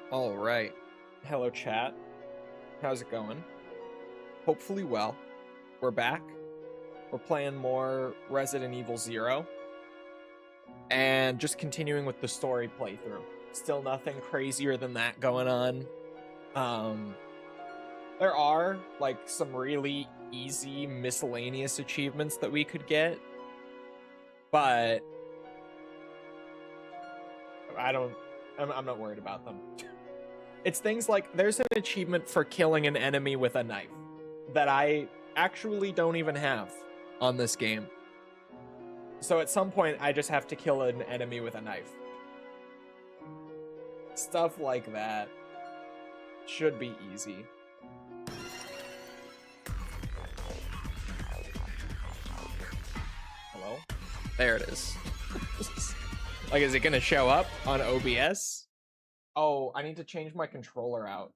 All right. Hello, chat. How's it going? Hopefully well. We're back. We're playing more Resident Evil 0. And just continuing with the story playthrough. Still nothing crazier than that going on. There are, like, some really easy miscellaneous achievements that we could get. But I'm not worried about them. It's things like, there's an achievement for killing an enemy with a knife that I actually don't even have on this game. So at some point, I just have to kill an enemy with a knife. Stuff like that should be easy. Hello? There it is. Like, is it gonna show up on OBS? Oh, I need to change my controller out.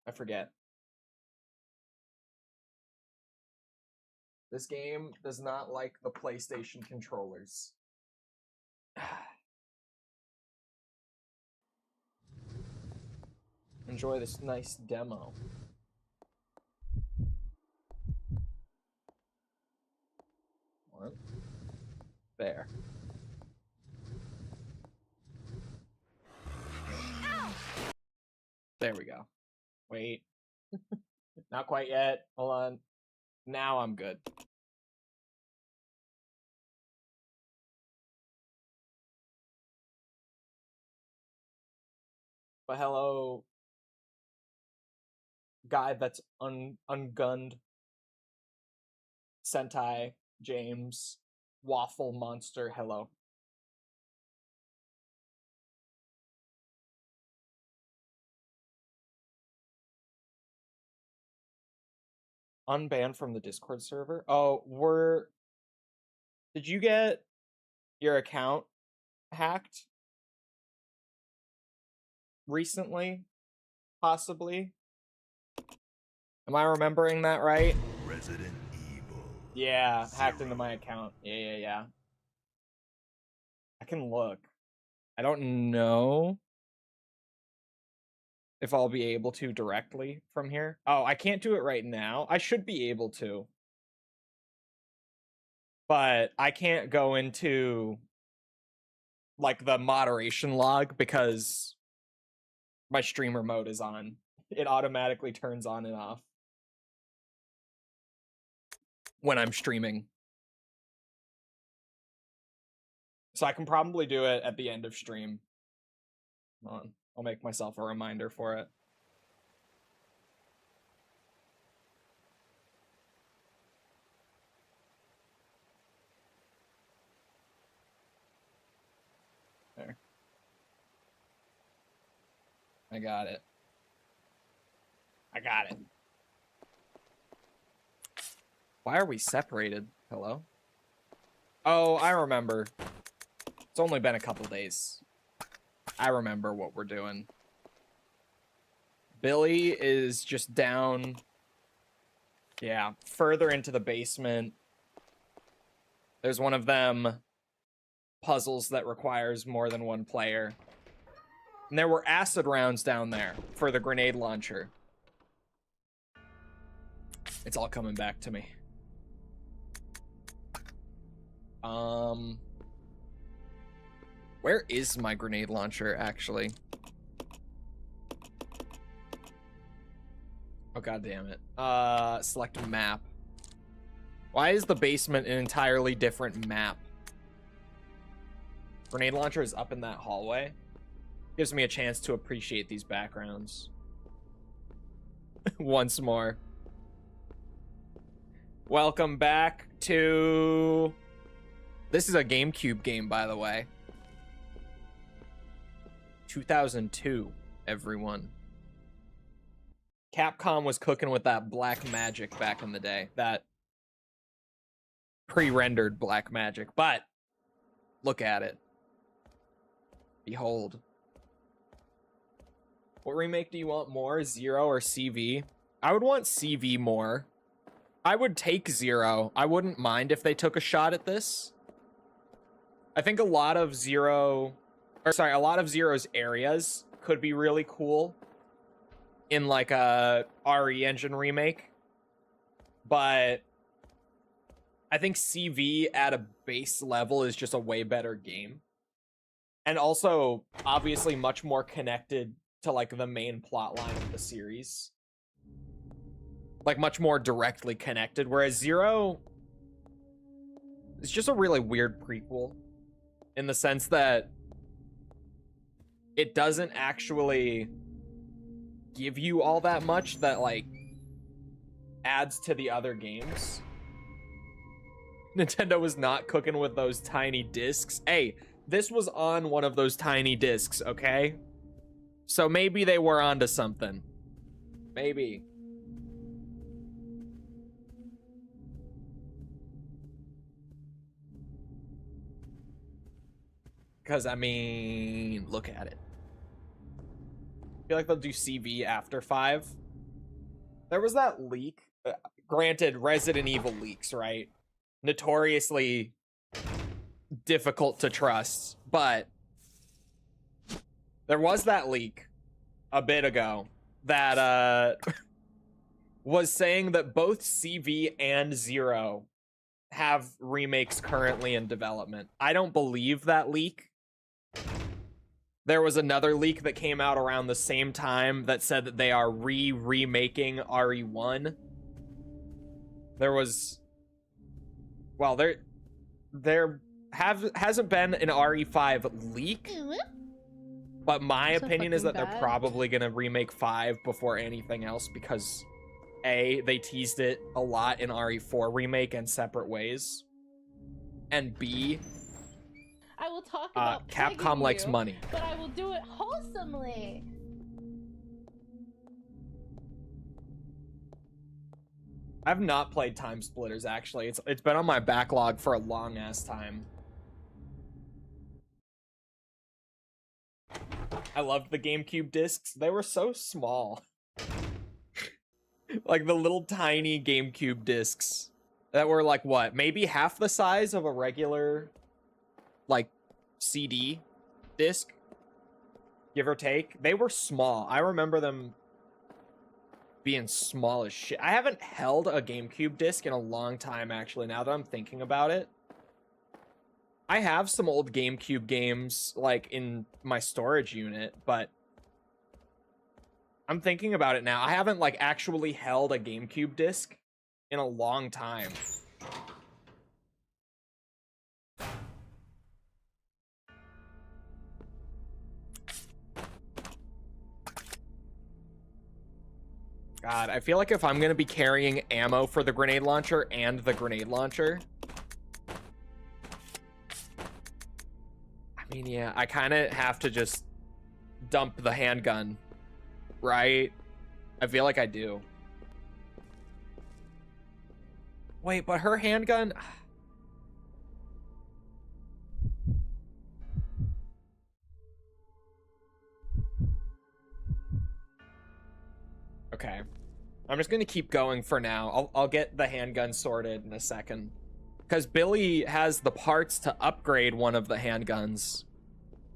I forget. This game does not like the PlayStation controllers. Enjoy this nice demo. What? There. There we go. Wait. Not quite yet. Hold on. Now I'm good. But hello, guy that's ungunned. Sentai, James, Waffle Monster, hello. Unbanned from the Discord server? Oh, did you get your account hacked recently? Possibly? Am I remembering that right? Resident Evil. Yeah, hacked into my account. Yeah. I can look. I don't know if I'll be able to directly from here. Oh, I can't do it right now. I should be able to. But I can't go into, like, the moderation log because my streamer mode is on. It automatically turns on and off when I'm streaming. So I can probably do it at the end of stream. Hold on. I'll make myself a reminder for it. There. I got it. Why are we separated? Hello? Oh, I remember. It's only been a couple days. I remember what we're doing. Billy is just down. Yeah, further into the basement. There's one of them puzzles that requires more than one player. And there were acid rounds down there for the grenade launcher. It's all coming back to me. Where is my grenade launcher, actually? Oh, god damn it. Select map. Why is the basement an entirely different map? Grenade launcher is up in that hallway. Gives me a chance to appreciate these backgrounds. Once more. Welcome back to... This is a GameCube game, by the way. 2002, everyone. Capcom was cooking with that black magic back in the day. That pre-rendered black magic. But, look at it. Behold. What remake do you want more? 0 or CV? I would want CV more. I would take 0. I wouldn't mind if they took a shot at this. I think a lot of Zero's areas could be really cool in like a RE Engine remake. But I think CV at a base level is just a way better game. And also, obviously, much more connected to, like, the main plot line of the series. Like, much more directly connected. Whereas Zero is just a really weird prequel. In the sense that it doesn't actually give you all that much that, like, adds to the other games. Nintendo was not cooking with those tiny discs. Hey, this was on one of those tiny discs, okay? So maybe they were onto something. Maybe. Because, I mean, look at it. I feel like they'll do CV after 5. There was that leak. Granted, Resident Evil leaks, right? Notoriously difficult to trust, but there was that leak a bit ago that was saying that both CV and Zero have remakes currently in development. I don't believe that leak. There was another leak that came out around the same time that said that they are remaking RE1. There was, well, there hasn't been an RE5 leak, but my opinion is that they're probably gonna remake 5 before anything else because A, they teased it a lot in RE4 remake in separate ways, and B, I will talk about Capcom likes money. But I will do it wholesomely. I've not played Time Splitters, actually. It's been on my backlog for a long ass time. I loved the GameCube discs. They were so small. Like the little tiny GameCube discs that were like what? Maybe half the size of a regular like CD disc, give or take. They were small. I remember them being small as shit. I haven't held a GameCube disc in a long time, actually, now that I'm thinking about it. I have some old GameCube games, like, in my storage unit, but I'm thinking about it now. I haven't, like, actually held a GameCube disc in a long time. God, I feel like if I'm gonna be carrying ammo for the grenade launcher and the grenade launcher, I mean, yeah, I kind of have to just dump the handgun, right? I feel like I do. Wait, but her handgun... Okay. I'm just gonna keep going for now. I'll get the handgun sorted in a second. Because Billy has the parts to upgrade one of the handguns.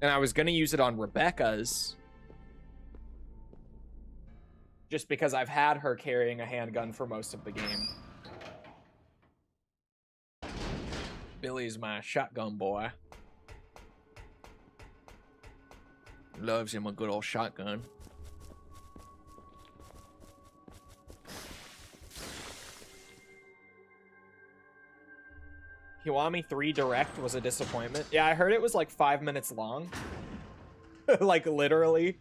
And I was gonna use it on Rebecca's. Just because I've had her carrying a handgun for most of the game. Billy's my shotgun boy. Loves him a good old shotgun. Kiwami 3 Direct was a disappointment. Yeah, I heard it was like 5 minutes long. Like, literally.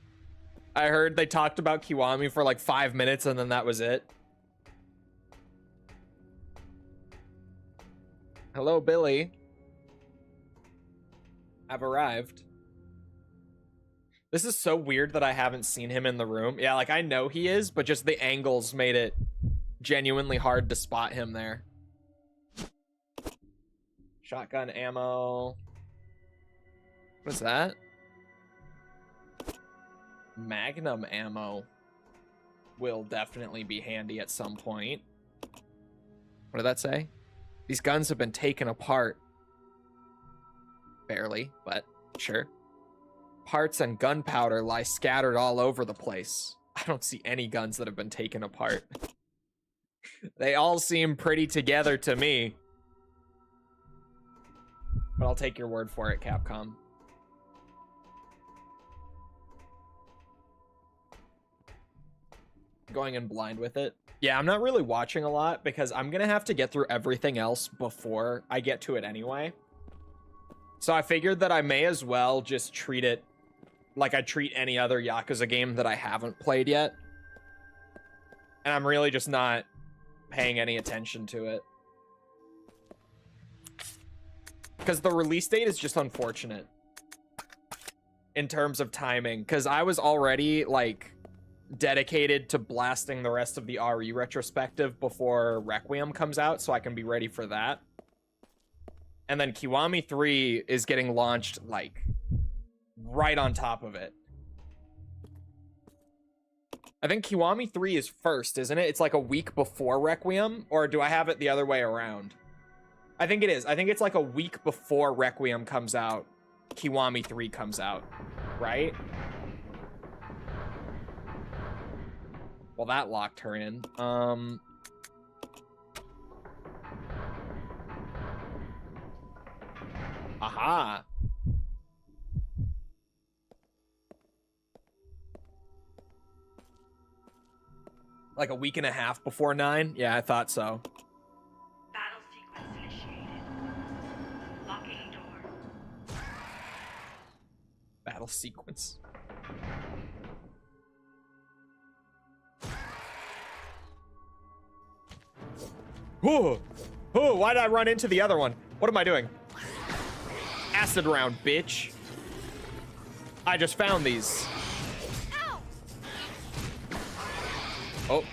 I heard they talked about Kiwami for like 5 minutes and then that was it. Hello, Billy. I've arrived. This is so weird that I haven't seen him in the room. Yeah, like, I know he is, but just the angles made it genuinely hard to spot him there. Shotgun ammo. What's that? Magnum ammo will definitely be handy at some point. What did that say? These guns have been taken apart. Barely, but sure. parts and gunpowder lie scattered all over the place. I don't see any guns that have been taken apart. They all seem pretty together to me. But I'll take your word for it, Capcom. Going in blind with it. Yeah, I'm not really watching a lot because I'm gonna have to get through everything else before I get to it anyway. So I figured that I may as well just treat it like I treat any other Yakuza game that I haven't played yet. And I'm really just not paying any attention to it. Because the release date is just unfortunate in terms of timing. Because I was already, like, dedicated to blasting the rest of the RE retrospective before Requiem comes out, so I can be ready for that. And then Kiwami 3 is getting launched, like, right on top of it. I think Kiwami 3 is first, isn't it? It's like a week before Requiem, or do I have it the other way around? I think it is. I think it's like a week before Requiem comes out, Kiwami 3 comes out, right? Well, that locked her in. Aha. Like a week and a half before 9? Yeah, I thought so. Battle sequence initiated. Locking door. Battle sequence. Oh, why did I run into the other one? What am I doing? Acid round, bitch. I just found these. Ow! Oh,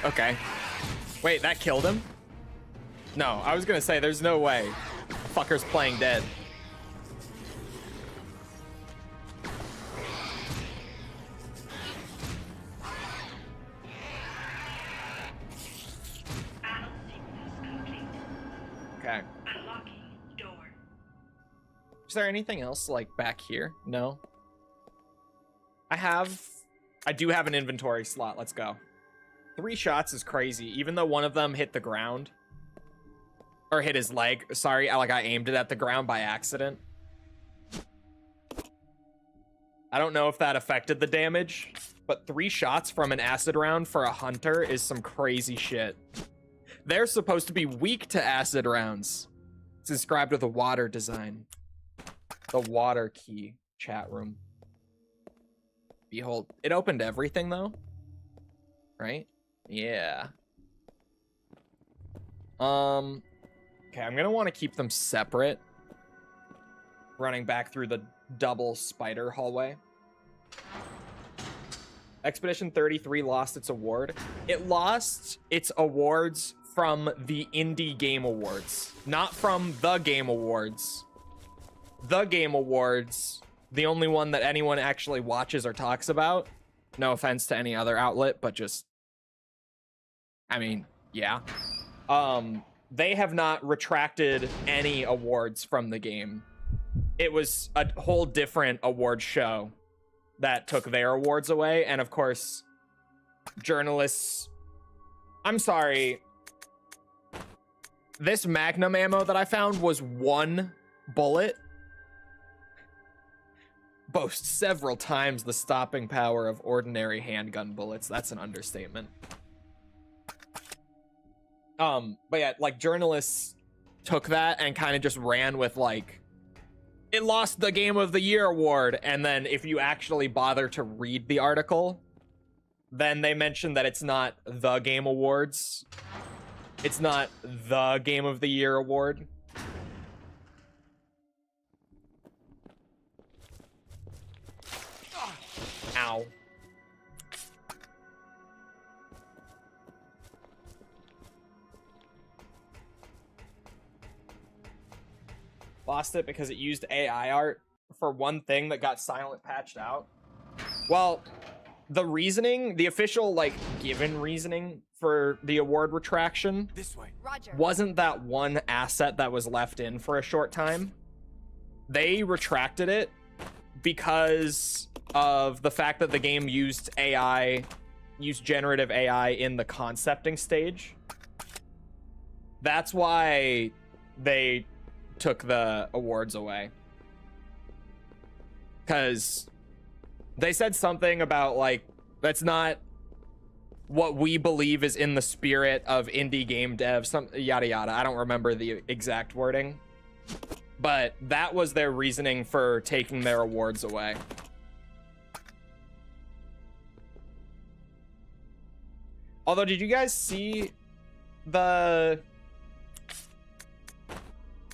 okay. Wait, that killed him? No, I was gonna say, there's no way. Fucker's playing dead. Battle sequence complete. Okay. Unlocking door. Is there anything else, like, back here? No? I do have an inventory slot. Let's go. 3 shots is crazy, even though one of them hit the ground. Or hit his leg. Sorry, I aimed it at the ground by accident. I don't know if that affected the damage, but 3 shots from an acid round for a hunter is some crazy shit. They're supposed to be weak to acid rounds. It's inscribed with a water design. The water key, chat room. Behold, it opened everything though, right? Yeah. Okay, I'm gonna want to keep them separate. Running back through the double spider hallway. Expedition 33 lost its award. It lost its awards from the Indie Game Awards, not from the Game Awards. The Game Awards, the only one that anyone actually watches or talks about. No offense to any other outlet, but just, I mean, yeah. They have not retracted any awards from the game. It was a whole different award show that took their awards away. And of course, journalists, I'm sorry. This Magnum ammo that I found was 1 bullet. Boasts several times the stopping power of ordinary handgun bullets. That's an understatement. But yeah, like, journalists took that and kind of just ran with, like, it lost the Game of the Year award. And then if you actually bother to read the article, then they mention that it's not the Game Awards. It's not the Game of the Year award. Ow. Lost it because it used AI art for one thing that got silent patched out. Well, the reasoning, the official, like, given reasoning for the award retraction This way. Roger. wasn't that one asset that was left in for a short time. They retracted it because of the fact that the game used generative AI in the concepting stage. That's why they took the awards away. Because they said something about, like, that's not what we believe is in the spirit of indie game dev, some yada yada. I don't remember the exact wording, but that was their reasoning for taking their awards away. Although, did you guys see the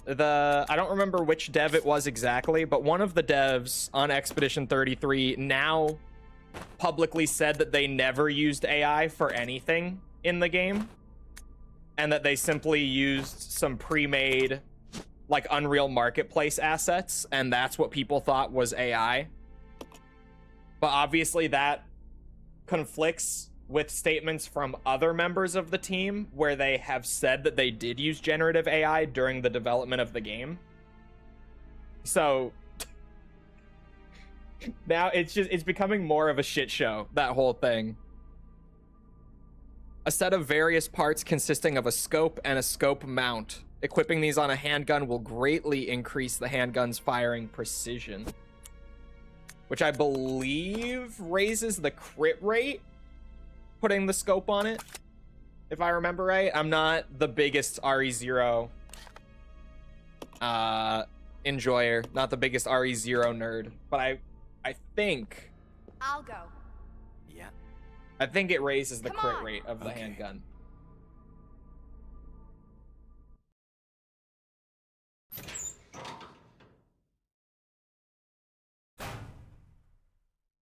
I don't remember which dev it was exactly, but one of the devs on Expedition 33 now publicly said that they never used AI for anything in the game, and that they simply used some pre-made, like, Unreal Marketplace assets, and that's what people thought was AI. But obviously that conflicts with statements from other members of the team where they have said that they did use generative AI during the development of the game. So now it's becoming more of a shit show, that whole thing. A set of various parts consisting of a scope and a scope mount. Equipping these on a handgun will greatly increase the handgun's firing precision, which I believe raises the crit rate, putting the scope on it, if I remember right. I'm not the biggest RE0 enjoyer, not the biggest RE0 nerd, but I think I'll go. Yeah. I think it raises the Come crit on. rate of the Okay. handgun.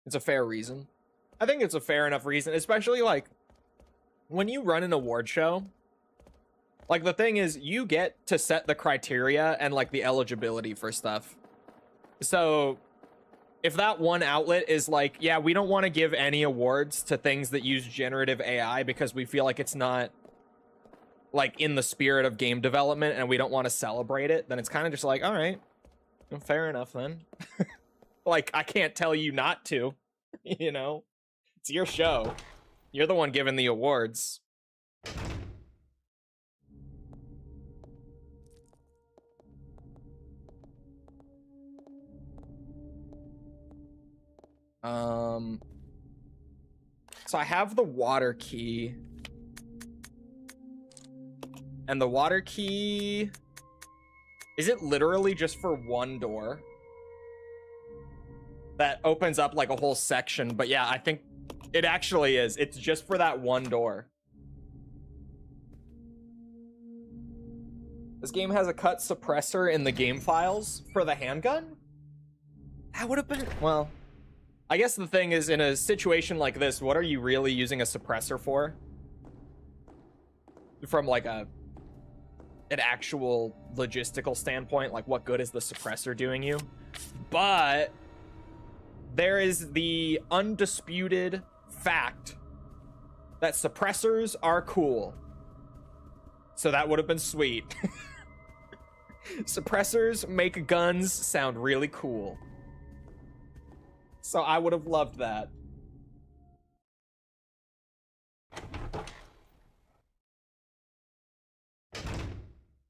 It's a fair reason. I think it's a fair enough reason, especially, like, when you run an award show. Like, the thing is, you get to set the criteria and, like, the eligibility for stuff. So if that one outlet is like, yeah, we don't want to give any awards to things that use generative AI because we feel like it's not, like, in the spirit of game development and we don't want to celebrate it, then it's kind of just like, all right, well, fair enough then. Like, I can't tell you not to, you know? It's your show. You're the one giving the awards. So I have the water key. And the water key... Is it literally just for one door? That opens up, like, a whole section. But yeah, I think it actually is. It's just for that one door. This game has a cut suppressor in the game files for the handgun? That would have been... Well, I guess the thing is, in a situation like this, what are you really using a suppressor for? From, like, an actual logistical standpoint, like, what good is the suppressor doing you? But there is the undisputed fact that suppressors are cool. So that would have been sweet. Suppressors make guns sound really cool. So I would have loved that.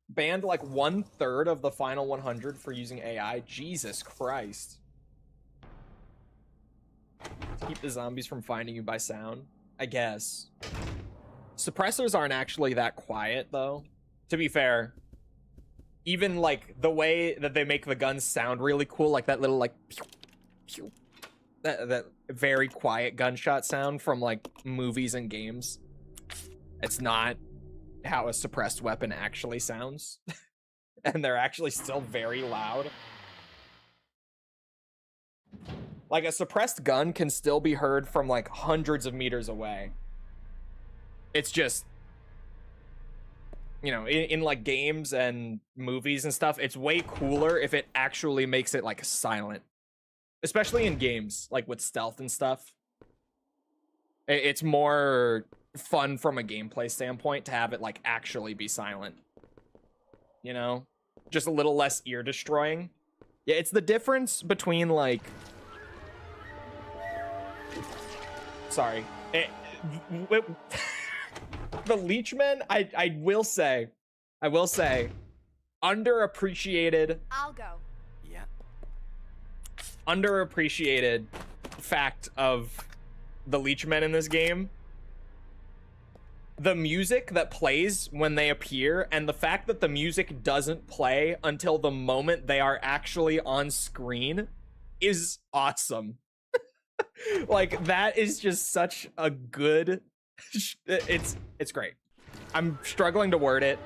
Banned like 1/3 of the final 100 for using AI. Jesus Christ. To keep the zombies from finding you by sound, I guess. Suppressors aren't actually that quiet, though. To be fair, even like the way that they make the guns sound really cool, like that little like pew, pew, that very quiet gunshot sound from like movies and games. It's not how a suppressed weapon actually sounds. And they're actually still very loud. Like, a suppressed gun can still be heard from, like, hundreds of meters away. It's just, you know, in like, games and movies and stuff, it's way cooler if it actually makes it, like, silent. Especially in games, like, with stealth and stuff. It's more fun from a gameplay standpoint to have it, like, actually be silent. You know? Just a little less ear-destroying. Yeah, it's the difference between like, sorry, the Leechmen. I will say, underappreciated. I'll go. Yeah. Underappreciated fact of the Leechmen in this game. The music that plays when they appear, and the fact that the music doesn't play until the moment they are actually on screen, is awesome. Like, that is just such a good... It's great. I'm struggling to word it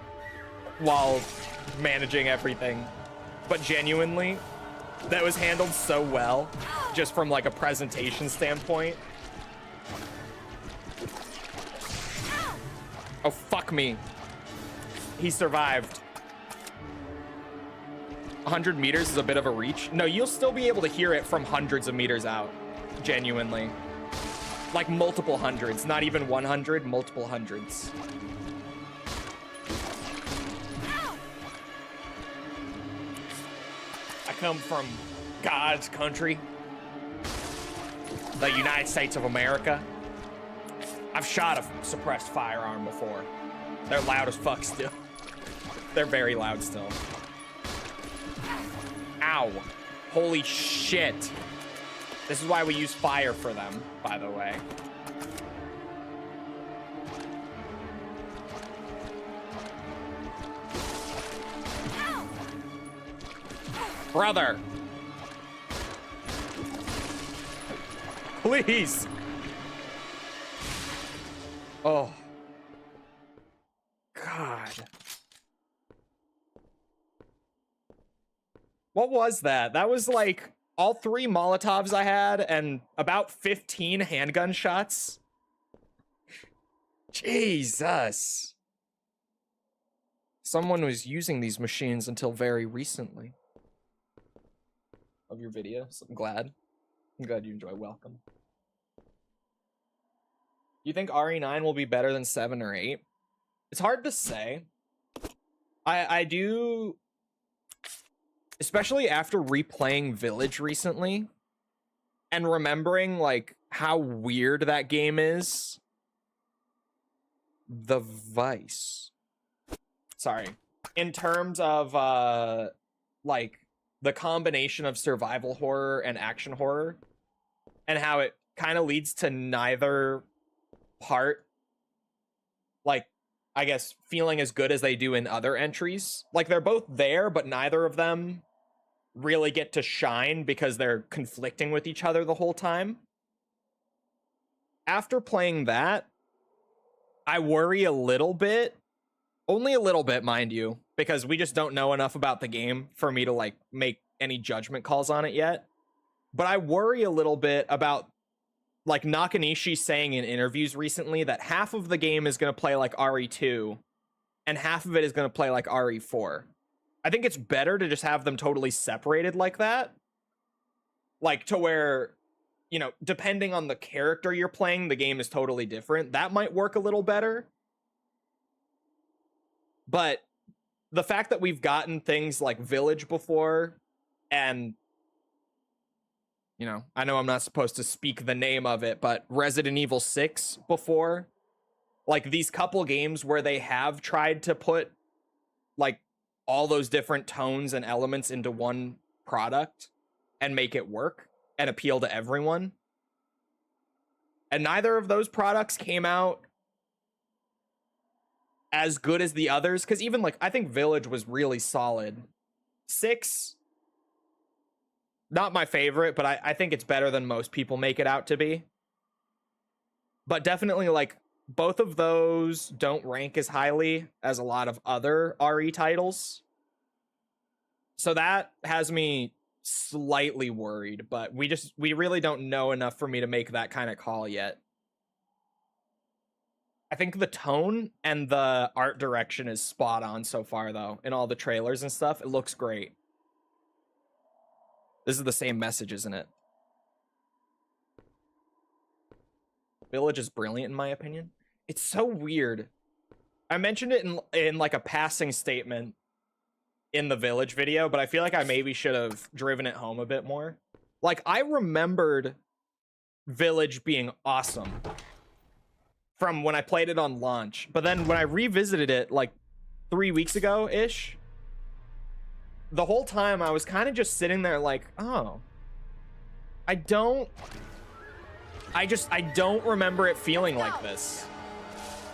while managing everything, but genuinely, that was handled so well, just from like a presentation standpoint. Oh, fuck me. He survived. 100 meters is a bit of a reach. No, you'll still be able to hear it from hundreds of meters out. Genuinely. Like multiple hundreds. Not even 100, multiple hundreds. I come from God's country. The United States of America. I've shot a suppressed firearm before. They're loud as fuck still. They're very loud still. Ow. Holy shit. This is why we use fire for them, by the way. Brother. Please. Oh. God. What was that? That was like all 3 Molotovs I had and about 15 handgun shots. Jesus. Someone was using these machines until very recently. Of your videos. I'm glad. I'm glad you enjoy. Welcome. You think RE9 will be better than 7 or 8? It's hard to say. I do, especially after replaying Village recently and remembering like how weird that game is. The Vice. Sorry. In terms of like the combination of survival horror and action horror and how it kind of leads to neither part, like, I guess, feeling as good as they do in other entries. Like, they're both there, but neither of them really get to shine because they're conflicting with each other the whole time. After playing that, I worry a little bit. Only a little bit, mind you, because we just don't know enough about the game for me to, like, make any judgment calls on it yet. But I worry a little bit about, like, Nakanishi saying in interviews recently that half of the game is going to play like RE2 and half of it is going to play like RE4. I think it's better to just have them totally separated like that. Like, to where, you know, depending on the character you're playing, the game is totally different. That might work a little better. But the fact that we've gotten things like Village before, and, you know, I know I'm not supposed to speak the name of it, but Resident Evil 6 before, like these couple games where they have tried to put like all those different tones and elements into one product and make it work and appeal to everyone. And neither of those products came out as good as the others, because even like I think Village was really solid. 6, not my favorite, but I think it's better than most people make it out to be. But definitely, like, both of those don't rank as highly as a lot of other RE titles. So that has me slightly worried, but we really don't know enough for me to make that kind of call yet. I think the tone and the art direction is spot on so far, though. In all the trailers and stuff, it looks great. This is the same message, isn't it? Village is brilliant, in my opinion. It's so weird. I mentioned it in like a passing statement in the Village video, but I feel like I maybe should have driven it home a bit more. Like, I remembered Village being awesome from when I played it on launch, but then when I revisited it like 3 weeks ago ish, the whole time I was kind of just sitting there like, oh, I don't remember it feeling like this.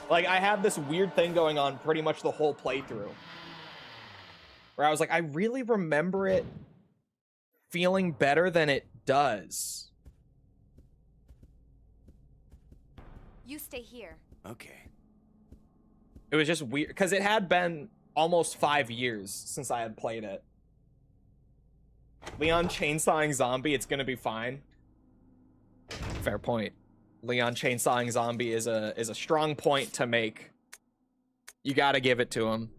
Like, I had this weird thing going on pretty much the whole playthrough where I was like, I really remember it feeling better than it does. You stay here. Okay. It was just weird because it had been almost 5 years since I had played it. Leon chainsawing zombie, it's gonna be fine. Fair point. Leon chainsawing zombie is a strong point to make. You gotta give it to him.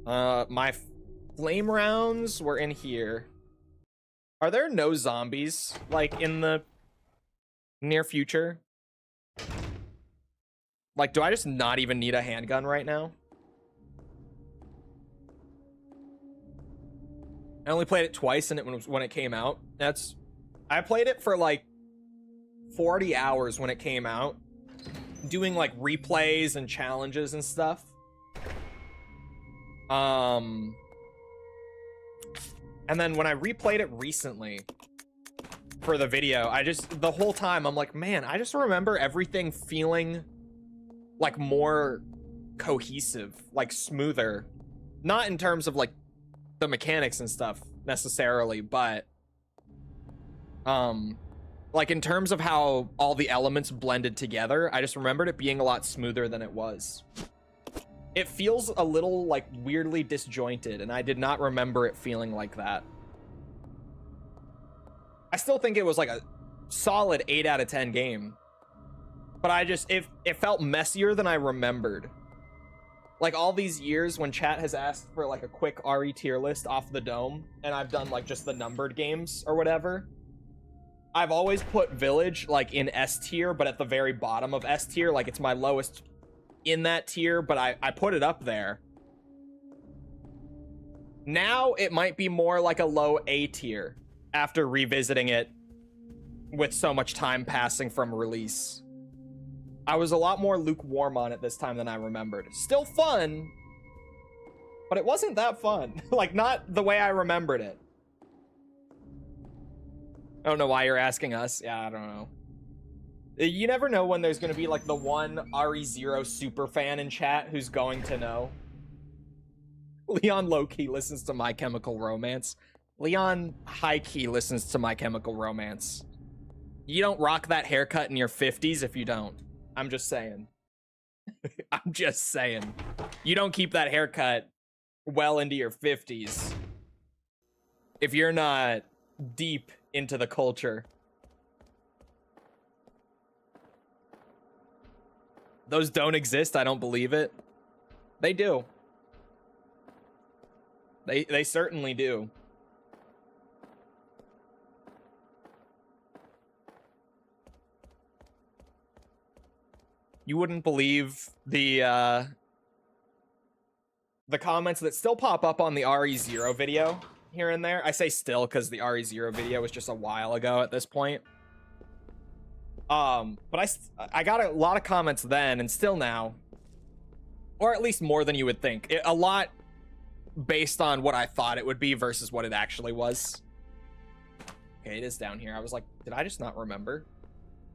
My flame rounds were in here. Are there no zombies like in the near future? Like, do I just not even need a handgun right now? I only played it twice, and it was when it came out. I played it for like 40 hours when it came out, doing like replays and challenges and stuff. And then when I replayed it recently for the video, the whole time I'm like, man, I just remember everything feeling like more cohesive, like smoother. Not in terms of like the mechanics and stuff necessarily, but like in terms of how all the elements blended together, I just remembered it being a lot smoother than it was. It feels a little like weirdly disjointed, and I did not remember it feeling like that. I still think it was like a solid 8 out of 10 game, but it felt messier than I remembered. Like all these years when chat has asked for like a quick RE tier list off the dome, and I've done like just the numbered games or whatever, I've always put Village like in S tier, but at the very bottom of S tier. Like it's my lowest in that tier, but I put it up there. Now it might be more like a low A tier after revisiting it with so much time passing from release. I was a lot more lukewarm on it this time than I remembered. Still fun, but it wasn't that fun. Like, not the way I remembered it. I don't know why you're asking us. Yeah, I don't know. You never know when there's going to be, like, the one RE0 super fan in chat who's going to know. Leon low-key listens to My Chemical Romance. Leon high-key listens to My Chemical Romance. You don't rock that haircut in your 50s if you don't. I'm just saying. I'm just saying. You don't keep that haircut well into your 50s if you're not deep into the culture. Those don't exist. I don't believe it. They do. They certainly do. You wouldn't believe the comments that still pop up on the RE0 video here and there. I say still because the RE0 video was just a while ago at this point. But I got a lot of comments then and still now, or at least more than you would think. A lot based on what I thought it would be versus what it actually was. Okay, it is down here. I was like, did I just not remember?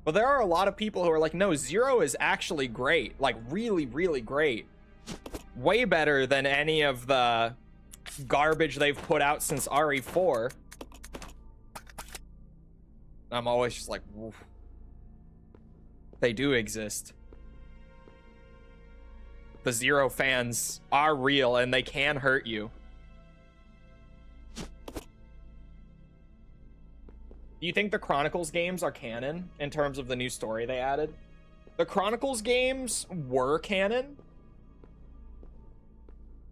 But there are a lot of people who are like, no, Zero is actually great. Like, really, really great. Way better than any of the garbage they've put out since RE4. I'm always just like, woof. They do exist. The Zero fans are real, and they can hurt you. Do you think the Chronicles games are canon in terms of the new story they added? The Chronicles games were canon,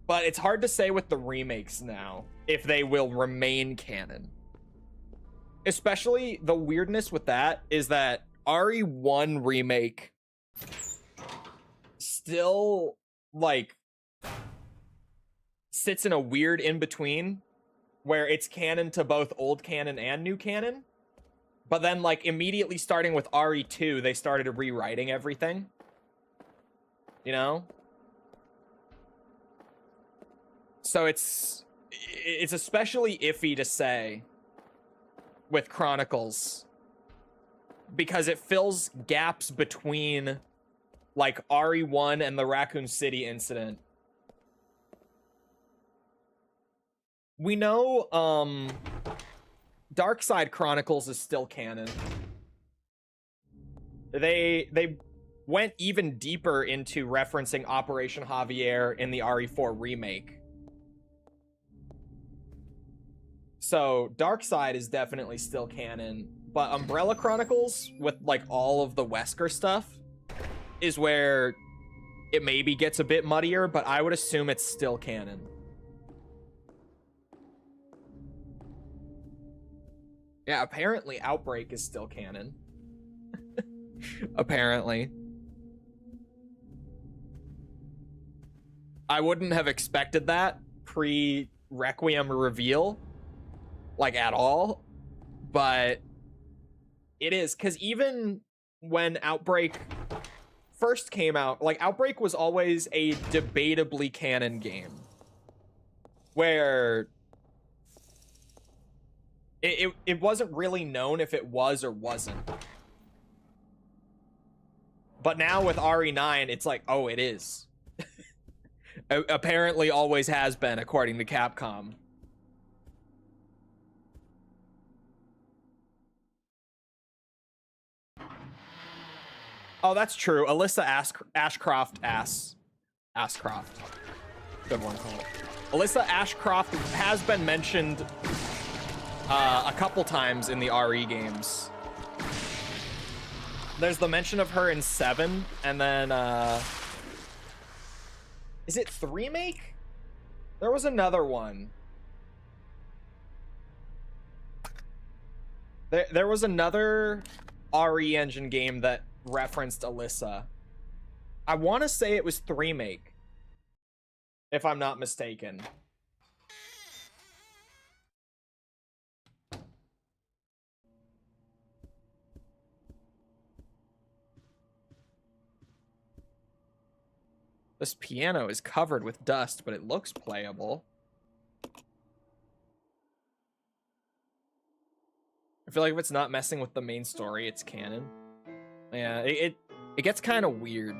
but it's hard to say with the remakes now if they will remain canon. Especially the weirdness with that is that RE1 remake still, like, sits in a weird in-between where it's canon to both old canon and new canon. But then, like, immediately starting with RE2, they started rewriting everything. You know? So it's especially iffy to say with Chronicles, because it fills gaps between, like, RE1 and the Raccoon City incident. We know, Dark Side Chronicles is still canon. They went even deeper into referencing Operation Javier in the RE4 remake. So Dark Side is definitely still canon, but Umbrella Chronicles with like all of the Wesker stuff is where it maybe gets a bit muddier, but I would assume it's still canon. Yeah, apparently Outbreak is still canon. Apparently. I wouldn't have expected that pre-Requiem reveal, like, at all, but it is, because even when Outbreak first came out, like, Outbreak was always a debatably canon game, where it wasn't really known if it was or wasn't. But now with RE9, it's like, oh, it is. Apparently always has been, according to Capcom. Oh, that's true. Alyssa Ashcroft. Good one, Cole. Alyssa Ashcroft has been mentioned a couple times in the RE games. There's the mention of her in 7, and then is it 3-make? There was another one. There was another RE Engine game that referenced Alyssa. I want to say it was 3-make, if I'm not mistaken. This piano is covered with dust, but it looks playable. I feel like if it's not messing with the main story, it's canon. Yeah, it gets kind of weird.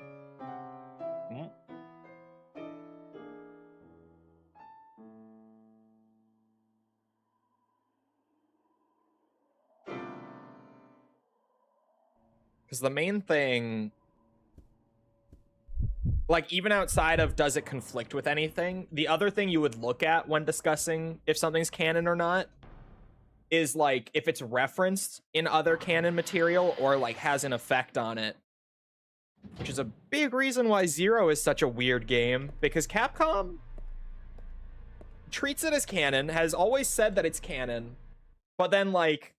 Because the main thing, like, even outside of does it conflict with anything, the other thing you would look at when discussing if something's canon or not is, like, if it's referenced in other canon material or, like, has an effect on it. Which is a big reason why Zero is such a weird game, because Capcom treats it as canon, has always said that it's canon, but then, like,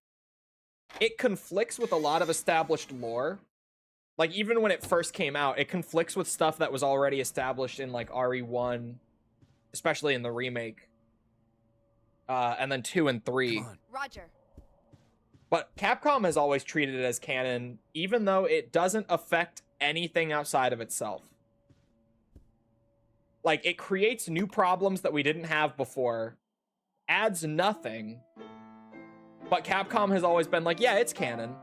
it conflicts with a lot of established lore. Like, even when it first came out, it conflicts with stuff that was already established in, like, RE1, especially in the remake. And then 2 and 3. Roger. But Capcom has always treated it as canon, even though it doesn't affect anything outside of itself. Like, it creates new problems that we didn't have before, adds nothing, but Capcom has always been like, yeah, it's canon.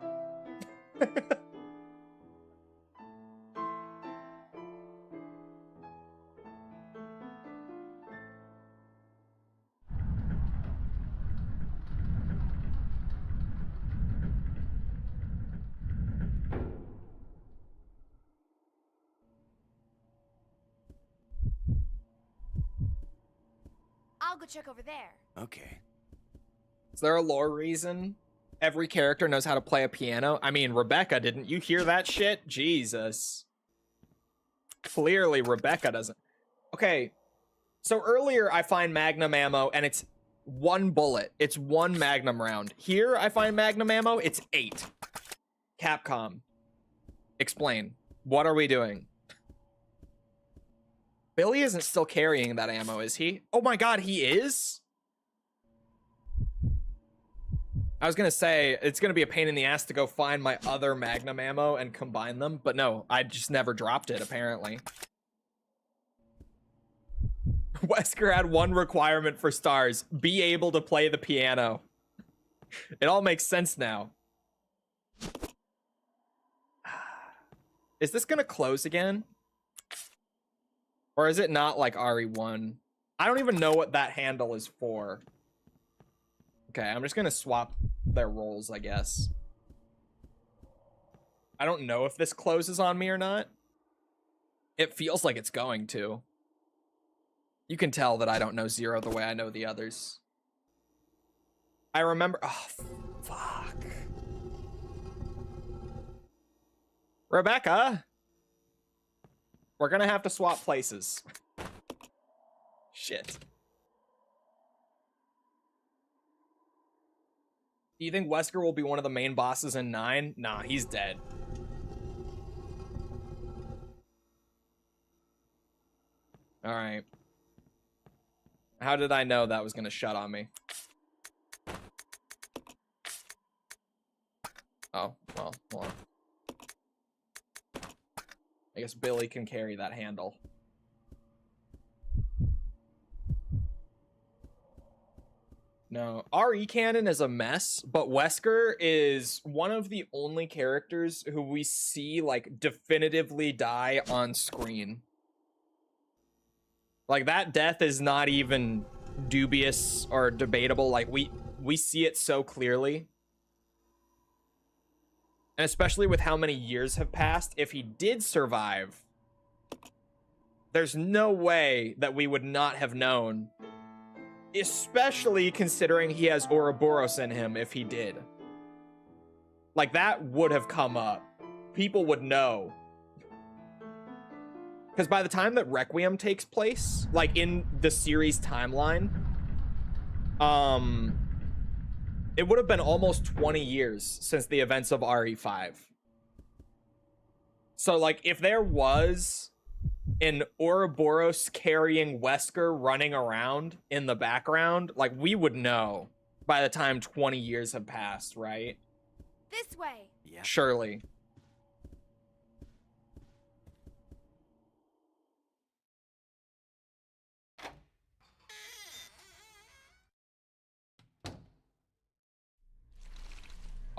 I'll go check over there. Okay. Is there a lore reason every character knows how to play a piano? I mean, Rebecca, didn't you hear that shit? Jesus. Clearly, Rebecca doesn't. Okay, so earlier I find Magnum ammo, and it's 1 bullet. It's 1 Magnum round. Here I find Magnum ammo, it's 8. Capcom. Explain. What are we doing? Billy isn't still carrying that ammo, is he? Oh my god, he is? I was gonna say, it's gonna be a pain in the ass to go find my other Magnum ammo and combine them, but no, I just never dropped it, apparently. Wesker had one requirement for stars: be able to play the piano. It all makes sense now. Is this gonna close again? Or is it not like RE1? I don't even know what that handle is for. Okay, I'm just gonna swap their roles, I guess. I don't know if this closes on me or not. It feels like it's going to. You can tell that I don't know Zero the way I know the others. I remember... Oh, fuck. Rebecca! We're gonna have to swap places. Shit. Do you think Wesker will be one of the main bosses in 9? Nah, he's dead. Alright. How did I know that was gonna shut on me? Oh, well, hold on. I guess Billy can carry that handle. No, RE canon is a mess, but Wesker is one of the only characters who we see, like, definitively die on screen. Like, that death is not even dubious or debatable. Like, we see it so clearly. And especially with how many years have passed, if he did survive, there's no way that we would not have known. Especially considering he has Ouroboros in him if he did. Like, that would have come up. People would know. Because by the time that Requiem takes place, like, in the series timeline, it would have been almost 20 years since the events of RE5. So, like, if there was an Ouroboros carrying Wesker running around in the background, like, we would know by the time 20 years have passed, right? This way. Yeah. Surely.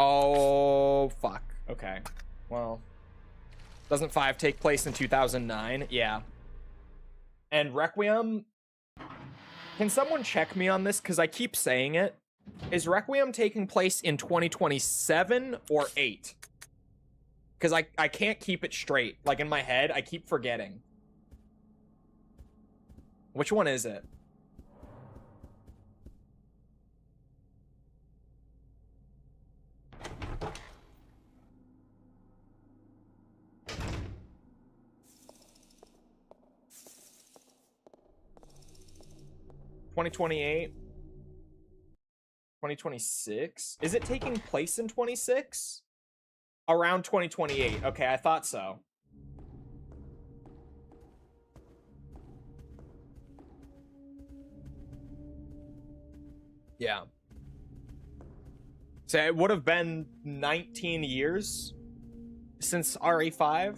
Oh, fuck. Okay. Well, doesn't 5 take place in 2009? Yeah. And Requiem... Can someone check me on this? Because I keep saying it. Is Requiem taking place in 2027 or 8? Because I can't keep it straight. Like, in my head, I keep forgetting. Which one is it? $2028? 2026? Is it taking place in 26? Around 2028. Okay, I thought so. Yeah. So it would have been 19 years since RE5.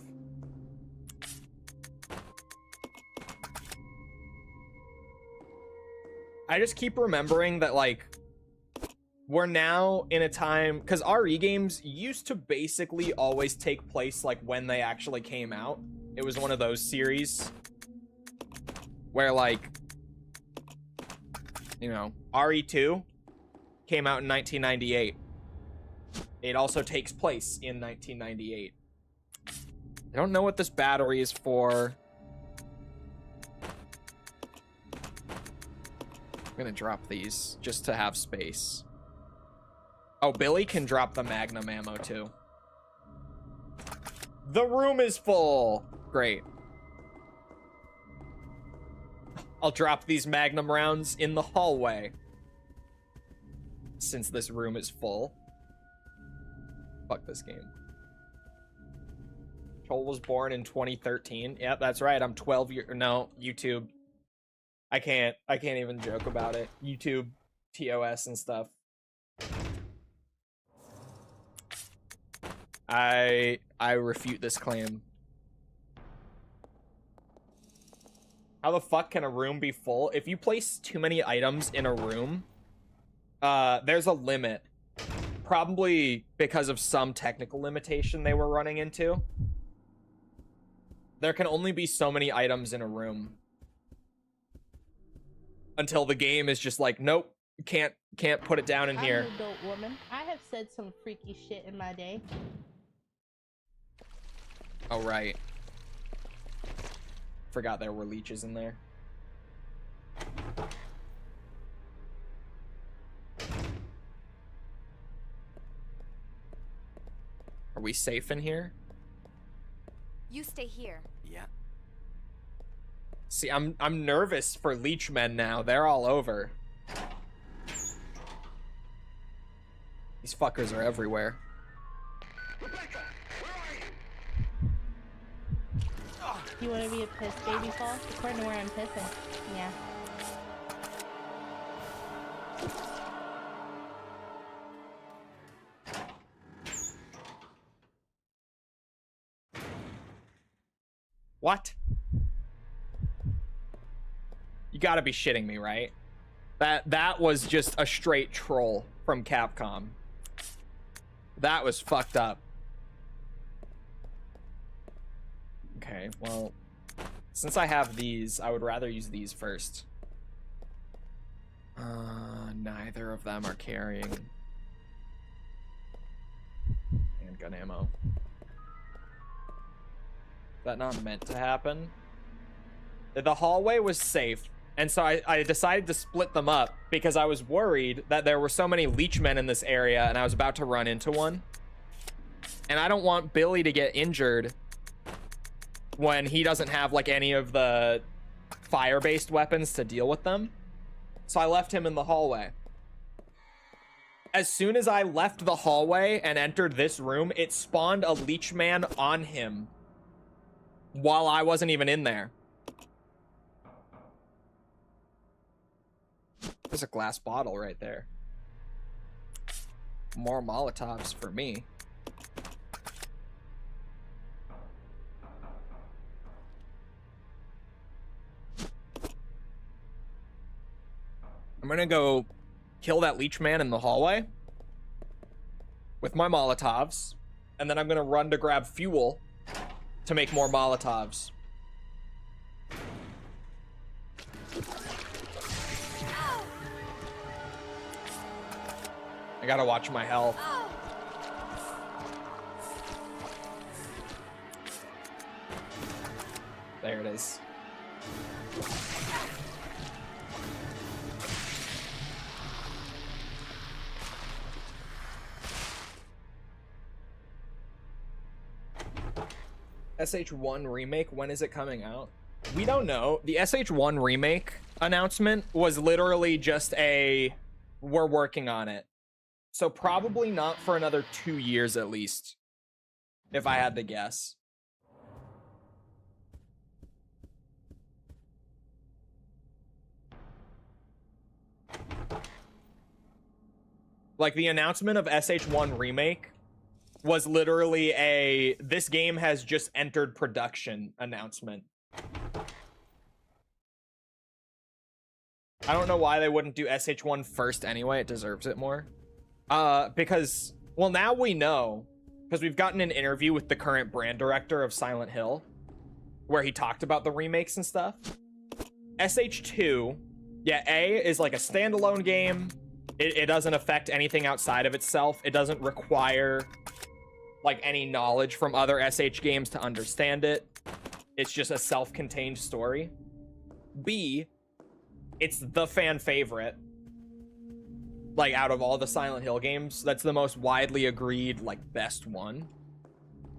I just keep remembering that, like, we're now in a time, because RE games used to basically always take place, like, when they actually came out. It was one of those series where, like, you know, RE2 came out in 1998. It also takes place in 1998. I don't know what this battery is for. I'm gonna drop these just to have space. Oh, Billy can drop the Magnum ammo too. The room is full. Great. I'll drop these Magnum rounds in the hallway, since this room is full. Fuck this game. Chole was born in 2013. Yep, that's right. I'm 12 years. No, YouTube. I can't even joke about it. YouTube, TOS and stuff. I refute this claim. How the fuck can a room be full? If you place too many items in a room, there's a limit. Probably because of some technical limitation they were running into. There can only be so many items in a room. Until the game is just like, nope, can't put it down in here. I'm an adult woman. I have said some freaky shit in my day. Oh, right. Forgot there were leeches in there. Are we safe in here? You stay here. Yeah. See, I'm nervous for leech men now. They're all over. These fuckers are everywhere. Rebecca, where are you? You want to be a piss baby fall? According to where I'm pissing. Yeah. What? You gotta be shitting me, right? That was just a straight troll from Capcom. That was fucked up. Okay, well, since I have these, I would rather use these first. Neither of them are carrying handgun ammo. Is that not meant to happen? The hallway was safe, and so I decided to split them up because I was worried that there were so many leech men in this area and I was about to run into one. And I don't want Billy to get injured when he doesn't have like any of the fire-based weapons to deal with them. So I left him in the hallway. As soon as I left the hallway and entered this room, it spawned a leech man on him while I wasn't even in there. There's a glass bottle right there. More Molotovs for me. I'm gonna go kill that leech man in the hallway with my Molotovs, and then I'm gonna run to grab fuel to make more Molotovs. I gotta watch my health. There it is. SH1 remake, when is it coming out? We don't know. The SH1 remake announcement was literally just a, we're working on it. So probably not for another 2 years at least, if I had to guess. Like, the announcement of SH1 remake was literally a, this game has just entered production announcement. I don't know why they wouldn't do SH1 first anyway. It deserves it more. Because, well, now we know, because we've gotten an interview with the current brand director of Silent Hill, where he talked about the remakes and stuff. SH2, yeah, A is like a standalone game. It doesn't affect anything outside of itself. It doesn't require like any knowledge from other SH games to understand it. It's just a self-contained story. B, it's the fan favorite. Like, out of all the Silent Hill games, that's the most widely agreed, like, best one.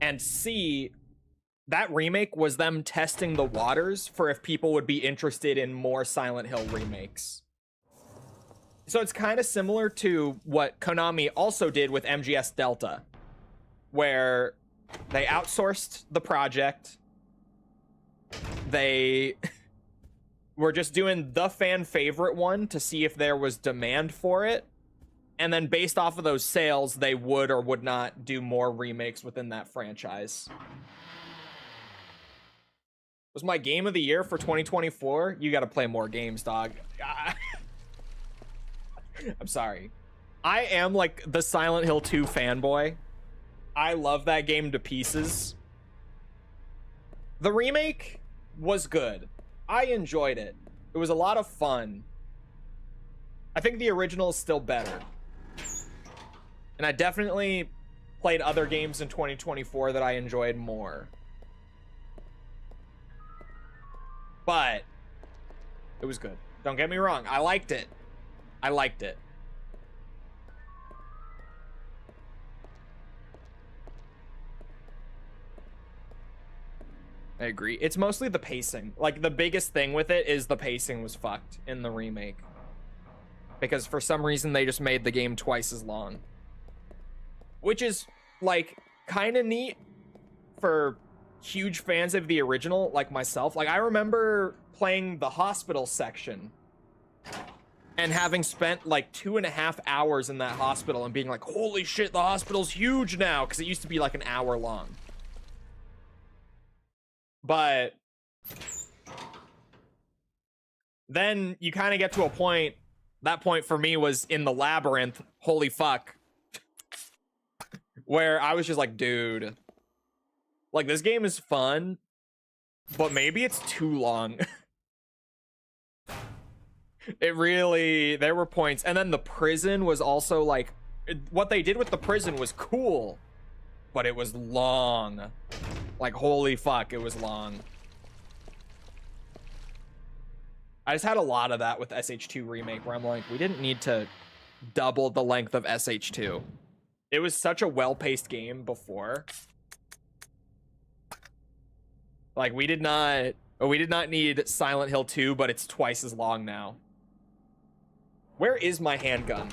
And C, that remake was them testing the waters for if people would be interested in more Silent Hill remakes. So it's kind of similar to what Konami also did with MGS Delta, where They outsourced the project. They were just doing the fan favorite one to see if there was demand for it. And then based off of those sales, they would or would not do more remakes within that franchise. Was my game of the year for 2024? You got to play more games, dog. I'm sorry. I am like the Silent Hill 2 fanboy. I love that game to pieces. The remake was good. I enjoyed it. It was a lot of fun. I think the original is still better. And I definitely played other games in 2024 that I enjoyed more. But it was good. Don't get me wrong. I liked it. I liked it. I agree. It's mostly the pacing. Like, the biggest thing with it is the pacing was fucked in the remake. Because for some reason, they just made the game twice as long. Which is, like, kind of neat for huge fans of the original, like myself. Like, I remember playing the hospital section and having spent, like, 2.5 hours in that hospital and being like, holy shit, the hospital's huge now. Because it used to be, like, an hour long. But then you kind of get to a point, that point for me was in the labyrinth, holy fuck, where I was just like, dude, like, this game is fun, but maybe it's too long. It really, there were points. And then the prison was also like, what they did with the prison was cool, but it was long. Like, holy fuck, it was long. I just had a lot of that with SH2 Remake, where I'm like, we didn't need to double the length of SH2. It was such a well-paced game before. Like, we did not need Silent Hill 2, but it's twice as long now. Where is my handgun?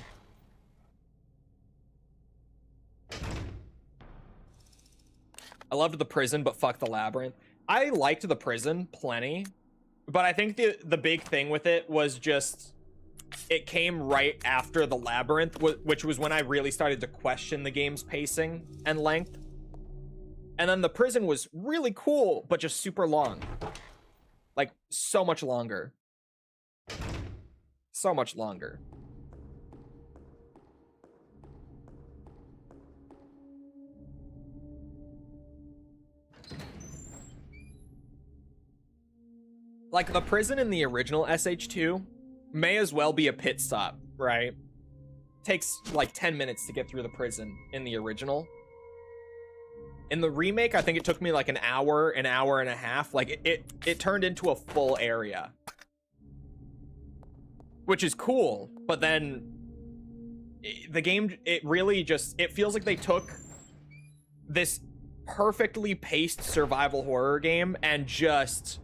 I loved the prison, but fuck the labyrinth. I liked the prison plenty, but I think the big thing with it was just it came right after the labyrinth, which was when I really started to question the game's pacing and length. And then the prison was really cool, but just super long. Like, so much longer. So much longer. Like, the prison in the original SH2 may as well be a pit stop, right? Takes like 10 minutes to get through the prison in the original. In the remake, I think it took me like an hour and a half. Like, it turned into a full area. Which is cool, but then the game, it really just, it feels like they took this perfectly paced survival horror game and just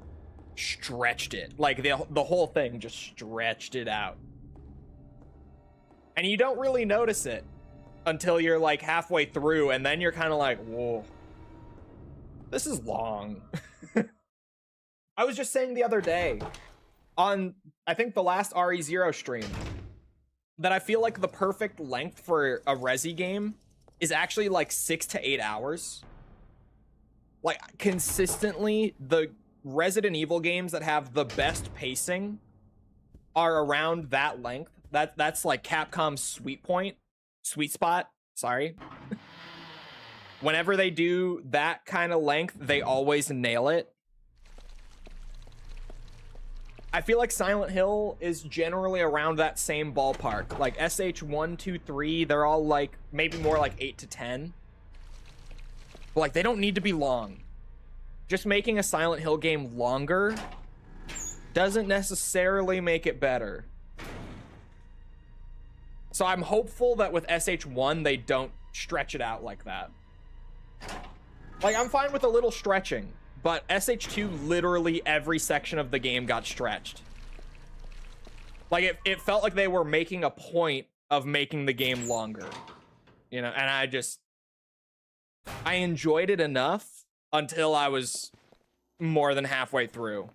stretched it. Like, the whole thing just stretched it out. And you don't really notice it until you're like halfway through, and then you're kind of like, whoa, this is long. I was just saying the other day on, I think, the last RE0 stream, that I feel like the perfect length for a Resi game is actually like 6 to 8 hours. Like, consistently, the Resident Evil games that have the best pacing are around that length. That's like Capcom's sweet spot, sorry. Whenever they do that kind of length, they always nail it. I feel like Silent Hill is generally around that same ballpark. Like SH1, 2, 3, they're all like maybe more like 8 to 10. But like, they don't need to be long. Just making a Silent Hill game longer doesn't necessarily make it better. So I'm hopeful that with SH1, they don't stretch it out like that. Like, I'm fine with a little stretching, but SH2, literally every section of the game got stretched. Like, it felt like they were making a point of making the game longer. You know, and I just... I enjoyed it enough until I was more than halfway through.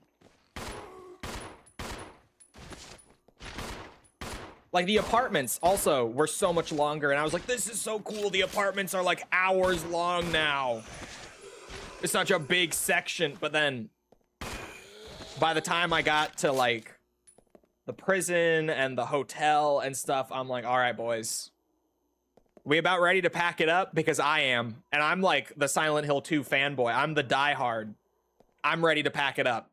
Like, the apartments also were so much longer, and I was like, this is so cool. The apartments are like hours long now. It's such a big section. But then by the time I got to like the prison and the hotel and stuff, I'm like, all right, boys, we about ready to pack it up? Because I am. And I'm like the Silent Hill 2 fanboy. I'm the diehard. I'm ready to pack it up.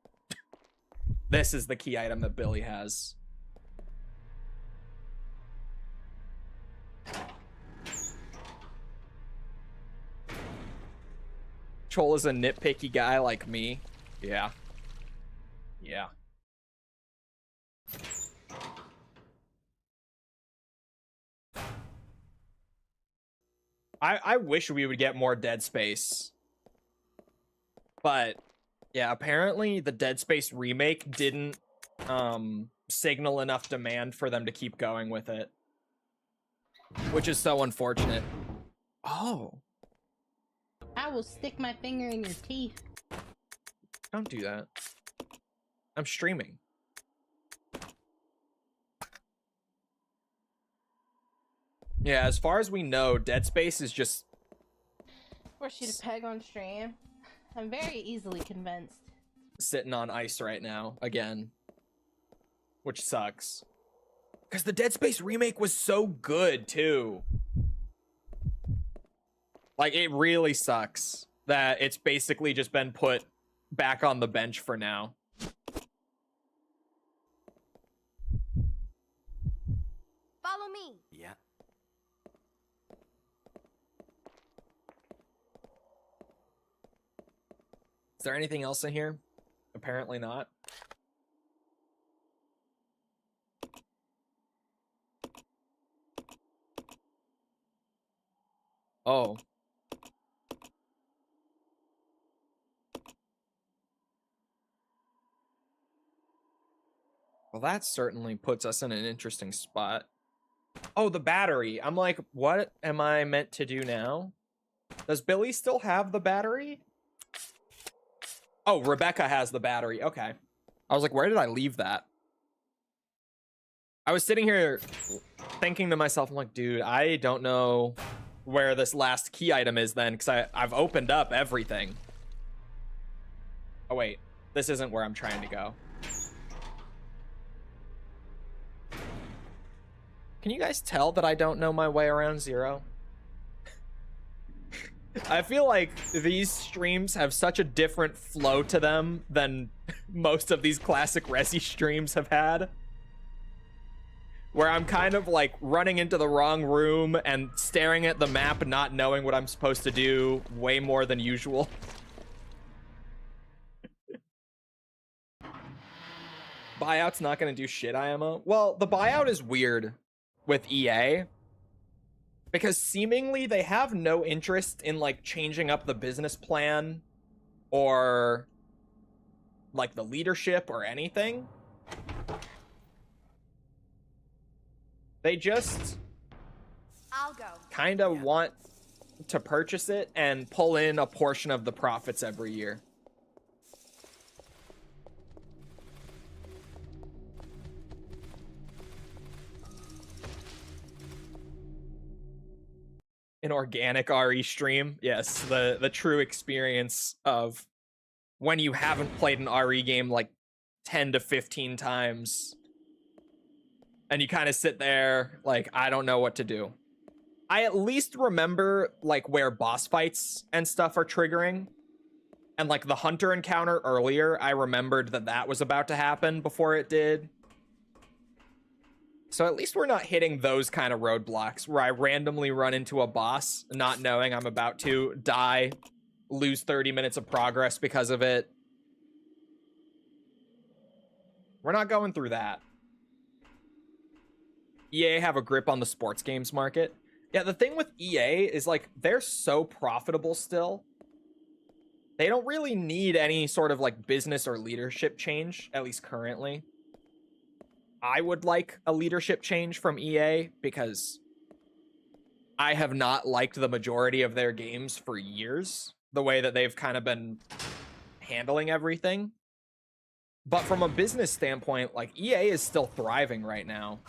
This is the key item that Billy has. Chole is a nitpicky guy like me. Yeah. Yeah. I wish we would get more Dead Space. But yeah, apparently the Dead Space remake didn't signal enough demand for them to keep going with it. Which is so unfortunate. Oh. I will stick my finger in your teeth. Don't do that. I'm streaming. Yeah, as far as we know, Dead Space is just... Force you to peg on stream. I'm very easily convinced. Sitting on ice right now, again. Which sucks. Because the Dead Space remake was so good, too. Like, it really sucks that it's basically just been put back on the bench for now. Follow me. Yeah. Is there anything else in here? Apparently not. Oh. Well, that certainly puts us in an interesting spot. Oh, the battery. I'm like, what am I meant to do now? Does Billy still have the battery? Oh, Rebecca has the battery. Okay. I was like, where did I leave that? I was sitting here thinking to myself, I'm like, dude, I don't know where this last key item is then, because I've opened up everything. Oh, wait. This isn't where I'm trying to go. Can you guys tell that I don't know my way around Zero? I feel like these streams have such a different flow to them than most of these classic Resi streams have had. Where I'm kind of like running into the wrong room and staring at the map, not knowing what I'm supposed to do way more than usual. Buyout's not gonna do shit, IMO. Well, the buyout is weird with EA. Because seemingly they have no interest in like changing up the business plan or like the leadership or anything. They just I'll go. kind of want to purchase it and pull in a portion of the profits every year. An organic RE stream. Yes, the true experience of when you haven't played an RE game like 10 to 15 times. And you kind of sit there like, I don't know what to do. I at least remember like where boss fights and stuff are triggering. And like the hunter encounter earlier, I remembered that that was about to happen before it did. So at least we're not hitting those kind of roadblocks where I randomly run into a boss, not knowing I'm about to die, lose 30 minutes of progress because of it. We're not going through that. EA have a grip on the sports games market. Yeah, the thing with EA is like, they're so profitable still. They don't really need any sort of like business or leadership change, at least currently. I would like a leadership change from EA because I have not liked the majority of their games for years, the way that they've kind of been handling everything. But from a business standpoint, like, EA is still thriving right now.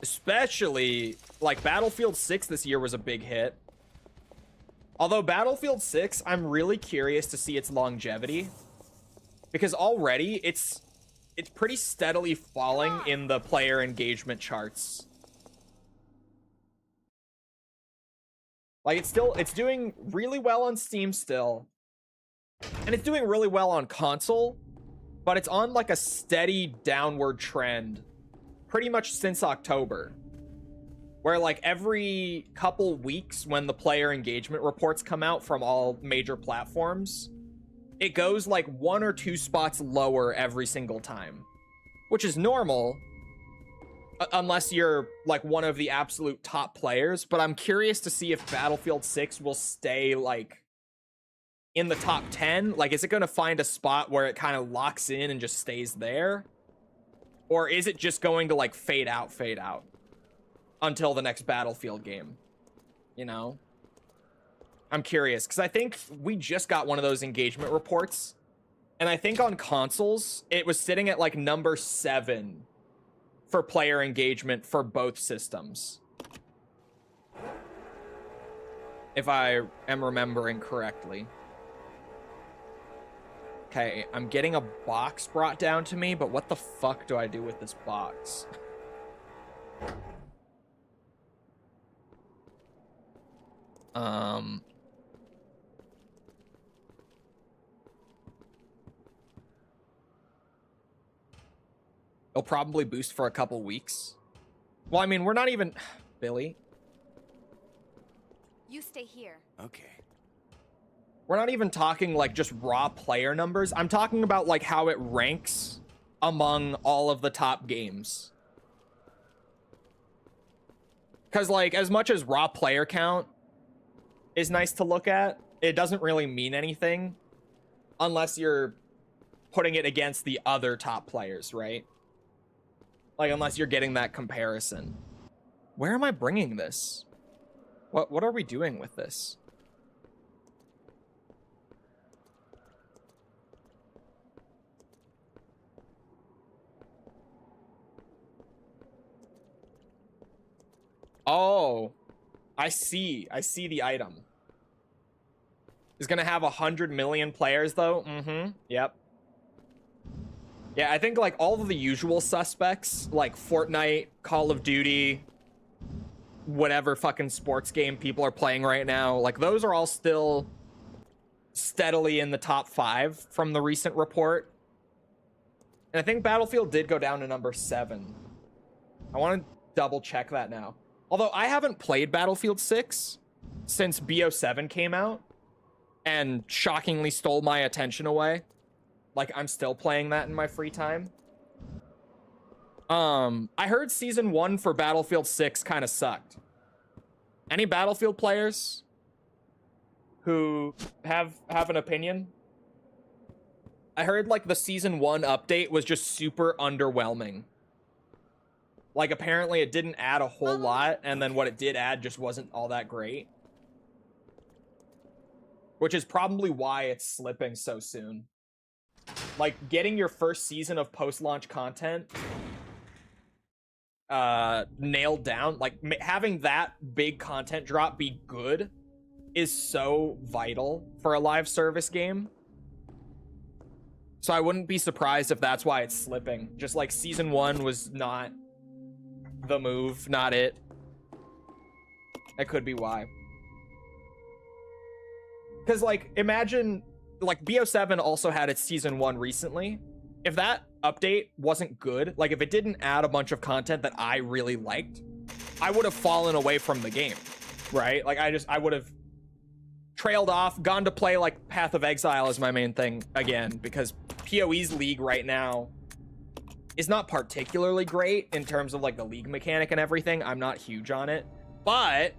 Especially, like, Battlefield 6 this year was a big hit. Although Battlefield 6, I'm really curious to see its longevity. Because already, it's pretty steadily falling in the player engagement charts. Like, it's doing really well on Steam still. And it's doing really well on console. But it's on, like, a steady downward trend. Pretty much since October. Where, like, every couple weeks when the player engagement reports come out from all major platforms, it goes, like, 1 or 2 spots lower every single time. Which is normal. Unless you're, like, one of the absolute top players. But I'm curious to see if Battlefield 6 will stay, like, in the top 10. Like, is it going to find a spot where it kind of locks in and just stays there? Or is it just going to, like, fade out until the next Battlefield game? You know? I'm curious, because I think we just got one of those engagement reports. And I think on consoles, it was sitting at, like, number 7 for player engagement for both systems. If I am remembering correctly. Okay, I'm getting a box brought down to me, but what the fuck do I do with this box? It'll probably boost for a couple weeks. Well, I mean, we're not even... Billy? You stay here. Okay. We're not even talking, like, just raw player numbers. I'm talking about, like, how it ranks among all of the top games. Because, like, as much as raw player count is nice to look at, it doesn't really mean anything unless you're putting it against the other top players, right? Like, unless you're getting that comparison. Where am I bringing this? What are we doing with this? Oh, I see the item. It's gonna have 100 million players though. Yep. Yeah, I think like all of the usual suspects, like Fortnite, Call of Duty, whatever fucking sports game people are playing right now, like those are all still steadily in the top 5 from the recent report. And I think Battlefield did go down to number 7. I want to double check that now. Although I haven't played Battlefield 6 since BO7 came out and shockingly stole my attention away. Like, I'm still playing that in my free time. I heard Season 1 for Battlefield 6 kind of sucked. Any Battlefield players who have an opinion? I heard, like, the Season 1 update was just super underwhelming. Like, apparently it didn't add a whole lot, and then what it did add just wasn't all that great. Which is probably why it's slipping so soon. Like, getting your first season of post-launch content nailed down, like, having that big content drop be good is so vital for a live service game. So I wouldn't be surprised if that's why it's slipping. Just like Season 1 was not the move, not it. That could be why. Because, like, imagine, like, BO7 also had its Season 1 recently. If that update wasn't good, like, if it didn't add a bunch of content that I really liked, I would have fallen away from the game, right? Like, I would have trailed off, gone to play, like, Path of Exile as my main thing again, because PoE's league right now is not particularly great in terms of, like, the league mechanic and everything. I'm not huge on it, but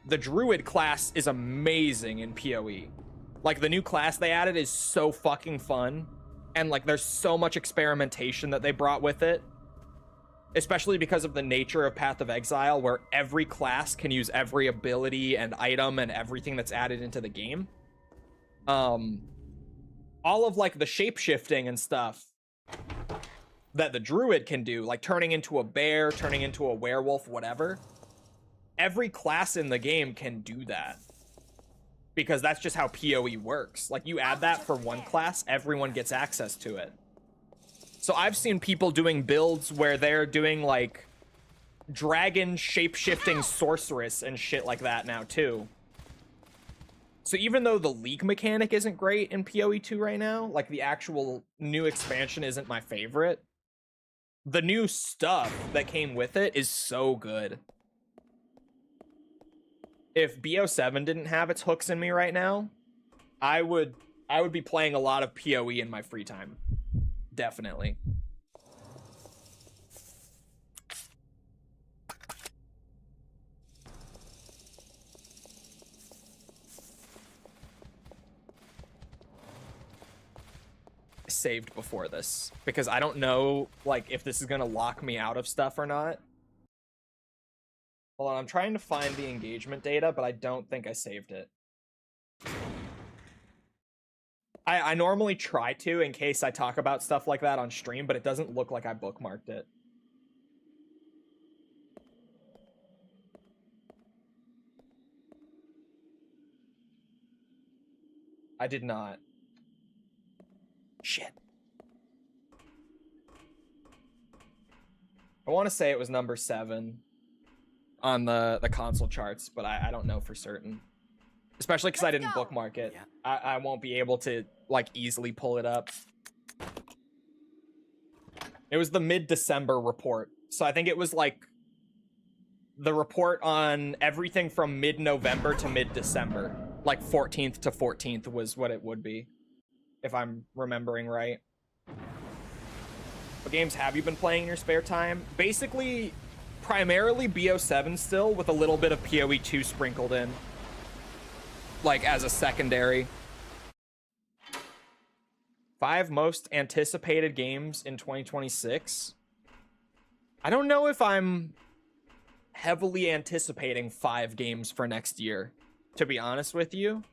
the Druid class is amazing in PoE. Like, the new class they added is so fucking fun, and, like, there's so much experimentation that they brought with it. especially because of the nature of Path of Exile, where every class can use every ability and item and everything that's added into the game. All of like the shape-shifting and stuff that the druid can do, like turning into a bear, turning into a werewolf, whatever. Every class in the game can do that. Because that's just how PoE works. Like, you add that for one class, everyone gets access to it. So I've seen people doing builds where they're doing, like, dragon shape-shifting sorceress and shit like that now, too. So even though the League mechanic isn't great in PoE 2 right now, like, the actual new expansion isn't my favorite, the new stuff that came with it is so good. If BO7 didn't have its hooks in me right now, I would be playing a lot of PoE in my free time. Definitely. Saved before this because I don't know like if this is gonna lock me out of stuff or not. Hold on, I'm trying to find the engagement data, but I don't think I saved it. I normally try to in case I talk about stuff like that on stream, but it doesn't look like I bookmarked it. I did not. Shit. I want to say it was number 7 on the console charts, but I don't know for certain. Especially because I didn't bookmark it. Yeah. I won't be able to, like, easily pull it up. It was the mid-December report. So I think it was, like, the report on everything from mid-November to mid-December. Like, 14th to 14th was what it would be. If I'm remembering right. What games have you been playing in your spare time? Basically, primarily BO7 still, with a little bit of PoE 2 sprinkled in. Like, as a secondary. 5 most anticipated games in 2026. I don't know if I'm heavily anticipating 5 games for next year, to be honest with you.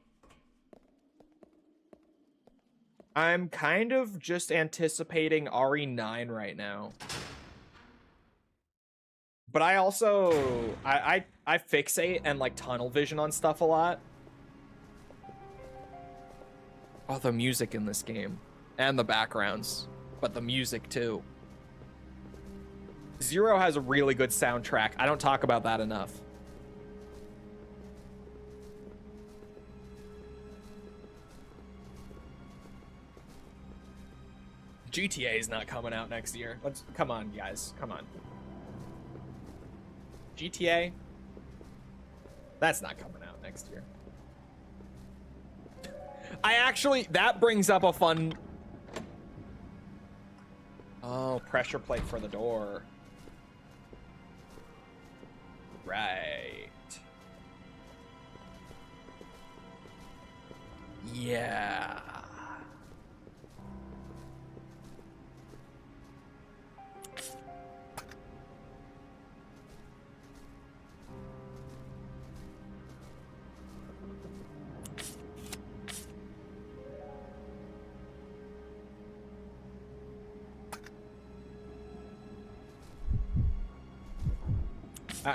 I'm kind of just anticipating RE9 right now. But I also, I fixate and like tunnel vision on stuff a lot. Oh, the music in this game. And the backgrounds. But the music too. Zero has a really good soundtrack. I don't talk about that enough. GTA is not coming out next year. Come on, guys. Come on. GTA? That's not coming out next year. That brings up a fun... Oh, pressure plate for the door. Right. Yeah.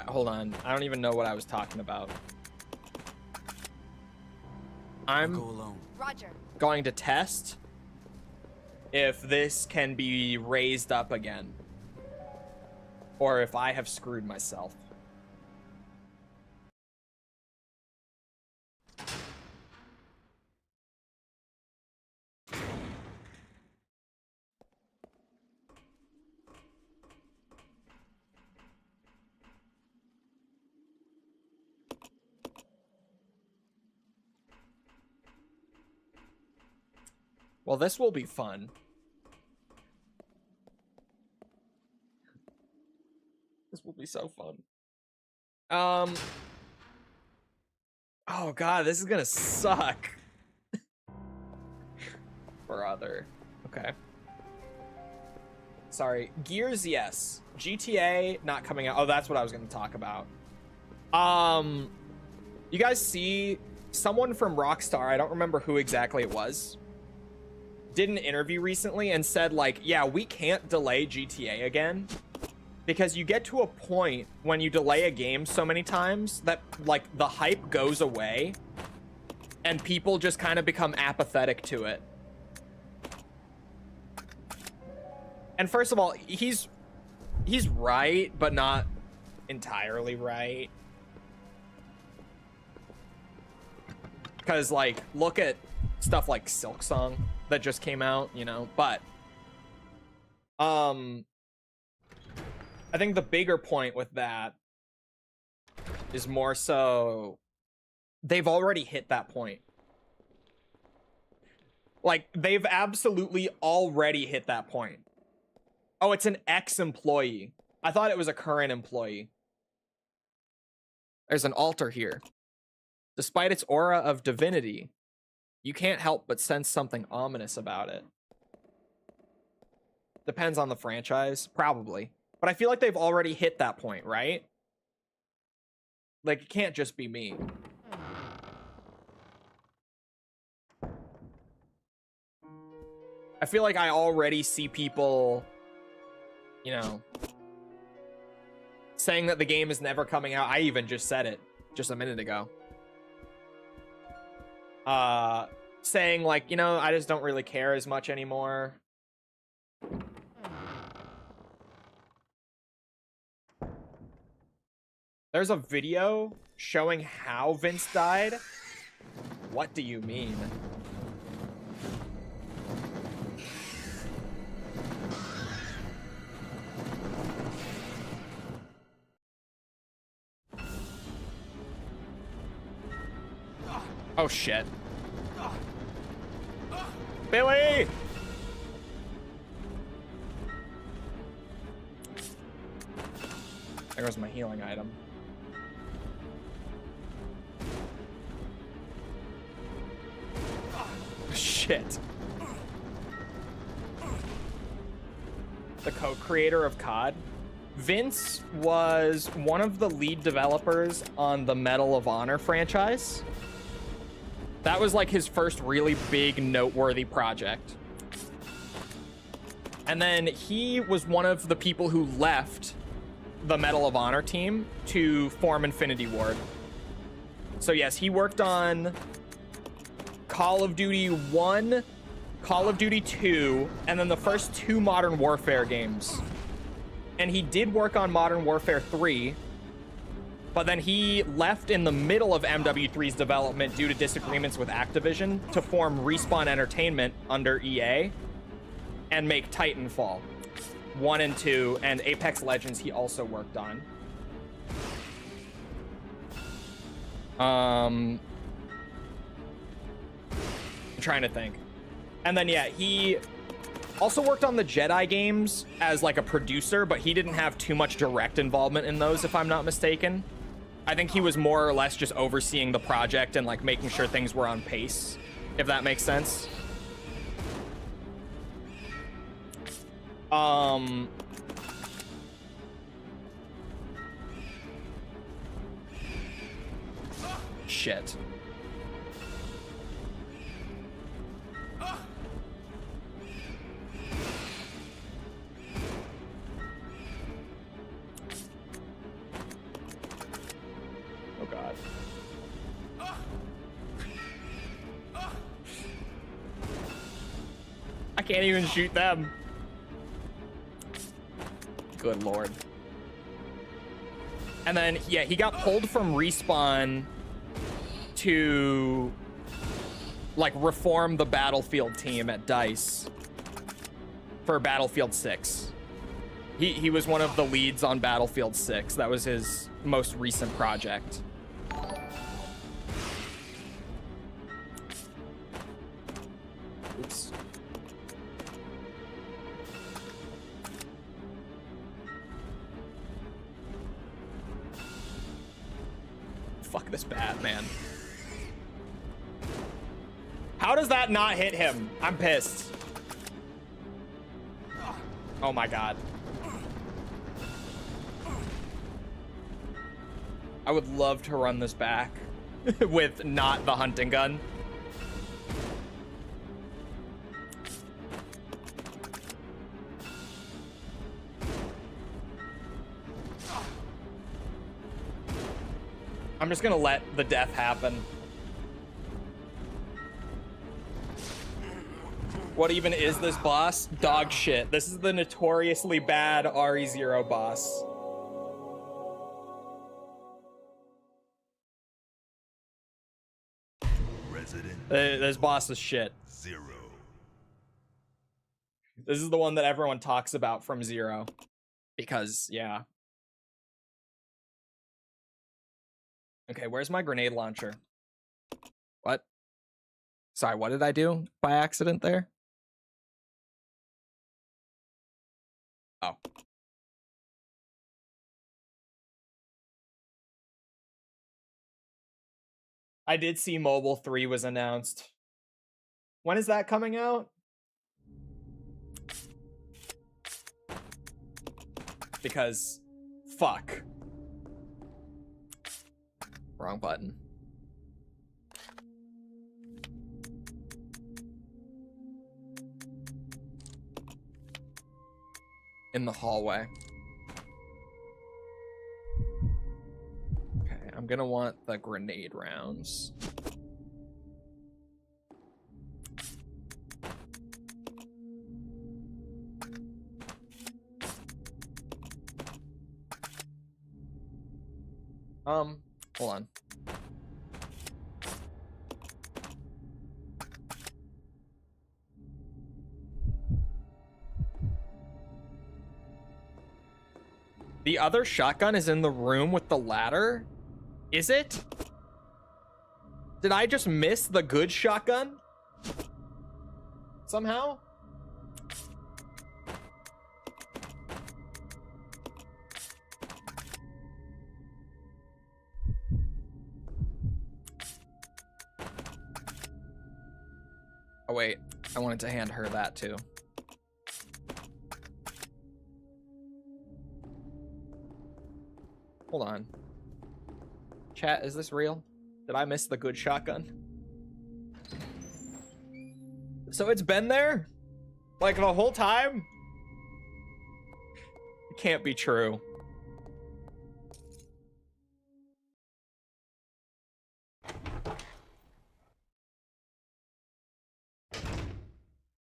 Hold on. I don't even know what I was talking about. I'm going to test if this can be raised up again. Or if I have screwed myself. Well, this will be fun. This will be so fun. Oh god, this is gonna suck. Brother. Okay. Sorry. Gears, yes. GTA, not coming out. Oh, that's what I was going to talk about. You guys see someone from Rockstar, I don't remember who exactly it was, did an interview recently and said, like, yeah, we can't delay GTA again because you get to a point when you delay a game so many times that, like, the hype goes away and people just kind of become apathetic to it. And first of all, he's right, but not entirely right. Because, like, look at stuff like Silksong that just came out, you know? But, I think the bigger point with that is more so they've already hit that point. Like, they've absolutely already hit that point. Oh, it's an ex-employee. I thought it was a current employee. There's an altar here. Despite its aura of divinity, you can't help but sense something ominous about it. Depends on the franchise, probably. But I feel like they've already hit that point, right? Like, it can't just be me. I feel like I already see people, you know, saying that the game is never coming out. I even just said it just a minute ago. Saying, like, you know, I just don't really care as much anymore. There's a video showing how Vince died. What do you mean? Oh, shit. Billy! There goes my healing item. Shit. The co-creator of COD. Vince was one of the lead developers on the Medal of Honor franchise. That was like his first really big noteworthy project. And then he was one of the people who left the Medal of Honor team to form Infinity Ward. So yes, he worked on Call of Duty 1, Call of Duty 2, and then the first 2 Modern Warfare games. And he did work on Modern Warfare 3, but then he left in the middle of MW3's development due to disagreements with Activision to form Respawn Entertainment under EA and make Titanfall 1 and 2, and Apex Legends he also worked on. I'm trying to think. And then, yeah, he also worked on the Jedi games as like a producer, but he didn't have too much direct involvement in those, if I'm not mistaken. I think he was more or less just overseeing the project and like making sure things were on pace, if that makes sense. Shit. Oh God. I can't even shoot them. Good Lord. And then, yeah, he got pulled from Respawn to, like, reform the Battlefield team at DICE for Battlefield 6. He was one of the leads on Battlefield 6. That was his most recent project. Oops. Fuck this bat, man. How does that not hit him? I'm pissed. Oh my god. I would love to run this back with not the hunting gun. I'm just gonna let the death happen. What even is this boss? Dog shit. This is the notoriously bad RE0 boss. This boss is shit. Zero. This is the one that everyone talks about from Zero. Because, yeah. Okay, where's my grenade launcher? What? Sorry, what did I do by accident there? Oh. I did see Mobile 3 was announced. When is that coming out? Because, fuck. Wrong button. In the hallway. Okay, I'm gonna want the grenade rounds. Hold on. The other shotgun is in the room with the ladder? Is it? Did I just miss the good shotgun? Somehow? Oh wait, I wanted to hand her that too. Hold on. Chat, is this real? Did I miss the good shotgun? So it's been there? Like the whole time? It can't be true.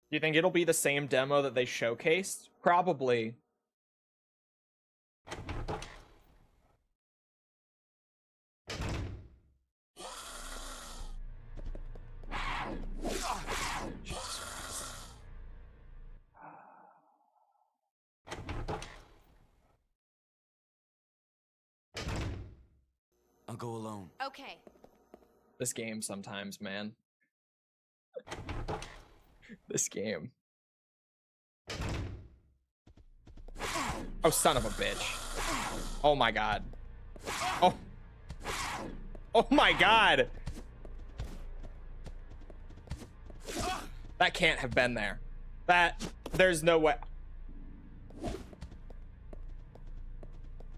Do you think it'll be the same demo that they showcased? Probably. I'll go alone. Okay. This game sometimes, man. This game. Oh, son of a bitch. Oh my god. Oh. Oh my god. That can't have been there. There's no way.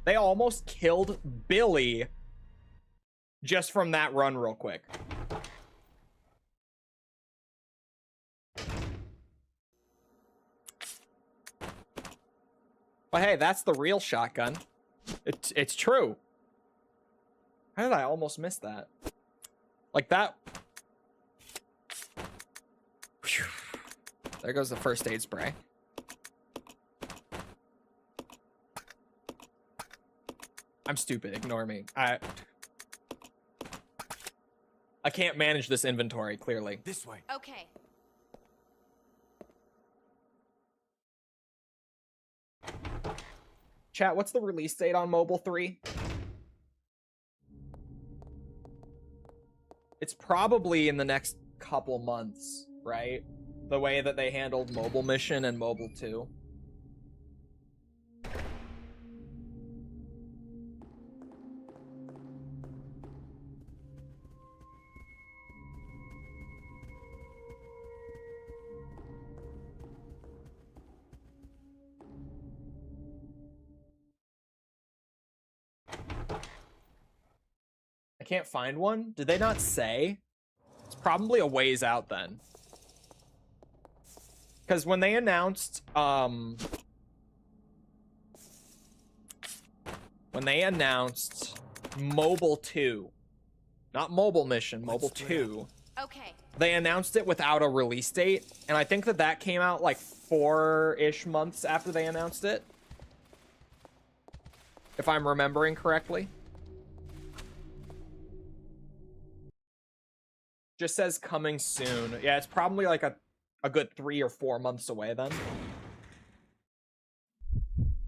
They almost killed Billy just from that run real quick. But hey, that's the real shotgun. It's true. How did I almost miss that? Like that. Whew. There goes the first aid spray. I'm stupid, ignore me. I can't manage this inventory, clearly. This way. Okay. Chat, what's the release date on Mobile 3? It's probably in the next couple months, right? The way that they handled Mobile Mission and Mobile 2. can't find one? Did they not say? It's probably a ways out then. Because when they announced, Mobile 2, not Mobile Mission, Mobile 2, Okay. they announced it without a release date, and I think that came out like 4-ish months after they announced it, if I'm remembering correctly. Just says coming soon. Yeah, it's probably like a good 3 or 4 months away then,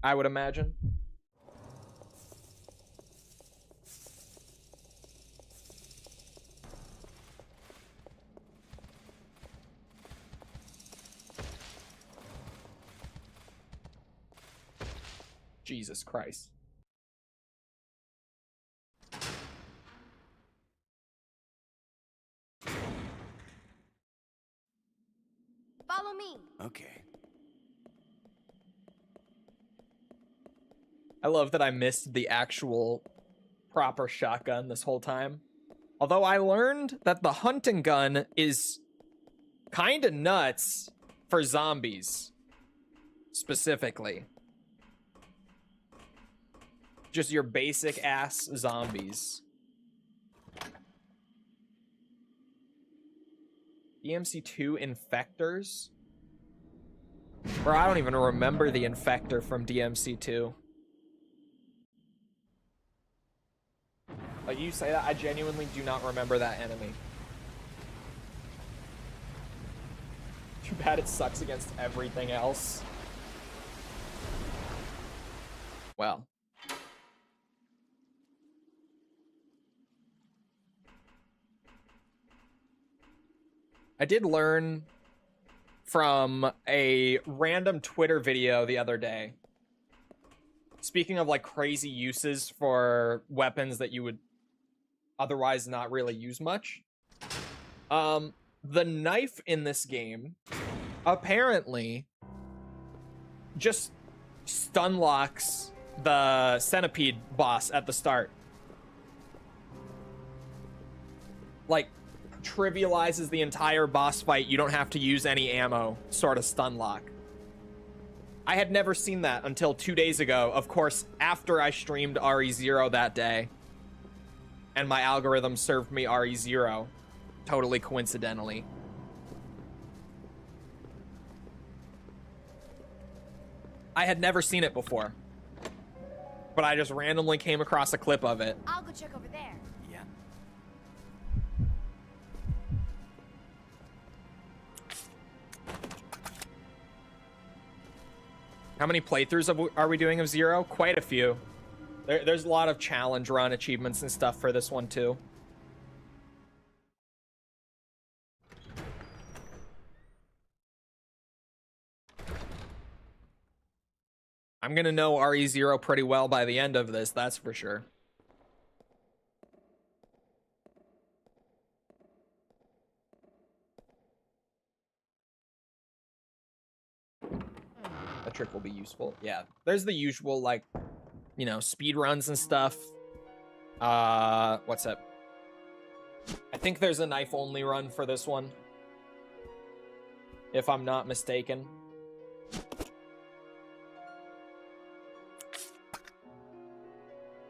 I would imagine. Jesus Christ. Follow me. Okay. I love that I missed the actual proper shotgun this whole time. Although I learned that the hunting gun is kind of nuts for zombies, specifically. Just your basic ass zombies. DMC2 Infectors? Bro, I don't even remember the Infector from DMC2. Like, you say that, I genuinely do not remember that enemy. Too bad it sucks against everything else. Well. I did learn from a random Twitter video the other day. Speaking of like crazy uses for weapons that you would otherwise not really use much. The knife in this game apparently just stun locks the centipede boss at the start. Like, trivializes the entire boss fight. You don't have to use any ammo, sort of stun lock. I had never seen that until 2 days ago, of course, after I streamed RE0 that day. And my algorithm served me RE0, totally coincidentally. I had never seen it before, but I just randomly came across a clip of it. I'll go check over there. Yeah. How many playthroughs are we doing of Zero? Quite a few. There's a lot of challenge run achievements and stuff for this one too. I'm gonna know RE0 pretty well by the end of this, that's for sure. That trick will be useful. Yeah, there's the usual, like, you know, speed runs and stuff. What's up? I think there's a knife only run for this one, if I'm not mistaken.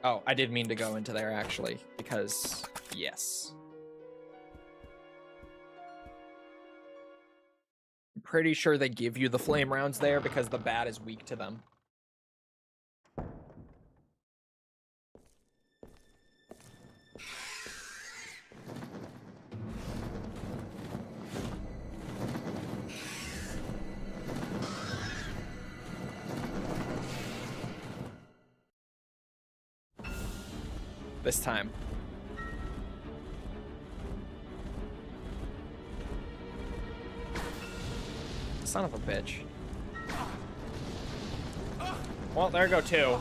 Oh, I did mean to go into there actually, because yes. I'm pretty sure they give you the flame rounds there because the bat is weak to them. This time. Son of a bitch. Well, there go two.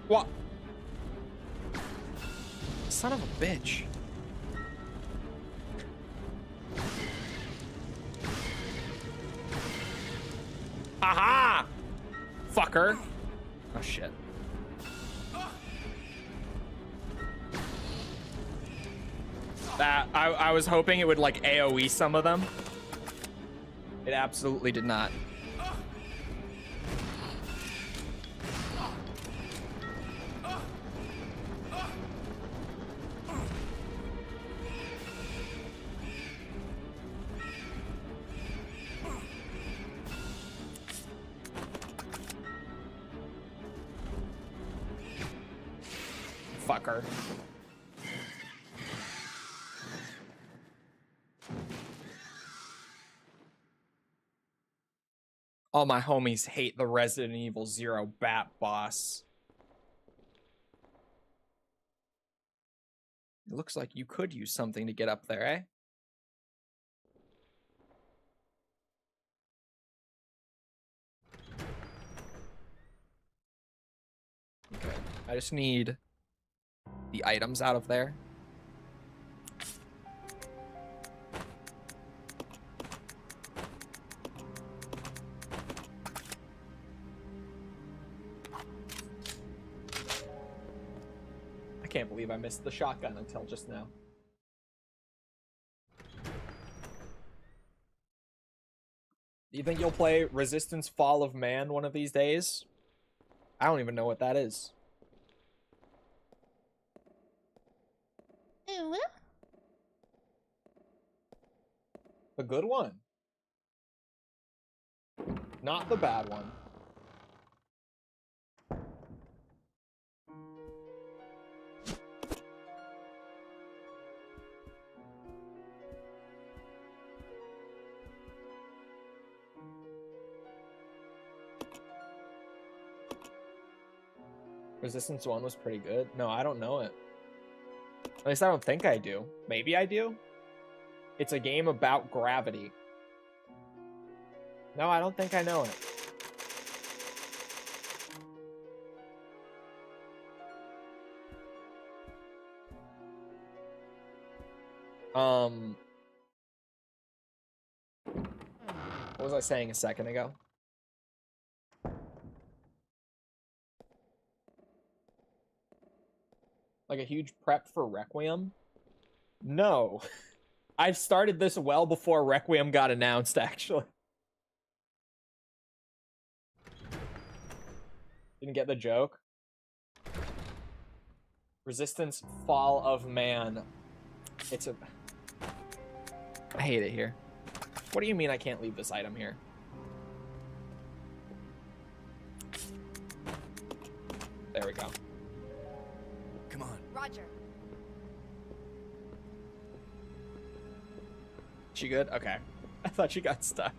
What? Son of a bitch. Haha! Fucker. Oh, shit. That, I was hoping it would, like, AoE some of them. It absolutely did not. Fucker. All my homies hate the Resident Evil 0 Bat boss. It looks like you could use something to get up there, eh? Okay, I just need the items out of there. I can't believe I missed the shotgun until just now. Do you think you'll play Resistance Fall of Man one of these days? I don't even know what that is. Ooh. The good one. Not the bad one. Resistance 1 was pretty good. No, I don't know it. At least I don't think I do. Maybe I do? It's a game about gravity. No, I don't think I know it. What was I saying a second ago? Like a huge prep for Requiem? No. I've started this well before Requiem got announced, actually. Didn't get the joke? Resistance Fall of Man. It's a... I hate it here. What do you mean I can't leave this item here? There we go. Come on. Roger. She good? Okay. I thought she got stuck.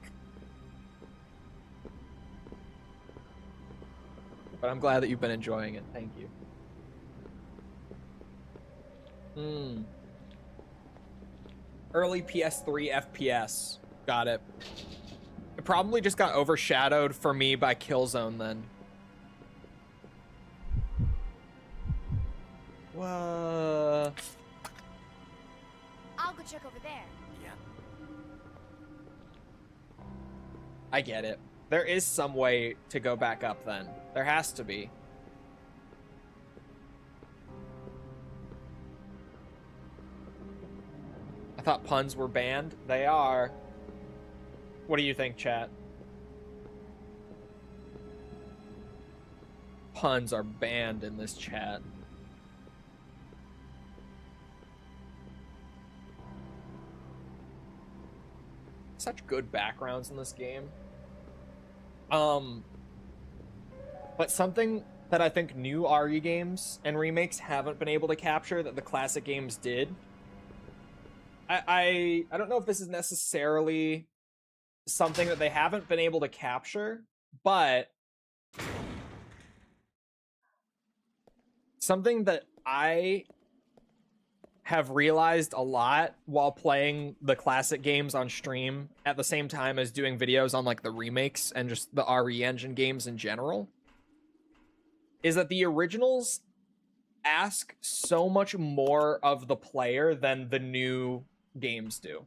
But I'm glad that you've been enjoying it. Thank you. Early PS3 FPS. Got it. It probably just got overshadowed for me by Killzone then. Whoa. I'll go check over there. Yeah. I get it. There is some way to go back up then. There has to be. I thought puns were banned. They are. What do you think, chat? Puns are banned in this chat. Such good backgrounds in this game. But something that I think new RE games and remakes haven't been able to capture that the classic games did. I don't know if this is necessarily something that they haven't been able to capture, but something that I have realized a lot while playing the classic games on stream at the same time as doing videos on like the remakes and just the RE Engine games in general is that the originals ask so much more of the player than the new games do.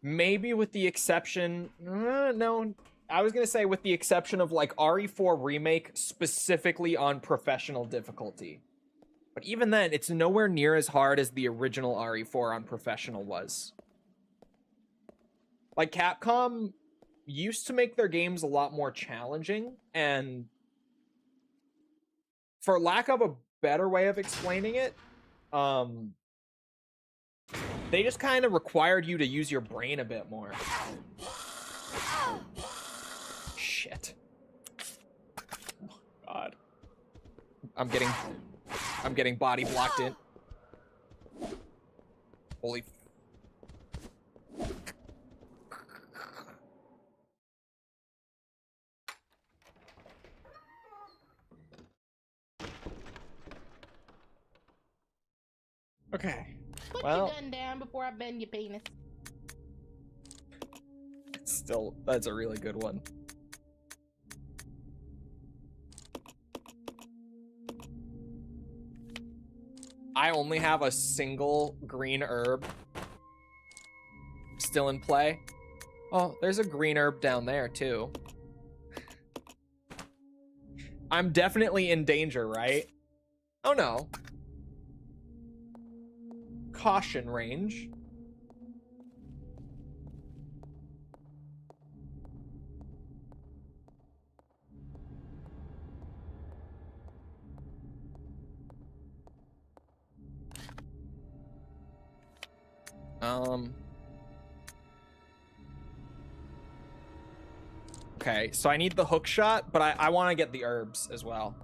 Maybe with the exception... no, I was going to say with the exception of, like, RE4 Remake specifically on professional difficulty. But even then, it's nowhere near as hard as the original RE4 on professional was. Like, Capcom used to make their games a lot more challenging, and for lack of a better way of explaining it, they just kind of required you to use your brain a bit more. Shit. Oh, God. I'm getting body blocked in. Holy. Okay. Put Well, your gun down before I bend your penis. still, that's a really good one. I only have a single green herb still in play. Oh, there's a green herb down there too. I'm definitely in danger, right? Oh no. Caution range. Okay, so I need the hook shot, but I want to get the herbs as well.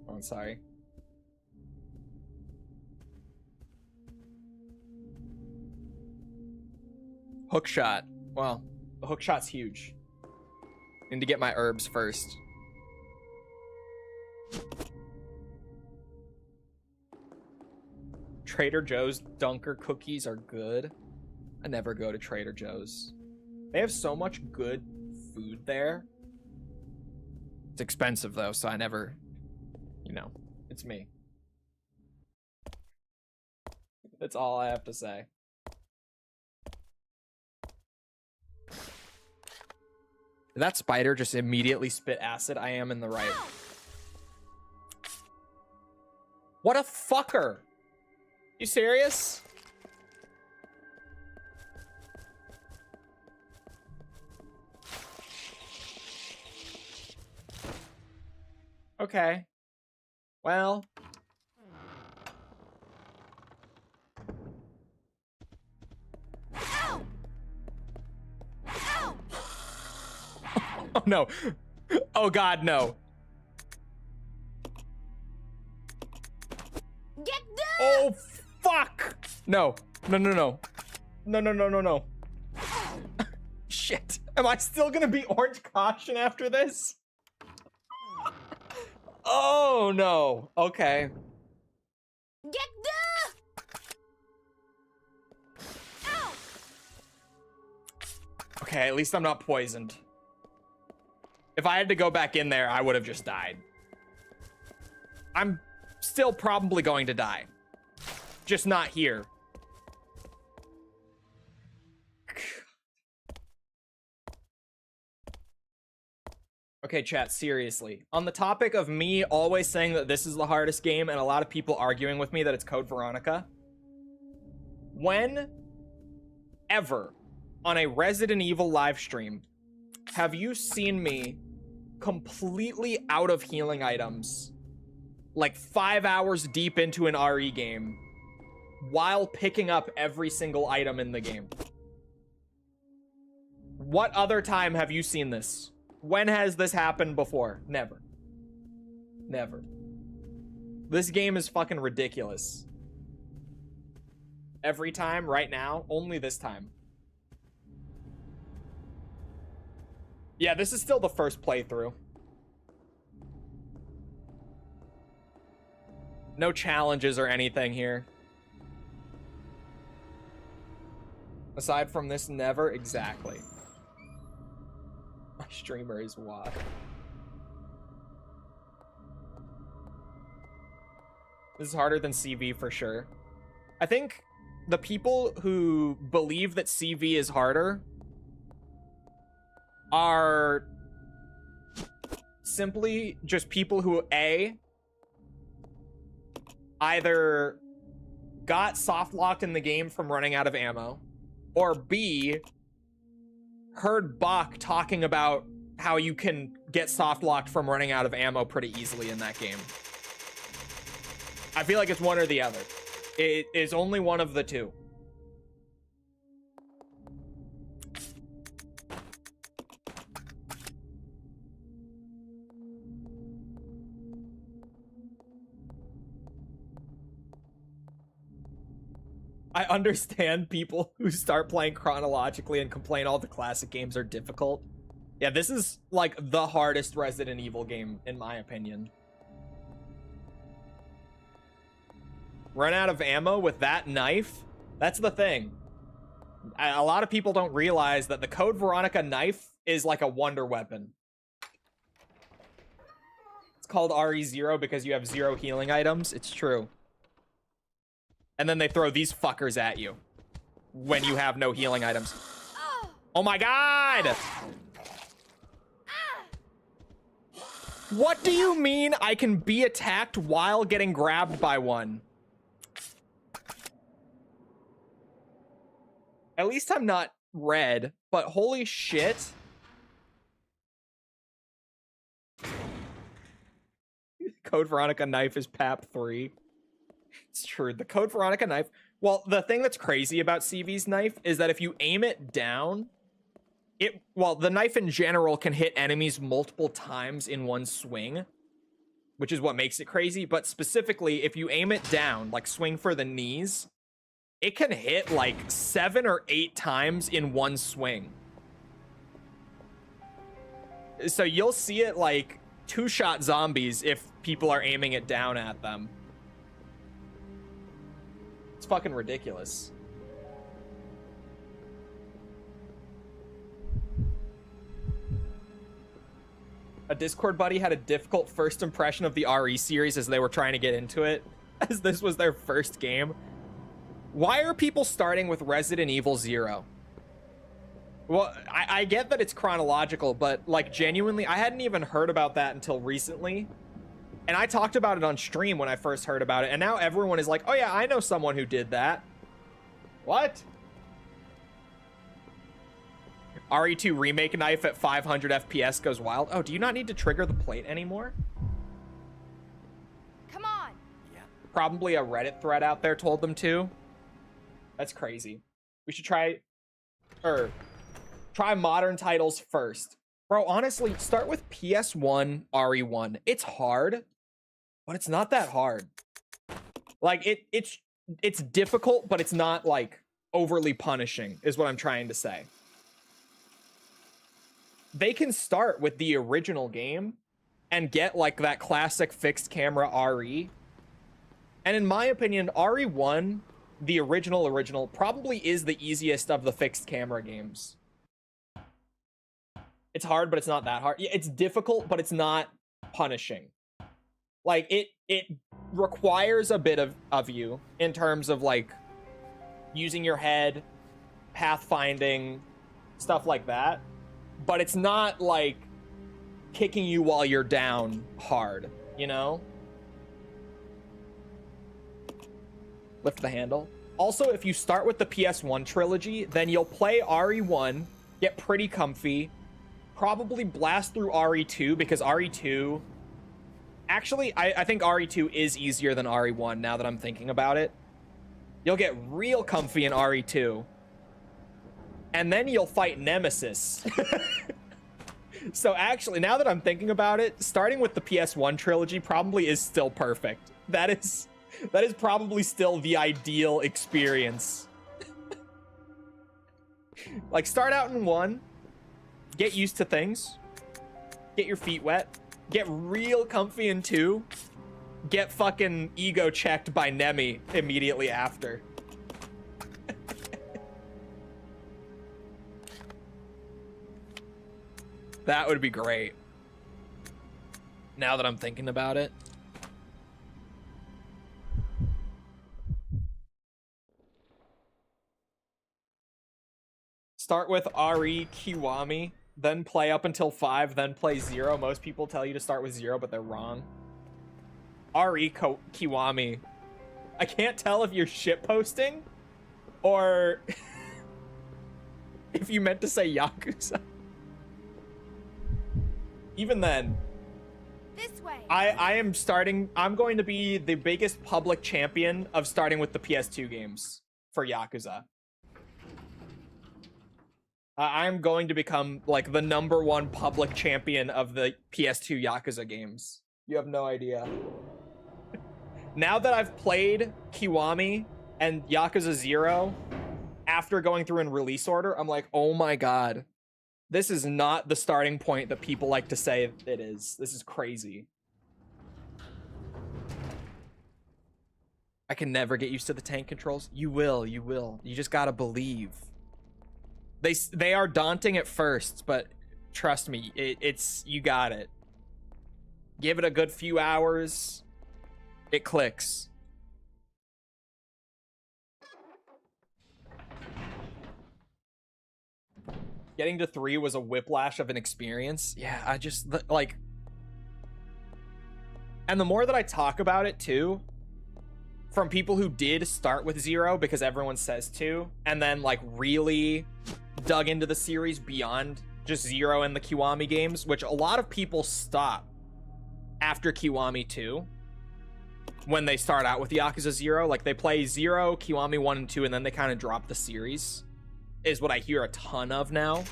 Oh, I'm sorry. Hook shot. Well, the hook shot's huge. Need to get my herbs first. Trader Joe's Dunker cookies are good. I never go to Trader Joe's. They have so much good food there. It's expensive though, so I never, you know, it's me. That's all I have to say. Did that spider just immediately spit acid? I am in the right. What a fucker! You serious? Okay. Well. Oh no. Oh god, no. Get down! Oh fuck! No. No, no, no. No, no, no, no, no. Shit. Am I still gonna be orange caution after this? Oh no. Okay. Get down! Ow! Okay, at least I'm not poisoned. If I had to go back in there, I would have just died. I'm still probably going to die. Just not here. Okay, chat, seriously. On the topic of me always saying that this is the hardest game and a lot of people arguing with me that it's Code Veronica, when ever on a Resident Evil live stream have you seen me completely out of healing items, like 5 hours deep into an RE game, while picking up every single item in the game? What other time have you seen this? When has this happened before? Never. Never. This game is fucking ridiculous. Every time, right now, only this time. Yeah, this is still the first playthrough. No challenges or anything here. Aside from this, never exactly. My streamer is wild. This is harder than CV for sure. I think the people who believe that CV is harder are simply just people who either got soft locked in the game from running out of ammo, or B, heard Bach talking about how you can get soft locked from running out of ammo pretty easily in that game. I feel like it's one or the other. It is only one of the two. I understand people who start playing chronologically and complain all the classic games are difficult. Yeah, this is like the hardest Resident Evil game, in my opinion. Run out of ammo with that knife? That's the thing. A lot of people don't realize that the Code Veronica knife is like a wonder weapon. It's called RE0 because you have 0 healing items. It's true. And then they throw these fuckers at you when you have no healing items. Oh my god! What do you mean I can be attacked while getting grabbed by one? At least I'm not red, but holy shit. Code Veronica knife is PAP 3. It's true. The Code Veronica knife. Well, the thing that's crazy about CV's knife is that if you aim it down, the knife in general can hit enemies multiple times in one swing, which is what makes it crazy. But specifically, if you aim it down, like swing for the knees, it can hit like 7 or 8 times in one swing. So you'll see it like 2-shot zombies if people are aiming it down at them. It's fucking ridiculous. A Discord buddy had a difficult first impression of the RE series as they were trying to get into it, as this was their first game. Why are people starting with Resident Evil 0? Well, I get that it's chronological, but like genuinely, I hadn't even heard about that until recently. And I talked about it on stream when I first heard about it, and now everyone is like, oh yeah, I know someone who did that. What? RE2 remake knife at 500 FPS goes wild. Oh, do you not need to trigger the plate anymore? Come on. Yeah. Probably a Reddit thread out there told them to. That's crazy. We should try modern titles first. Bro, honestly, start with PS1 RE1. It's hard, but it's not that hard. Like it's difficult, but it's not like overly punishing, is what I'm trying to say. They can start with the original game and get like that classic fixed camera RE. And in my opinion, RE1, the original, probably is the easiest of the fixed camera games. It's hard, but it's not that hard. It's difficult, but it's not punishing. Like, it requires a bit of you in terms of, like, using your head, pathfinding, stuff like that. But it's not, like, kicking you while you're down hard, you know? Lift the handle. Also, if you start with the PS1 trilogy, then you'll play RE1, get pretty comfy, probably blast through RE2, because RE2... Actually, I think RE2 is easier than RE1, now that I'm thinking about it. You'll get real comfy in RE2. And then you'll fight Nemesis. So actually, now that I'm thinking about it, starting with the PS1 trilogy probably is still perfect. That is probably still the ideal experience. Like, start out in 1, get used to things, get your feet wet, get real comfy in 2, get fucking ego checked by Nemi immediately after. That would be great. Now that I'm thinking about it. Start with RE Kiwami, then play up until 5, then play 0. Most people tell you to start with 0, but they're wrong. RE Kiwami. I can't tell if you're shitposting or if you meant to say Yakuza. Even then, This way. I'm going to be the biggest public champion of starting with the PS2 games for Yakuza. I'm going to become like the #1 public champion of the PS2 Yakuza games. You have no idea. Now that I've played Kiwami and Yakuza 0 after going through in release order, I'm like, oh my god. This is not the starting point that people like to say it is. This is crazy. I can never get used to the tank controls. You will, you will. You just gotta believe. They are daunting at first, but trust me, it's you got it. Give it a good few hours. It clicks. Getting to 3 was a whiplash of an experience. Yeah, I just like, and the more that I talk about it too, from people who did start with 0 because everyone says to, and then like really dug into the series beyond just 0 and the Kiwami games, which a lot of people stop after Kiwami 2 when they start out with Yakuza 0. Like they play 0, Kiwami 1 and 2, and then they kind of drop the series, is what I hear a ton of now.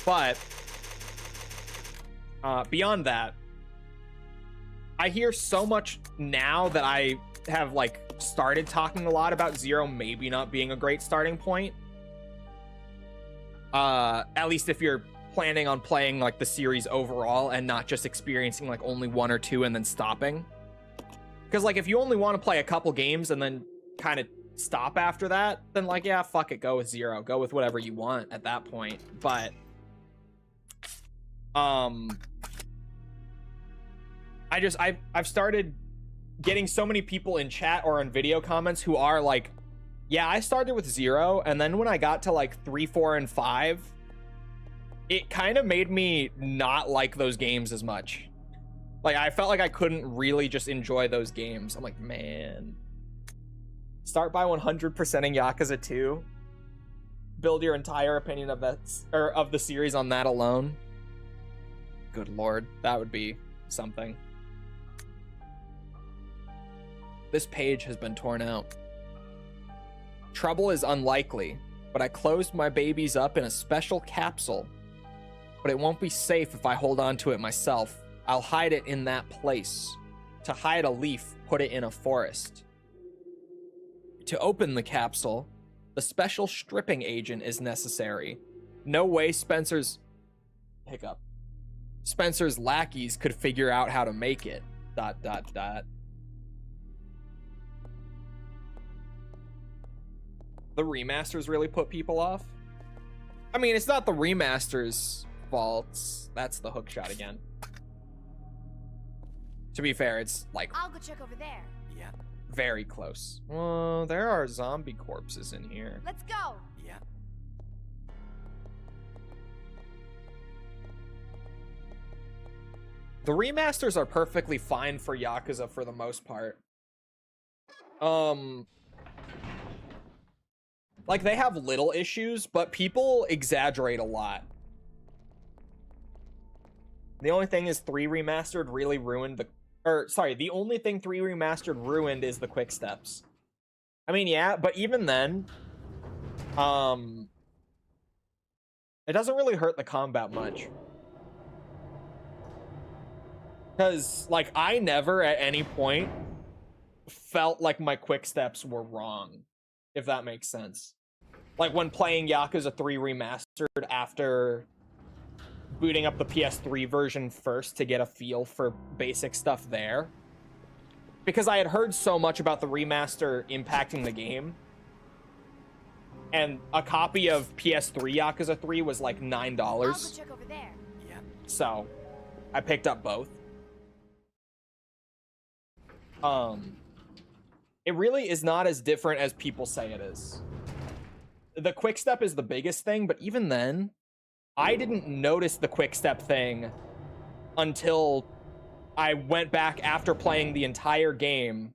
But beyond that, I hear so much now that I have like started talking a lot about 0 maybe not being a great starting point. At least if you're planning on playing like the series overall and not just experiencing like only 1 or 2 and then stopping. Because like if you only want to play a couple games and then kind of stop after that, then like, yeah, fuck it, go with 0, go with whatever you want at that point. But I've started getting so many people in chat or in video comments who are like, yeah, I started with 0, and then when I got to like 3, 4, and 5, it kind of made me not like those games as much. Like I felt like I couldn't really just enjoy those games. I'm like, man. Start by 100%ing Yakuza 2. Build your entire opinion of that, or of the series on that alone. Good lord, that would be something. This page has been torn out. Trouble is unlikely, but I closed my babies up in a special capsule. But it won't be safe if I hold on to it myself. I'll hide it in that place. To hide a leaf, put it in a forest. To open the capsule, the special stripping agent is necessary. No way Spencer's lackeys could figure out how to make it. ... The remasters really put people off? I mean, it's not the remasters' fault. That's the hook shot again. To be fair, it's like I'll go check over there. Yeah, very close. Well, there are zombie corpses in here. Let's go. yeah. The remasters are perfectly fine for Yakuza for the most part. Like, they have little issues, but people exaggerate a lot. The only thing is 3 Remastered really ruined the... Or, sorry, the only thing 3 Remastered ruined is the quick steps. I mean, yeah, but even then... It doesn't really hurt the combat much. Because, like, I never at any point felt like my quick steps were wrong. If that makes sense. Like when playing Yakuza 3 Remastered after booting up the PS3 version first to get a feel for basic stuff there. because I had heard so much about the remaster impacting the game, and a copy of PS3 Yakuza 3 was like $9. I'll go check over there. Yeah. So I picked up both. It really is not as different as people say it is. The quick step is the biggest thing, but even then, I didn't notice the quick step thing until I went back after playing the entire game,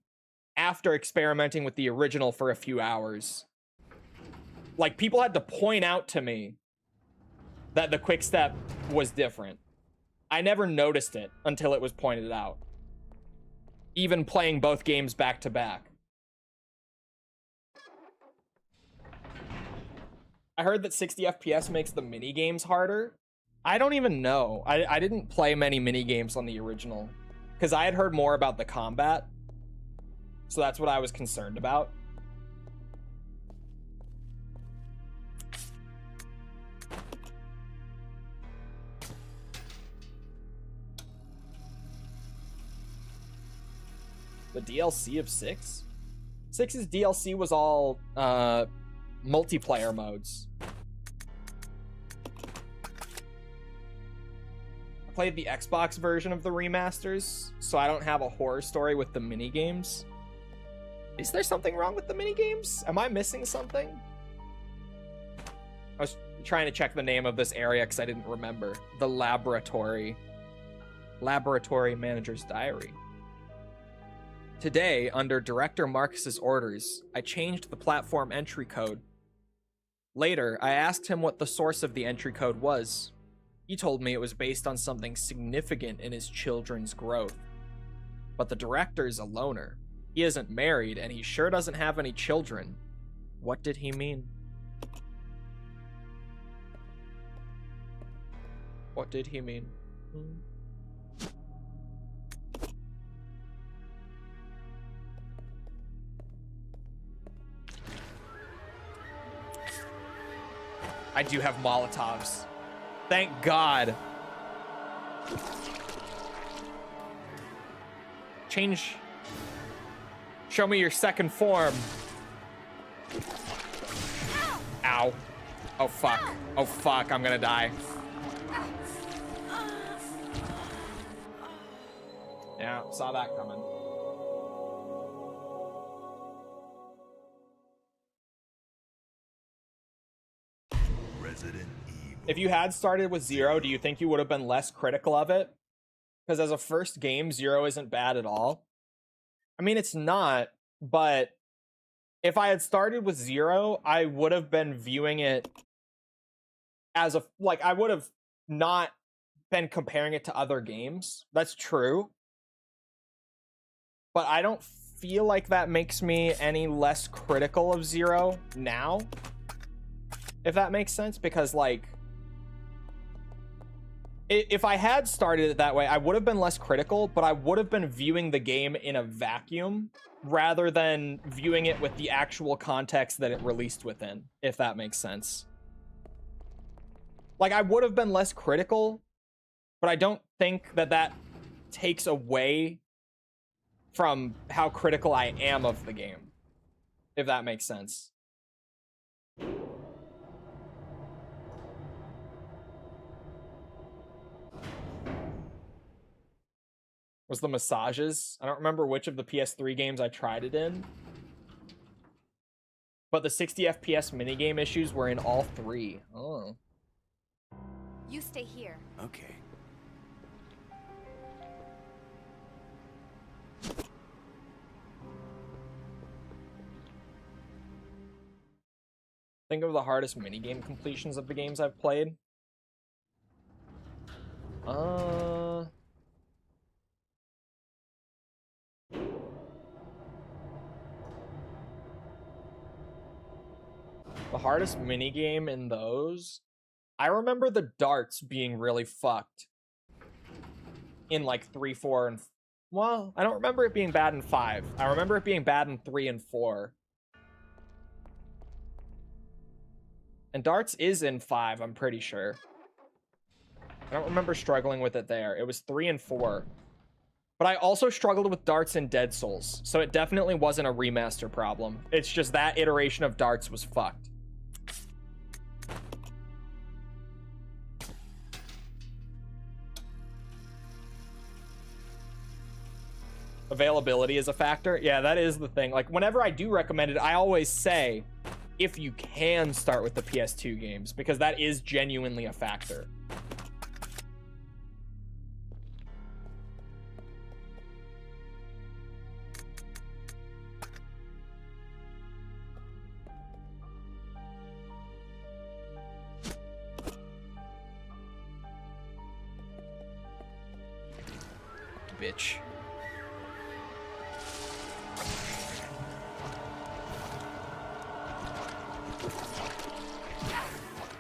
after experimenting with the original for a few hours. Like, people had to point out to me that the quick step was different. I never noticed it until it was pointed out. Even playing both games back to back. I heard that 60 FPS makes the mini games harder. I don't even know. I didn't play many mini games on the original because I had heard more about the combat. So that's what I was concerned about. The DLC of 6? 6's DLC was all multiplayer modes. I played the Xbox version of the remasters, so I don't have a horror story with the minigames. Is there something wrong with the minigames? Am I missing something? I was trying to check the name of this area because I didn't remember. The laboratory. Laboratory Manager's Diary. Today, under Director Marcus's orders, I changed the platform entry code. Later, I asked him what the source of the entry code was. He told me it was based on something significant in his children's growth. But the director's a loner. He isn't married, and he sure doesn't have any children. What did he mean? What did he mean? I do have Molotovs. Thank God. Change. Show me your second form. Ow. Oh, fuck. Oh, fuck. I'm gonna die. Yeah, saw that coming. If you had started with 0, do you think you would have been less critical of it? Because as a first game, 0 isn't bad at all. I mean, it's not, but if I had started with 0, I would have been viewing it as a, like, I would have not been comparing it to other games. That's true. But I don't feel like that makes me any less critical of 0 now. If that makes sense, because, like, if I had started it that way, I would have been less critical, but I would have been viewing the game in a vacuum rather than viewing it with the actual context that it released within, if that makes sense. Like, I would have been less critical, but I don't think that that takes away from how critical I am of the game, if that makes sense. Was the massages. I don't remember which of the PS3 games I tried it in. But the 60 FPS minigame issues were in all 3. Oh. You stay here. Okay. Think of the hardest minigame completions of the games I've played. The hardest minigame in those, I remember the darts being really fucked in like 3, 4, and well, I don't remember it being bad in 5. I remember it being bad in 3 and 4. And darts is in 5, I'm pretty sure. I don't remember struggling with it there. It was 3 and 4. But I also struggled with darts in Dead Souls, so it definitely wasn't a remaster problem. It's just that iteration of darts was fucked. Availability is a factor. Yeah, that is the thing. Like, whenever I do recommend it, I always say, if you can start with the PS2 games, because that is genuinely a factor. Bitch.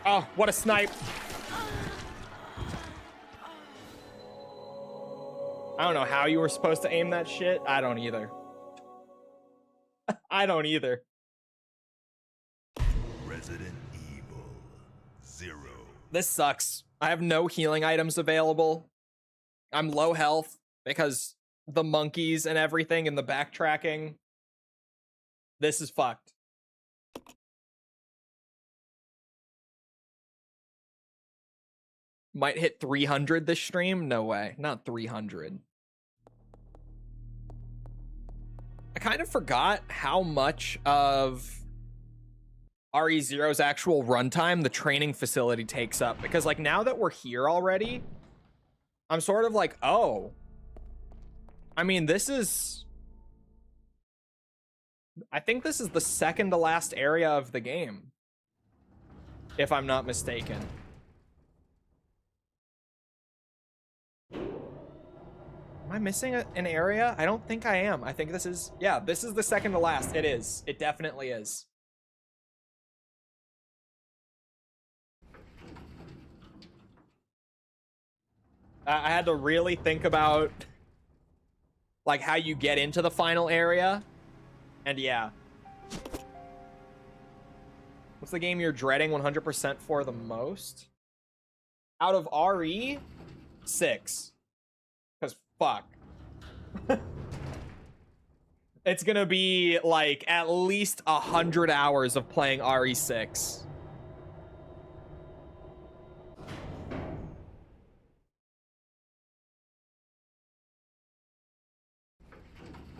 Oh, what a snipe. I don't know how you were supposed to aim that shit. I don't either. I don't either. Resident Evil 0. This sucks. I have no healing items available. I'm low health because the monkeys and everything and the backtracking. This is fucked. Might hit 300 this stream? No way. Not 300. I kind of forgot how much of RE0's actual runtime the training facility takes up. Because, like, now that we're here already, I'm sort of like, oh. I mean, this is... I think this is the second to last area of the game. If I'm not mistaken. Am I missing an area? I don't think I am. I think this is... Yeah, this is the second to last. It is. It definitely is. I had to really think about, like, how you get into the final area. And yeah. What's the game you're dreading 100% for the most? Out of RE? 6. Fuck. It's gonna be like at least 100 hours of playing RE6.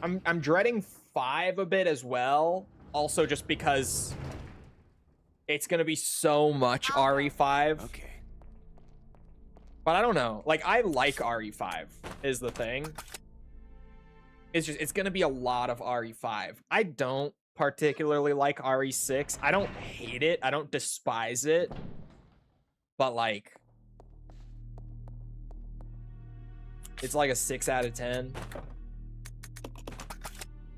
I'm dreading 5 a bit as well. Also just because it's gonna be so much RE5. Okay. But I don't know. Like, I like RE5 is the thing. It's just, it's going to be a lot of RE5. I don't particularly like RE6. I don't hate it. I don't despise it. But, like, it's like a 6 out of 10.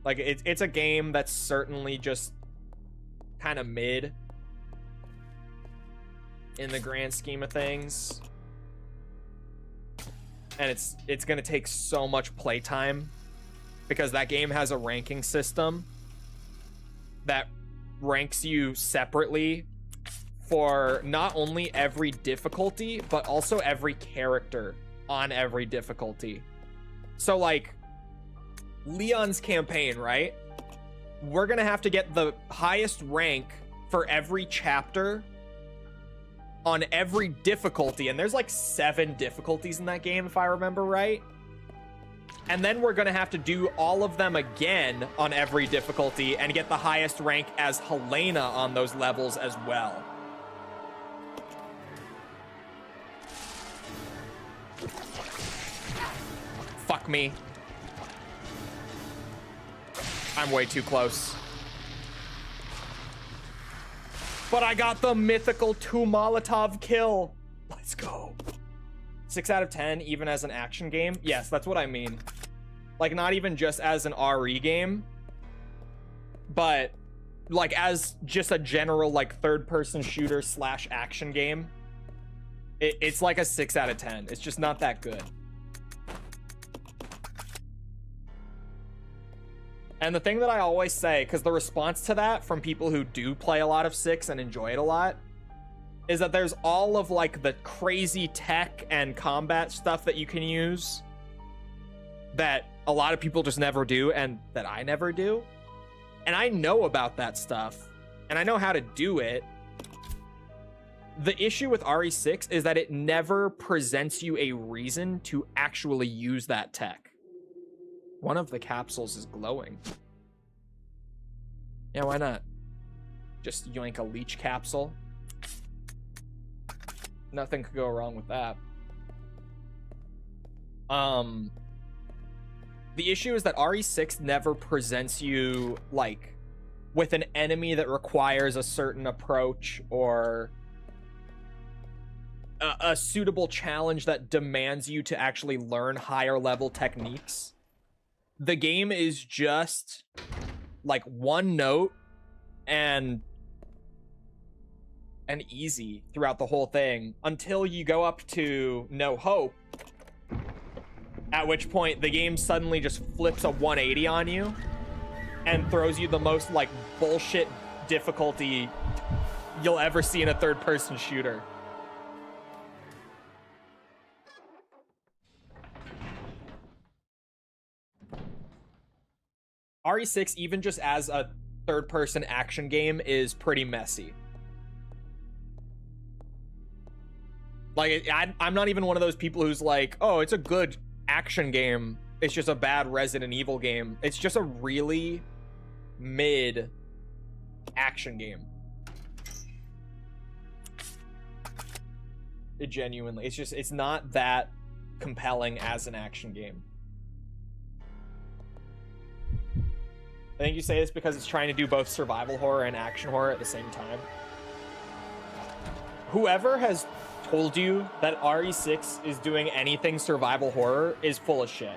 Like, it's a game that's certainly just kind of mid in the grand scheme of things. And it's gonna take so much playtime because that game has a ranking system that ranks you separately for not only every difficulty, but also every character on every difficulty. So, like, Leon's campaign, right? We're gonna have to get the highest rank for every chapter on every difficulty, and there's like 7 difficulties in that game if I remember right. And then we're gonna have to do all of them again on every difficulty and get the highest rank as Helena on those levels as well. Fuck me. I'm way too close. But I got the mythical 2 Molotov kill. Let's go. 6 out of 10, even as an action game? Yes, that's what I mean. Like, not even just as an RE game, but like as just a general, like, third-person shooter / action game. It's like a 6 out of 10. It's just not that good. And the thing that I always say, because the response to that from people who do play a lot of 6 and enjoy it a lot, is that there's all of, like, the crazy tech and combat stuff that you can use. that a lot of people just never do and that I never do. And I know about that stuff and I know how to do it. The issue with RE6 is that it never presents you a reason to actually use that tech. One of the capsules is glowing. Yeah, why not? Just yoink a leech capsule. Nothing could go wrong with that. The issue is that RE6 never presents you, like, with an enemy that requires a certain approach or a suitable challenge that demands you to actually learn higher level techniques. The game is just, like, one note and easy throughout the whole thing until you go up to No Hope, at which point the game suddenly just flips a 180 on you and throws you the most, like, bullshit difficulty you'll ever see in a third-person shooter. RE6, even just as a third-person action game, is pretty messy. Like, I'm not even one of those people who's like, oh, it's a good action game. It's just a bad Resident Evil game. It's just a really mid action game. It genuinely, it's not that compelling as an action game. I think you say this because it's trying to do both survival horror and action horror at the same time. Whoever has told you that RE6 is doing anything survival horror is full of shit.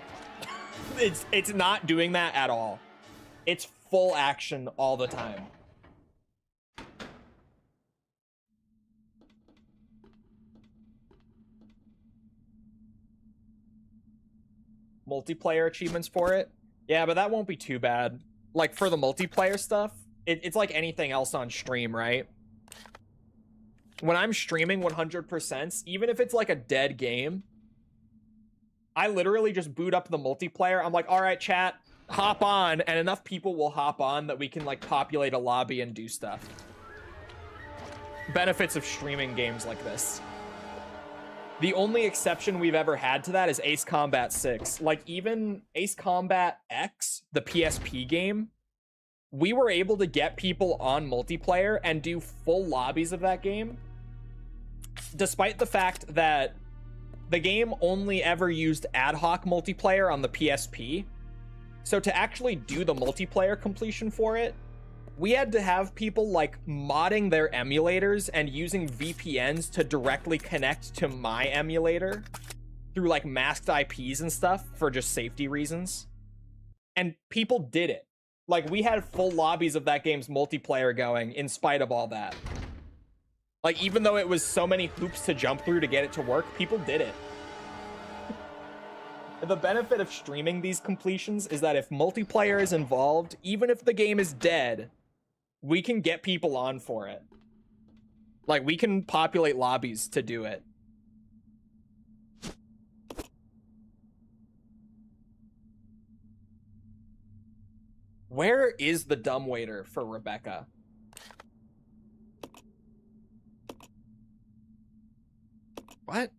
It's not doing that at all. It's full action all the time. Multiplayer achievements for it? Yeah, but that won't be too bad. Like, for the multiplayer stuff, it's like anything else on stream, right? When I'm streaming 100%, even if it's like a dead game, I literally just boot up the multiplayer. I'm like, all right, chat, hop on, and enough people will hop on that we can, like, populate a lobby and do stuff. Benefits of streaming games like this. The only exception we've ever had to that is Ace Combat 6. Like, even Ace Combat X, the PSP game, we were able to get people on multiplayer and do full lobbies of that game, despite the fact that the game only ever used ad hoc multiplayer on the PSP. So to actually do the multiplayer completion for it, we had to have people, like, modding their emulators and using VPNs to directly connect to my emulator through, like, masked IPs and stuff for just safety reasons. And people did it. Like, we had full lobbies of that game's multiplayer going in spite of all that. Like, even though it was so many hoops to jump through to get it to work, people did it. The benefit of streaming these completions is that if multiplayer is involved, even if the game is dead, we can get people on for it. Like, we can populate lobbies to do it. Where is the dumbwaiter for Rebecca? What?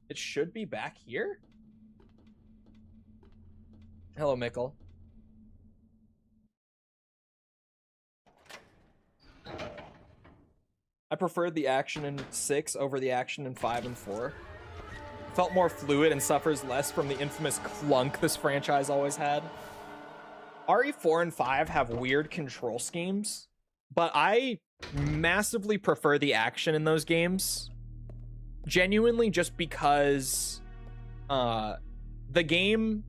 It should be back here? Hello, Mikkel. I preferred the action in 6 over the action in 5 and 4. Felt more fluid and suffers less from the infamous clunk this franchise always had. RE4 and 5 have weird control schemes, but I massively prefer the action in those games. Genuinely just because the game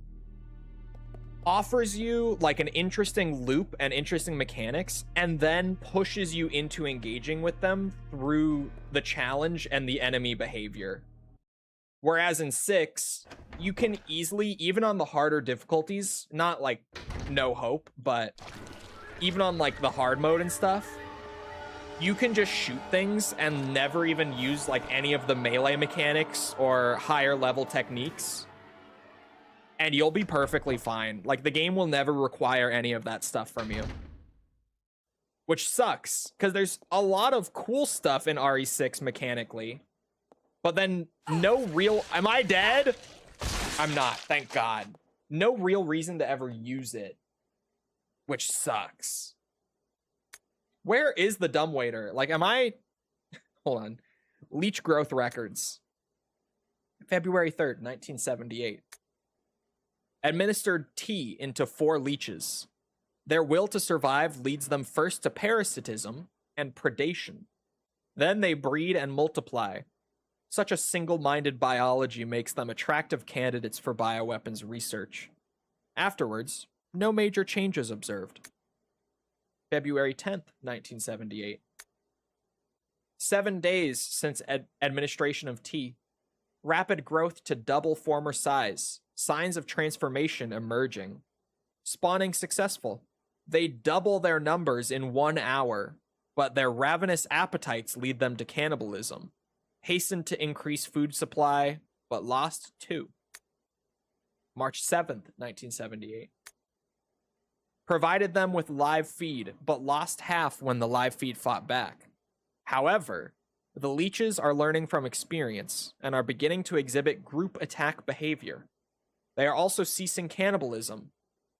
offers you, like, an interesting loop and interesting mechanics, and then pushes you into engaging with them through the challenge and the enemy behavior. Whereas in 6, you can easily, even on the harder difficulties, not like No Hope, but even on, like, the hard mode and stuff, you can just shoot things and never even use like any of the melee mechanics or higher level techniques, and you'll be perfectly fine. Like, the game will never require any of that stuff from you, which sucks because there's a lot of cool stuff in RE6 mechanically, but then no real... Am I dead? I'm not, thank God. No real reason to ever use it, which sucks. Where is the dumbwaiter? Like, am I... Hold on. Leech growth records. February 3rd, 1978. Administered T into 4 leeches. Their will to survive leads them first to parasitism and predation. Then they breed and multiply. Such a single-minded biology makes them attractive candidates for bioweapons research. Afterwards, no major changes observed. February 10th, 1978. 7 days since administration of T. Rapid growth to double former size. Signs of transformation emerging. Spawning successful. They double their numbers in 1 hour, but their ravenous appetites lead them to cannibalism. Hastened to increase food supply, but lost 2. March 7th, 1978. Provided them with live feed, but lost half when the live feed fought back. However, the leeches are learning from experience and are beginning to exhibit group attack behavior. They are also ceasing cannibalism.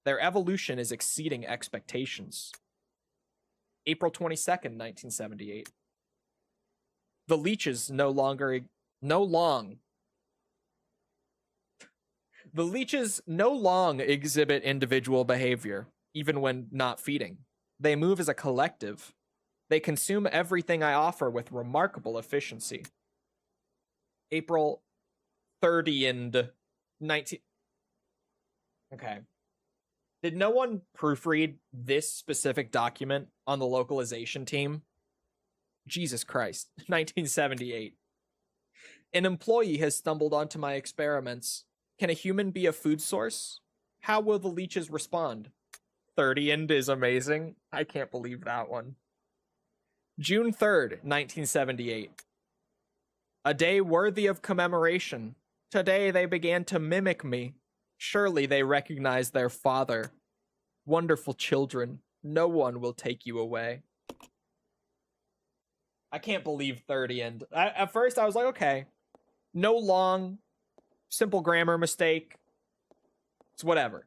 Their evolution is exceeding expectations. April 22nd, 1978. The leeches no longer exhibit individual behavior, even when not feeding. They move as a collective. They consume everything I offer with remarkable efficiency. April 30th, 19... Okay. Did no one proofread this specific document on the localization team? Jesus Christ. 1978. An employee has stumbled onto my experiments. Can a human be a food source? How will the leeches respond? 30th is amazing. I can't believe that one. June 3rd, 1978. A day worthy of commemoration. Today they began to mimic me. Surely they recognize their father. Wonderful children. No one will take you away. I can't believe 30th. At first I was like, okay. No long. Simple grammar mistake. It's whatever.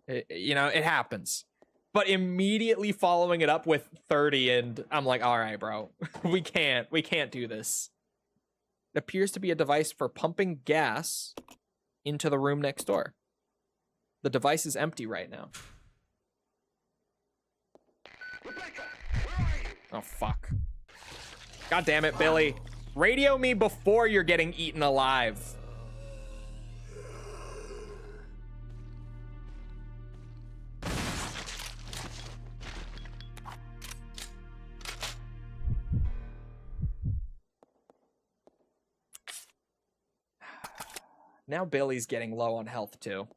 It happens. But immediately following it up with 30th, I'm like, all right, bro. we can't do this. It appears to be a device for pumping gas into the room next door. The device is empty right now. Rebecca, where are you? Oh, fuck. God damn it, Billy. Radio me before you're getting eaten alive. Now Billy's getting low on health too.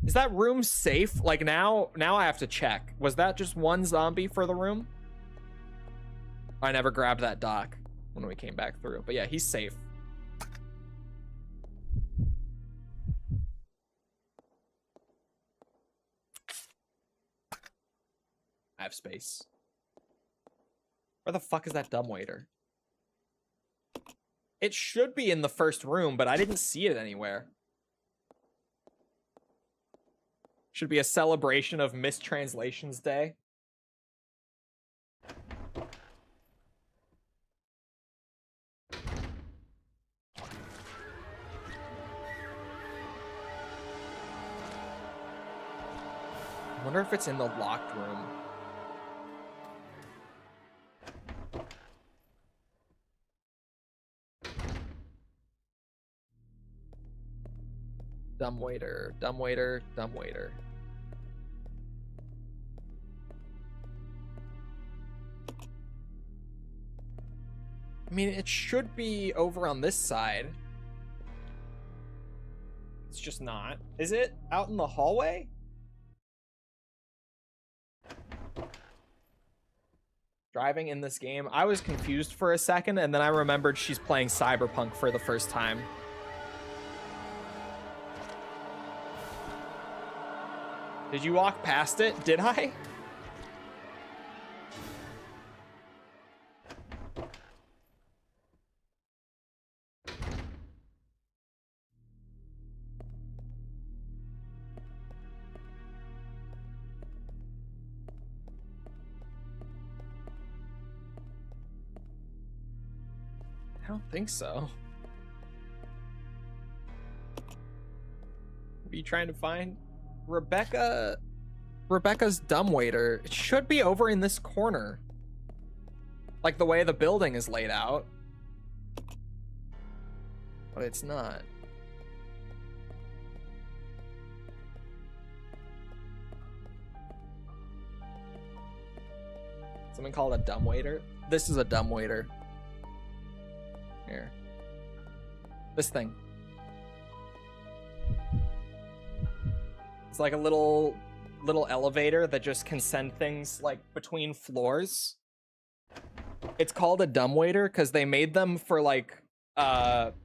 Is that room safe? Like now I have to check. Was that just one zombie for the room? I never grabbed that dock when we came back through. But yeah, he's safe. I have space. Where the fuck is that dumbwaiter? It should be in the first room, but I didn't see it anywhere. Should be a celebration of mistranslations day. I wonder if it's in the locked room. Dumbwaiter, dumbwaiter, dumbwaiter. I mean, it should be over on this side. It's just not. Is it out in the hallway? Driving in this game, I was confused for a second, and then I remembered she's playing Cyberpunk for the first time. Did you walk past it? Did I? I don't think so. What are you trying to find? Rebecca's dumbwaiter. It should be over in this corner. Like the way the building is laid out. But it's not. Something called a dumbwaiter? This is a dumbwaiter. Here. This thing. It's like a little elevator that just can send things like between floors. It's called a dumbwaiter because they made them for like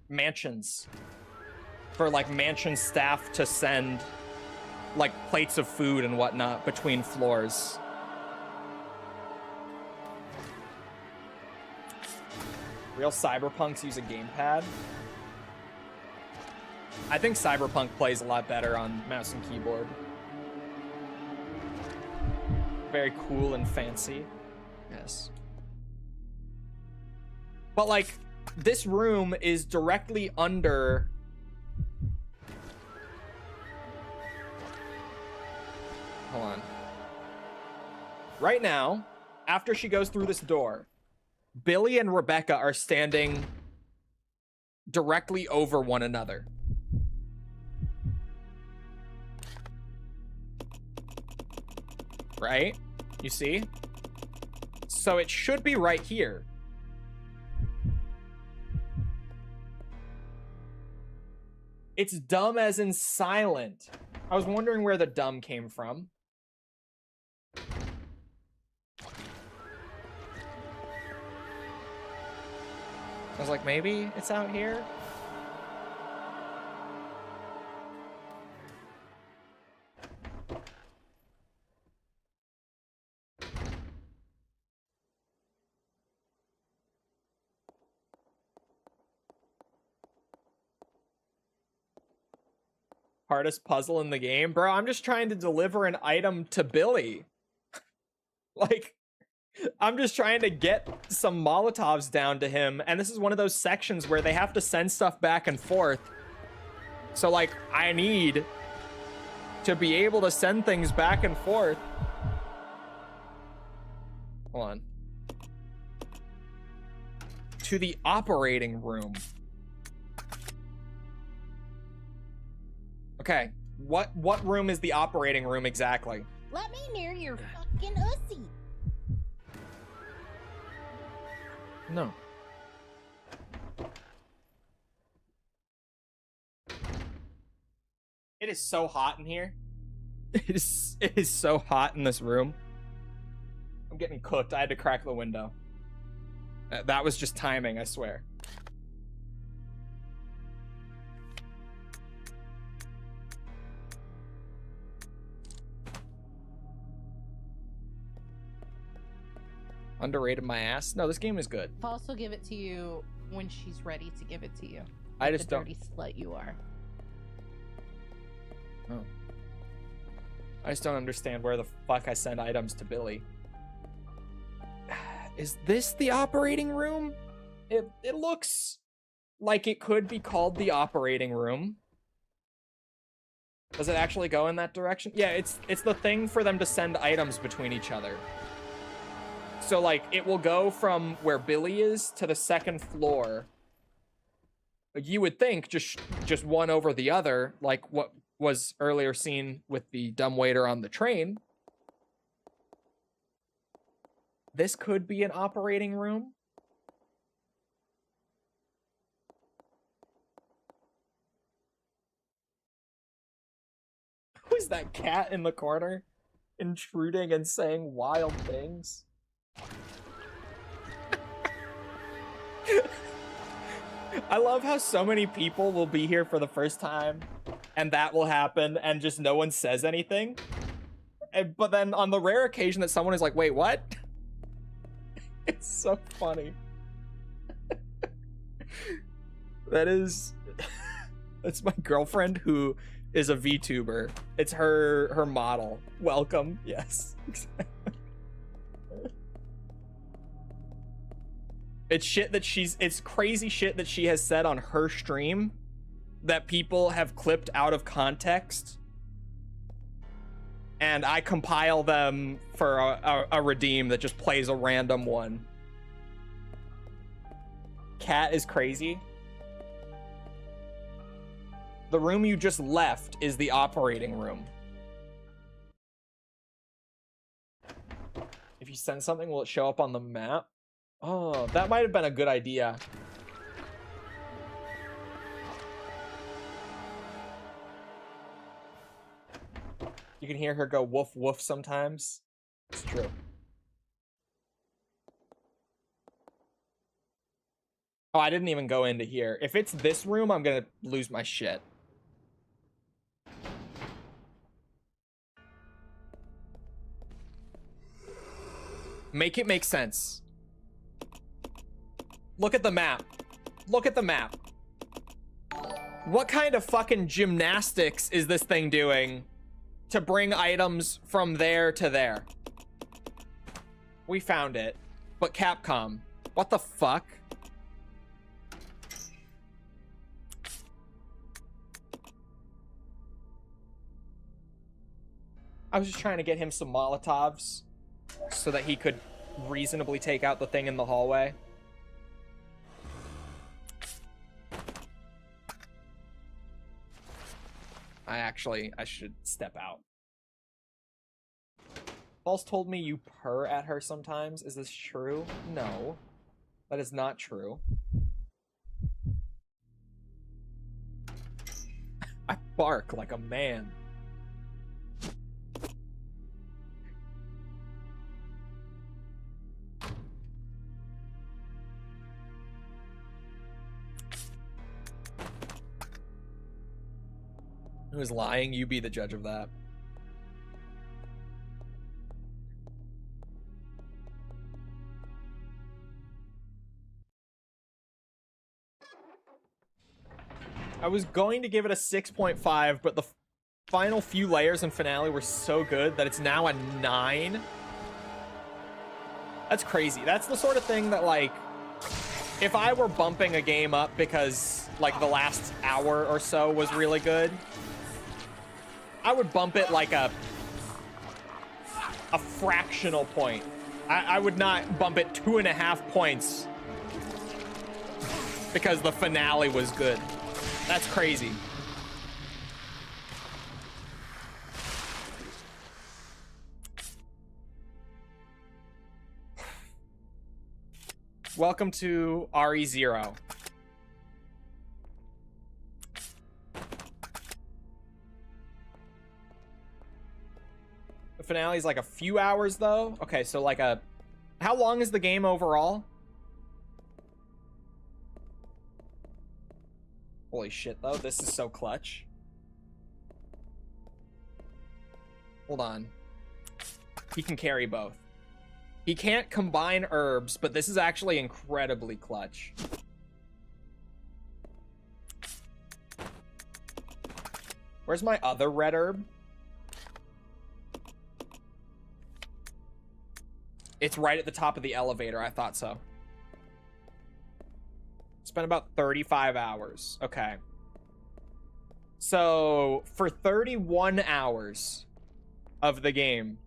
mansions. For like mansion staff to send like plates of food and whatnot between floors. Real cyberpunks use a gamepad. I think Cyberpunk plays a lot better on mouse and keyboard. Very cool and fancy. Yes. But like, this room is directly under... Hold on. Right now, after she goes through this door, Billy and Rebecca are standing directly over one another. Right? You see? So it should be right here. It's dumb as in silent. I was wondering where the dumb came from. I was like, maybe it's out here? Hardest puzzle in the game? Bro, I'm just trying to deliver an item to Billy. Like, I'm just trying to get some Molotovs down to him, and this is one of those sections where they have to send stuff back and forth. So, like, I need to be able to send things back and forth. Hold on. To the operating room. Okay, what room is the operating room exactly? Let me near your fucking ussy. No. It is so hot in here. It is so hot in this room. I'm getting cooked. I had to crack the window. That was just timing, I swear. Underrated my ass. No, this game is good. I'll also give it to you when she's ready to give it to you. I Like just the don't. dirty slut you are. Oh. I just don't understand where the fuck I send items to Billy. Is this the operating room? It looks like it could be called the operating room. Does it actually go in that direction? Yeah, it's the thing for them to send items between each other. So, like, it will go from where Billy is to the second floor. You would think just one over the other, like what was earlier seen with the dumbwaiter on the train. This could be an operating room. Who is that cat in the corner? Intruding and saying wild things. I love how so many people will be here for the first time and that will happen and just no one says anything. But then on the rare occasion that someone is like, wait, what? It's so funny. That's my girlfriend who is a VTuber. It's her model. Welcome. Yes. It's crazy shit that she has said on her stream that people have clipped out of context, and I compile them for a redeem that just plays a random one. Cat is crazy. The room you just left is the operating room. If you send something, will it show up on the map? Oh, that might have been a good idea. You can hear her go woof woof sometimes. It's true. Oh, I didn't even go into here. If it's this room, I'm gonna lose my shit. Make it make sense. Look at the map. Look at the map. What kind of fucking gymnastics is this thing doing to bring items from there to there? We found it. But Capcom, what the fuck? I was just trying to get him some Molotovs so that he could reasonably take out the thing in the hallway. I should step out. False told me you purr at her sometimes. Is this true? No, that is not true. I bark like a man. Who is lying? You be the judge of that. I was going to give it a 6.5, but the final few layers and finale were so good that it's now a 9. That's crazy. That's the sort of thing that, like, if I were bumping a game up because, like, the last hour or so was really good, I would bump it like a fractional point. I would not bump it 2.5 points because the finale was good. That's crazy. Welcome to RE0. The finale is like a few hours though. Okay, so like how long is the game overall? Holy shit though, this is so clutch. Hold on. He can carry both. He can't combine herbs, but this is actually incredibly clutch. Where's my other red herb? It's right at the top of the elevator. I thought so. Spent about 35 hours. Okay. So for 31 hours of the game,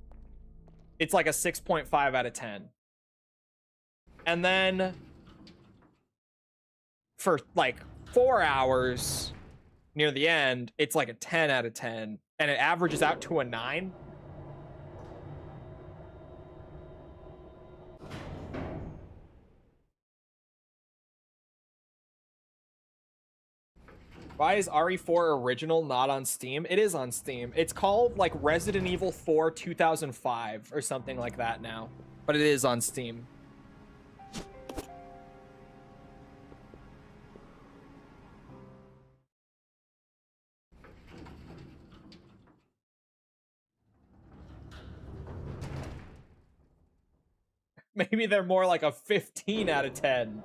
it's like a 6.5 out of 10. And then for like 4 hours near the end, it's like a 10 out of 10. And it averages out to a 9. Why is RE4 original not on Steam? It is on Steam. It's called like Resident Evil 4 2005 or something like that now. But it is on Steam. Maybe they're more like a 15 out of 10.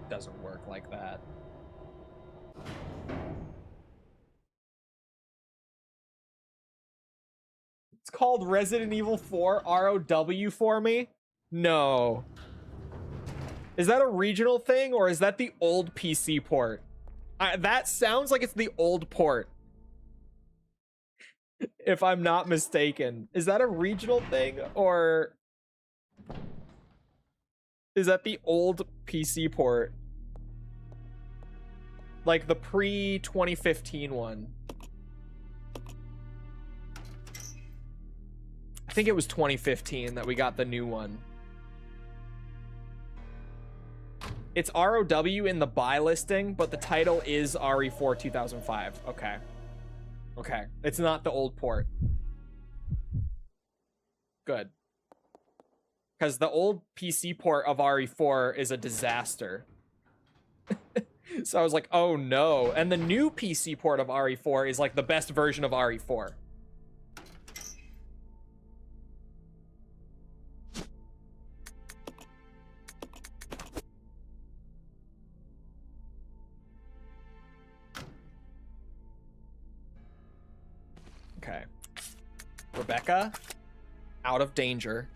Doesn't work like that. It's called Resident Evil 4 ROW for me? No. Is that a regional thing or is that the old PC port? That sounds like it's the old port. If I'm not mistaken. Is that a regional thing or is that the old PC port? Like the pre-2015 one. I think it was 2015 that we got the new one. It's ROW in the buy listing, but the title is RE4 2005. Okay. Okay. It's not the old port. Good. Because the old PC port of RE4 is a disaster. So I was like, oh no. And the new PC port of RE4 is like the best version of RE4. Okay. Rebecca, out of danger.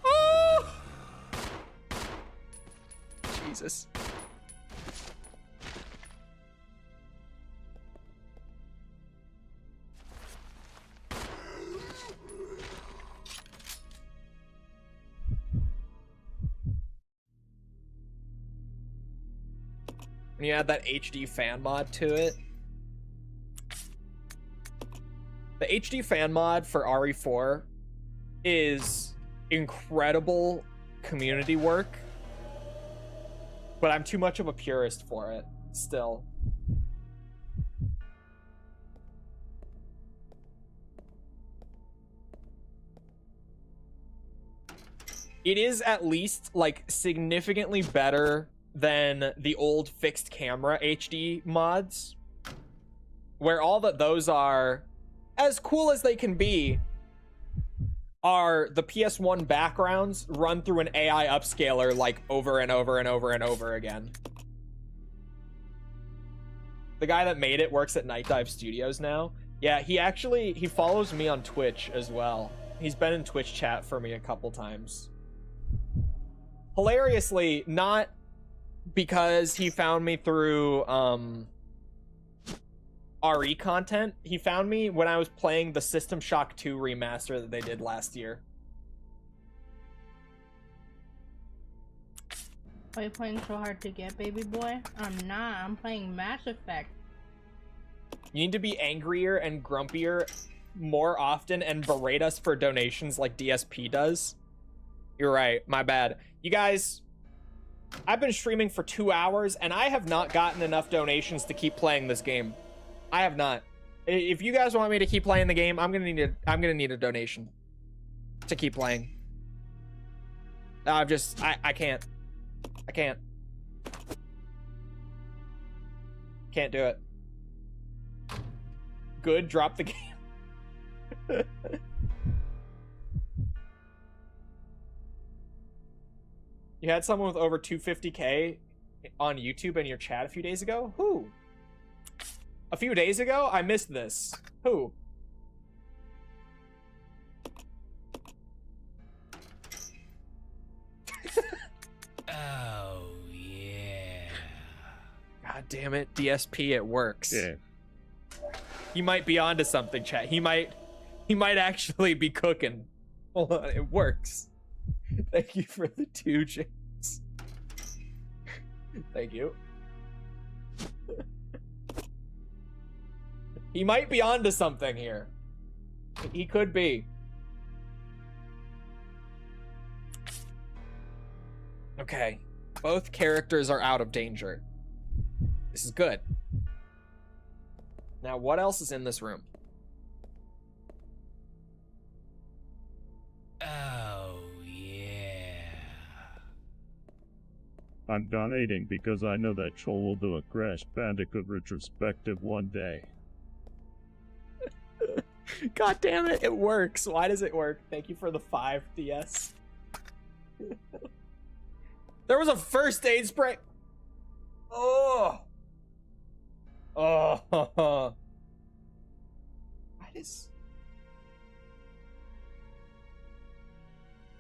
Oh! Jesus. When you add that HD fan mod to it. The HD fan mod for RE4 is incredible community work, but I'm too much of a purist for it still. It is at least like significantly better than the old fixed camera HD mods, where all that those are, as cool as they can be, are the PS1 backgrounds run through an AI upscaler like over and over and over and over again. The guy that made it works at Night Dive Studios now. Yeah, he follows me on Twitch as well. He's been in Twitch chat for me a couple times. Hilariously, not because he found me through RE content. He found me when I was playing the System Shock 2 remaster that they did last year. Are you playing so hard to get, baby boy? I'm not. I'm playing Mass Effect. You need to be angrier and grumpier more often and berate us for donations like DSP does. You're right. My bad. You guys, I've been streaming for 2 hours and I have not gotten enough donations to keep playing this game. I have not. If you guys want me to keep playing the game, I'm gonna need a donation to keep playing. I can't. I can't. Can't do it. Good, drop the game. You had someone with over 250k on YouTube in your chat a few days ago? Who? A few days ago? I missed this. Who? Oh, yeah. God damn it. DSP, it works. Yeah. He might be onto something, chat. He might actually be cooking. Hold on, it works. Thank you for the 2, James. Thank you. He might be onto something here. He could be. Okay. Both characters are out of danger. This is good. Now, what else is in this room? Oh, yeah. I'm donating because I know that Chole will do a Crash Bandicoot retrospective one day. God damn it, it works. Why does it work? Thank you for the 5 DS. There was a first aid spray. Oh. Oh. Why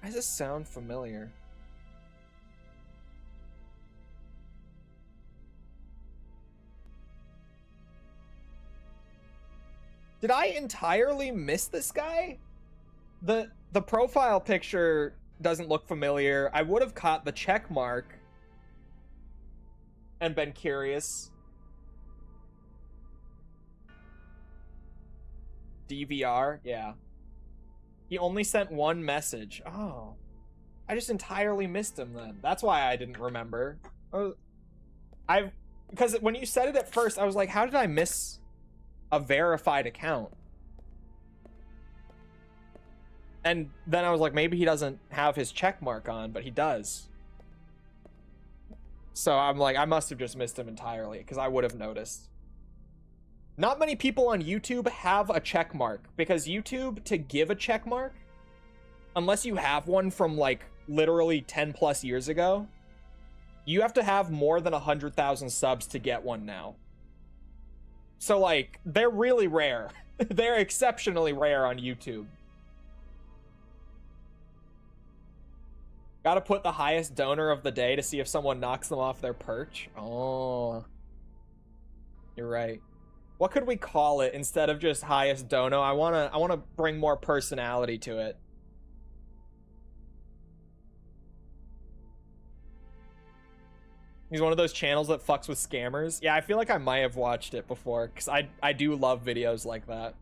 does this sound familiar? Did I entirely miss this guy? The profile picture doesn't look familiar. I would have caught the check mark and been curious. DVR? Yeah. He only sent one message. Oh. I just entirely missed him then. That's why I didn't remember. Because when you said it at first, I was like, how did I miss a verified account? And then I was like, maybe he doesn't have his check mark on, but he does. So I'm like, I must have just missed him entirely, because I would have noticed. Not many people on YouTube have a check mark, because YouTube, to give a check mark, unless you have one from like literally 10 plus years ago, you have to have more than 100,000 subs to get one now. So like, they're really rare. They're exceptionally rare on YouTube. Gotta put the highest donor of the day to see if someone knocks them off their perch. Oh. You're right. What could we call it instead of just highest dono? I wanna bring more personality to it. He's one of those channels that fucks with scammers. Yeah, I feel like I might have watched it before, because I do love videos like that.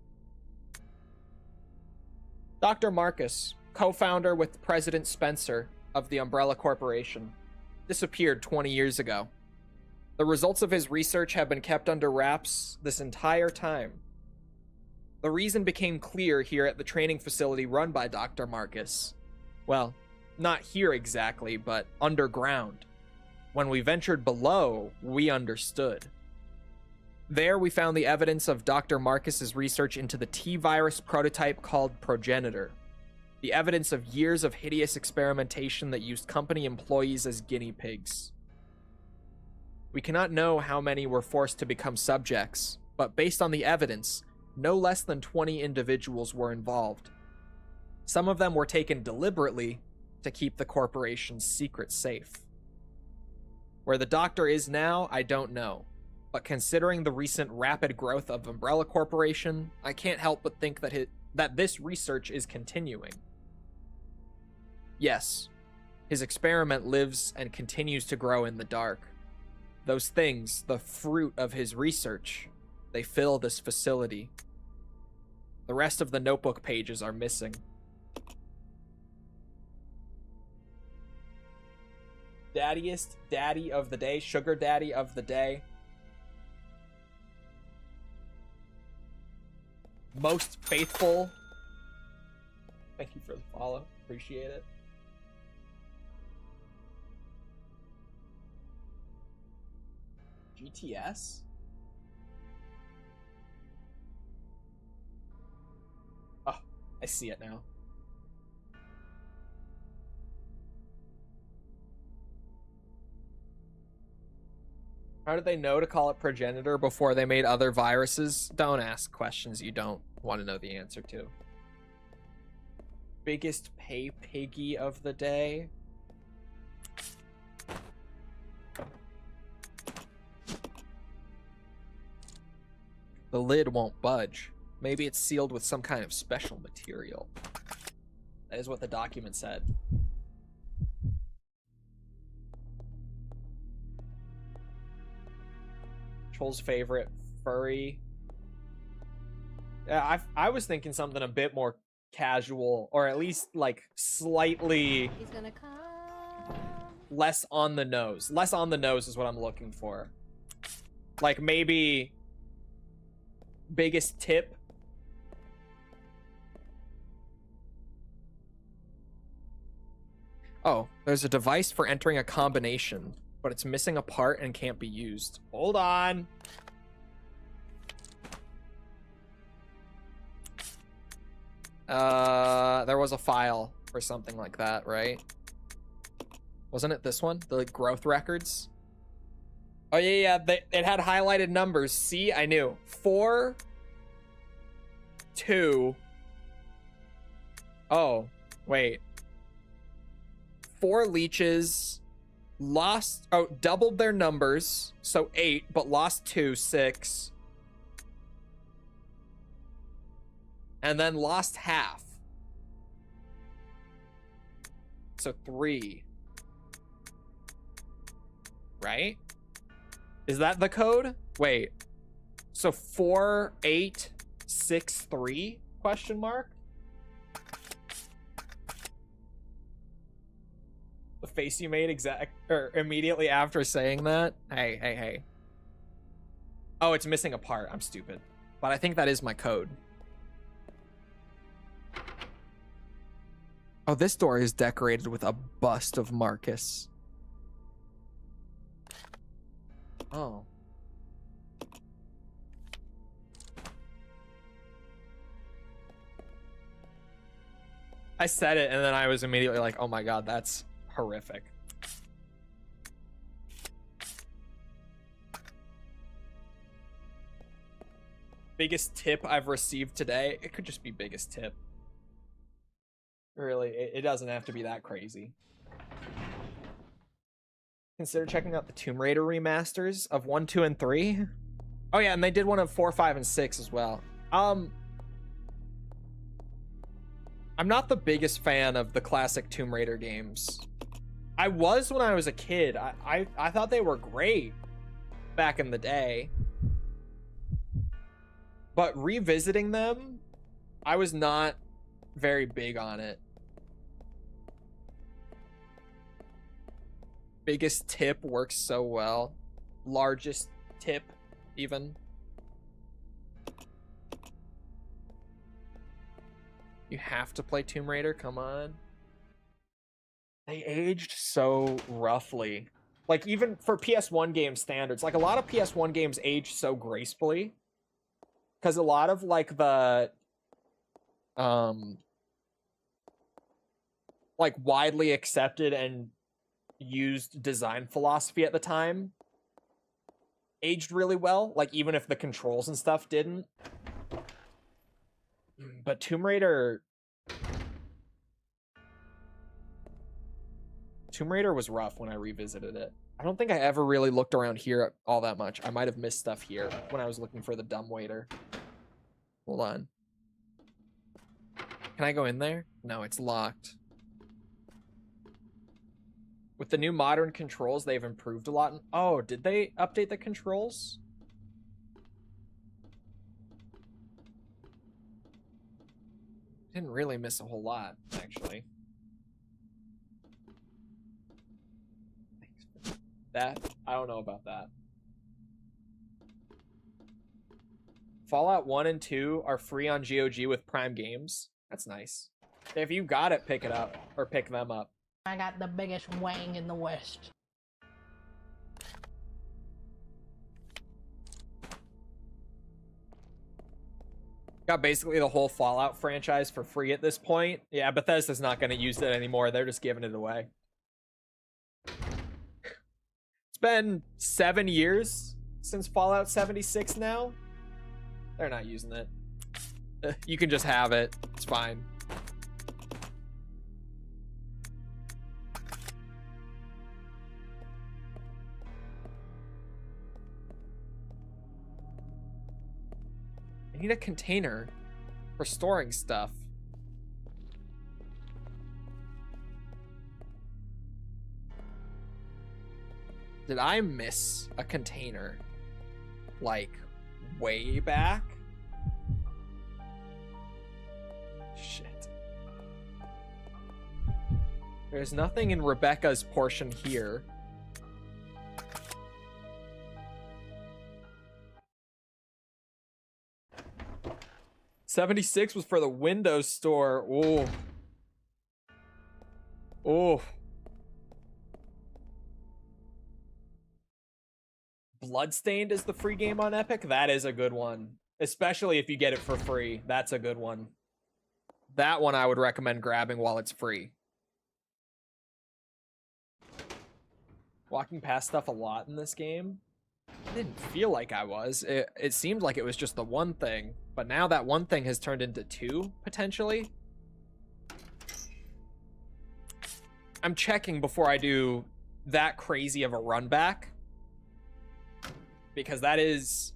Dr. Marcus, co-founder with President Spencer of the Umbrella Corporation, disappeared 20 years ago. The results of his research have been kept under wraps this entire time. The reason became clear here at the training facility run by Dr. Marcus. Well, not here exactly, but underground. When we ventured below, we understood. There we found the evidence of Dr. Marcus's research into the T-virus prototype called Progenitor. The evidence of years of hideous experimentation that used company employees as guinea pigs. We cannot know how many were forced to become subjects, but based on the evidence, no less than 20 individuals were involved. Some of them were taken deliberately to keep the corporation's secret safe. Where the doctor is now, I don't know. But considering the recent rapid growth of Umbrella Corporation, I can't help but think that this research is continuing. Yes, his experiment lives and continues to grow in the dark. Those things, the fruit of his research, they fill this facility. The rest of the notebook pages are missing. Daddiest daddy of the day, sugar daddy of the day. Most faithful. Thank you for the follow. Appreciate it. GTS? Oh, I see it now. How did they know to call it Progenitor before they made other viruses? Don't ask questions you don't want to know the answer to. Biggest pay piggy of the day? The lid won't budge. Maybe it's sealed with some kind of special material. That is what the document said. Chole's favorite furry. Yeah, I was thinking something a bit more casual, or at least like slightly He's gonna come. less on the nose. Less on the nose is what I'm looking for. Like maybe biggest tip. Oh, there's a device for entering a combination. but it's missing a part and can't be used. Hold on. There was a file or something like that, right? Wasn't it this one? The like, growth records? Oh, yeah. It had highlighted numbers. See, I knew. 4, 2. Oh, wait. 4 leeches lost. Oh, doubled their numbers. So 8, but lost 2, 6. And then lost half. So 3. Right? Is that the code? Wait. So 4, 8, 6, 3? Question mark? The face you made immediately after saying that? Hey. Oh, it's missing a part. I'm stupid. But I think that is my code. Oh, this door is decorated with a bust of Marcus. Oh. I said it and then I was immediately like, oh my god, that's horrific. Biggest tip I've received today? It could just be biggest tip. Really, it doesn't have to be that crazy. Consider checking out the Tomb Raider remasters of 1, 2, and 3. Oh yeah, and they did one of 4, 5, and 6 as well. I'm not the biggest fan of the classic Tomb Raider games. I was when I was a kid. I thought they were great back in the day. But revisiting them, I was not very big on it. Biggest tip works so well. Largest tip, even. You have to play Tomb Raider? Come on. They aged so roughly. Like, even for PS1 game standards, like, a lot of PS1 games age so gracefully. Because a lot of, like, the... like, widely accepted and used design philosophy at the time aged really well, like even if the controls and stuff didn't. But Tomb Raider was rough when I revisited it. I don't think I ever really looked around here all that much. I might have missed stuff here when I was looking for the dumbwaiter. Hold on. Can I go in there? No, it's locked. With the new modern controls, they've improved a lot. Oh, did they update the controls? Didn't really miss a whole lot, actually. That, I don't know about that. Fallout 1 and 2 are free on GOG with Prime Games. That's nice. If you got it, pick it up, or pick them up. I got the biggest wang in the West. Got basically the whole Fallout franchise for free at this point. Yeah, Bethesda's not going to use it anymore. They're just giving it away. It's been 7 years since Fallout 76 now. They're not using it. You can just have it. It's fine. I need a container for storing stuff. Did I miss a container? Like, way back? Shit. There's nothing in Rebecca's portion here. $76 was for the Windows Store. Ooh. Ooh. Bloodstained is the free game on Epic. That is a good one. Especially if you get it for free. That's a good one. That one I would recommend grabbing while it's free. Walking past stuff a lot in this game. I didn't feel like I was. It seemed like it was just the one thing. But now that one thing has turned into two, potentially. I'm checking before I do that crazy of a run back. Because that is...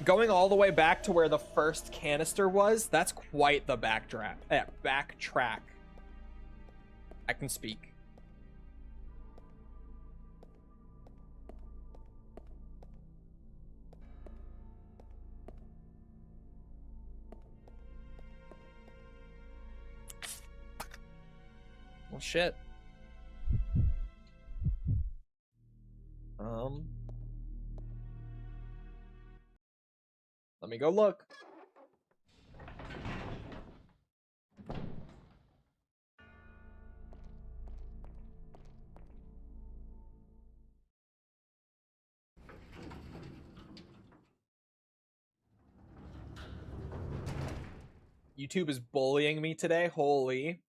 Going all the way back to where the first canister was, that's quite the backtrack. I can speak. Well, shit. Let me go look. YouTube is bullying me today. Holy.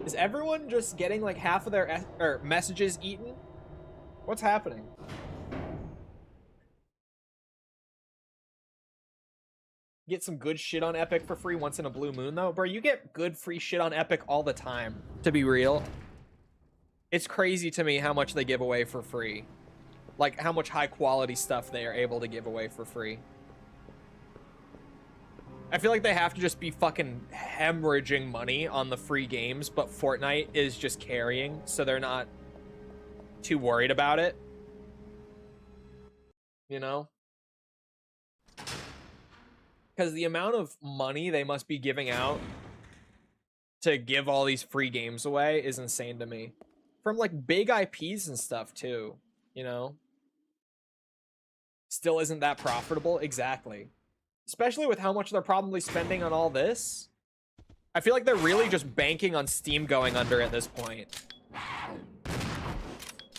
Is everyone just getting like half of their messages eaten? What's happening? Get some good shit on Epic for free once in a blue moon, though. Bro, you get good free shit on Epic all the time, to be real. It's crazy to me how much they give away for free. Like, how much high-quality stuff they are able to give away for free. I feel like they have to just be fucking hemorrhaging money on the free games, but Fortnite is just carrying, so they're not too worried about it. You know? Because the amount of money they must be giving out to give all these free games away is insane to me. From, like, big IPs and stuff, too. You know? Still isn't that profitable? Exactly. Especially with how much they're probably spending on all this. I feel like they're really just banking on Steam going under at this point.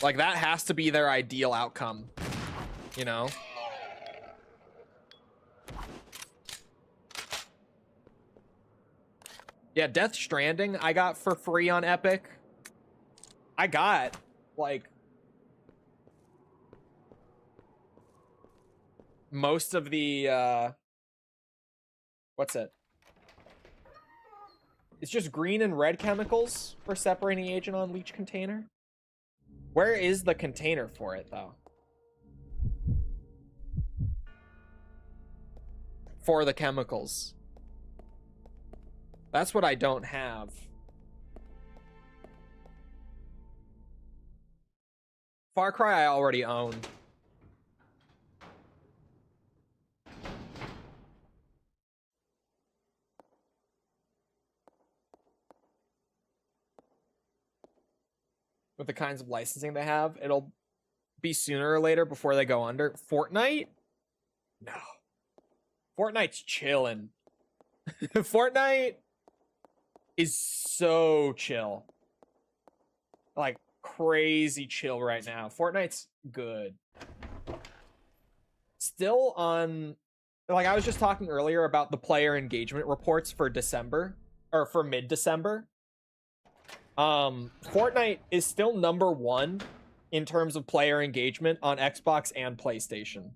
Like, that has to be their ideal outcome. You know? Yeah, Death Stranding I got for free on Epic. I got, like, most of the, what's it? It's just green and red chemicals for separating agent on leach container. Where is the container for it, though? For the chemicals. That's what I don't have. Far Cry I already own. With the kinds of licensing they have, it'll be sooner or later before they go under. Fortnite? No. Fortnite's chilling. Fortnite is so chill. Like, crazy chill right now. Fortnite's good. Still on... Like, I was just talking earlier about the player engagement reports for December. Or for mid-December. Fortnite is still #1 in terms of player engagement on Xbox and PlayStation.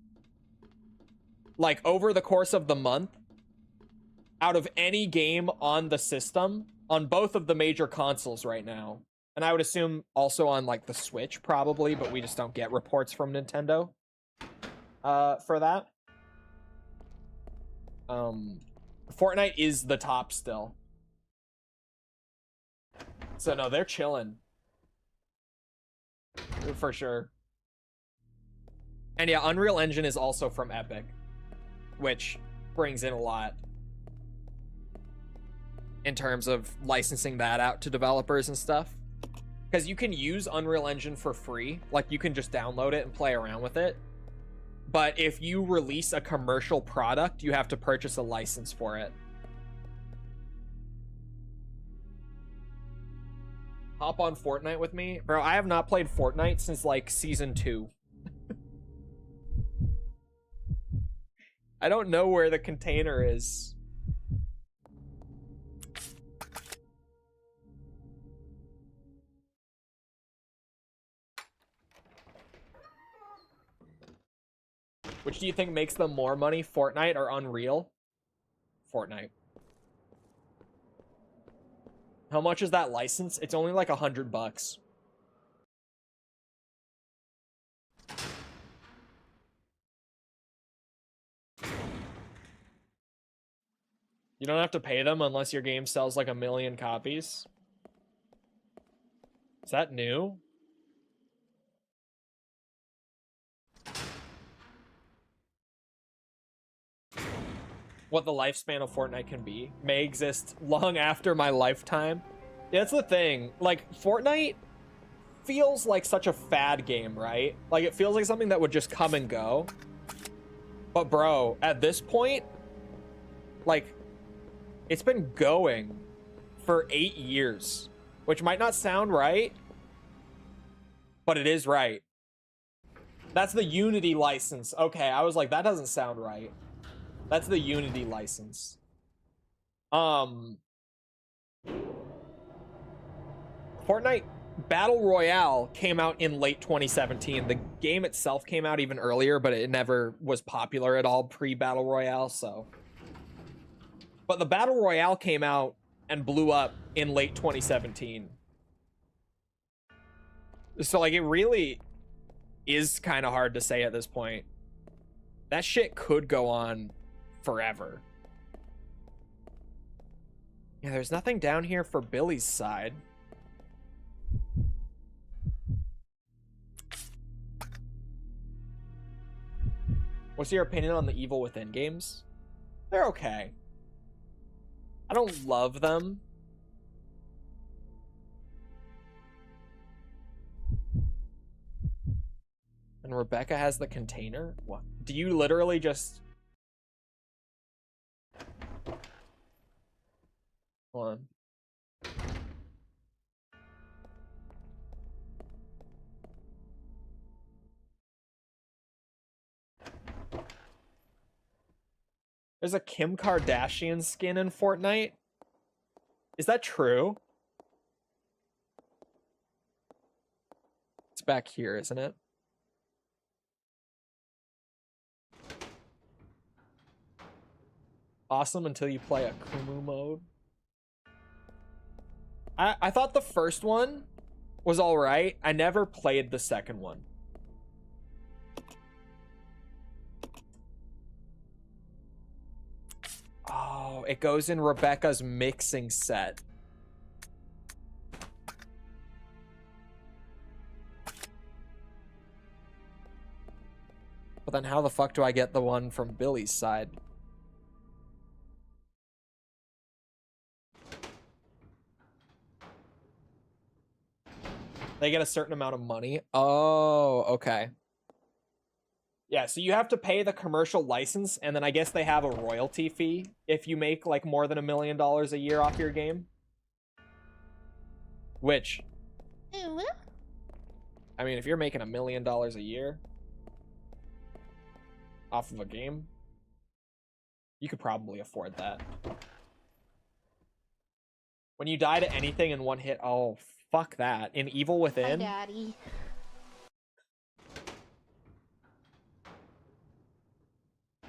Like, over the course of the month, out of any game on the system, on both of the major consoles right now, and I would assume also on, like, the Switch, probably, but we just don't get reports from Nintendo for that. Fortnite is the top still. So, no, they're chilling. For sure. And yeah, Unreal Engine is also from Epic, which brings in a lot in terms of licensing that out to developers and stuff. Because you can use Unreal Engine for free. Like, you can just download it and play around with it. But if you release a commercial product, you have to purchase a license for it. Hop on Fortnite with me? Bro, I have not played Fortnite since, like, Season 2. I don't know where the container is. Which do you think makes them more money, Fortnite or Unreal? Fortnite. How much is that license? It's only like $100. You don't have to pay them unless your game sells like 1 million copies. Is that new? What the lifespan of Fortnite can be may exist long after my lifetime. Yeah, that's the thing. Like, Fortnite feels like such a fad game, right? Like, it feels like something that would just come and go. But bro, at this point, like, it's been going for 8 years, which might not sound right, but it is right. That's the Unity license. Okay, I was like, that doesn't sound right. That's the Unity license. Fortnite Battle Royale came out in late 2017. The game itself came out even earlier, but it never was popular at all pre-Battle Royale, so. But the Battle Royale came out and blew up in late 2017. So, like, it really is kind of hard to say at this point. That shit could go on forever. Yeah, there's nothing down here for Billy's side. What's your opinion on the Evil Within games? They're okay. I don't love them. And Rebecca has the container? What? Do you literally just... Hold on. There's a Kim Kardashian skin in Fortnite? Is that true? It's back here, isn't it? Awesome until you play a Kumu mode. I thought the first one was alright. I never played the second one. Oh, it goes in Rebecca's mixing set. But then how the fuck do I get the one from Billy's side? They get a certain amount of money. Oh, okay. Yeah, so you have to pay the commercial license, and then I guess they have a royalty fee if you make like more than $1 million a year off your game. Which, I mean, if you're making $1 million a year off of a game, you could probably afford that. When you die to anything in one hit, oh, fuck that. In Evil Within, Hi, Daddy.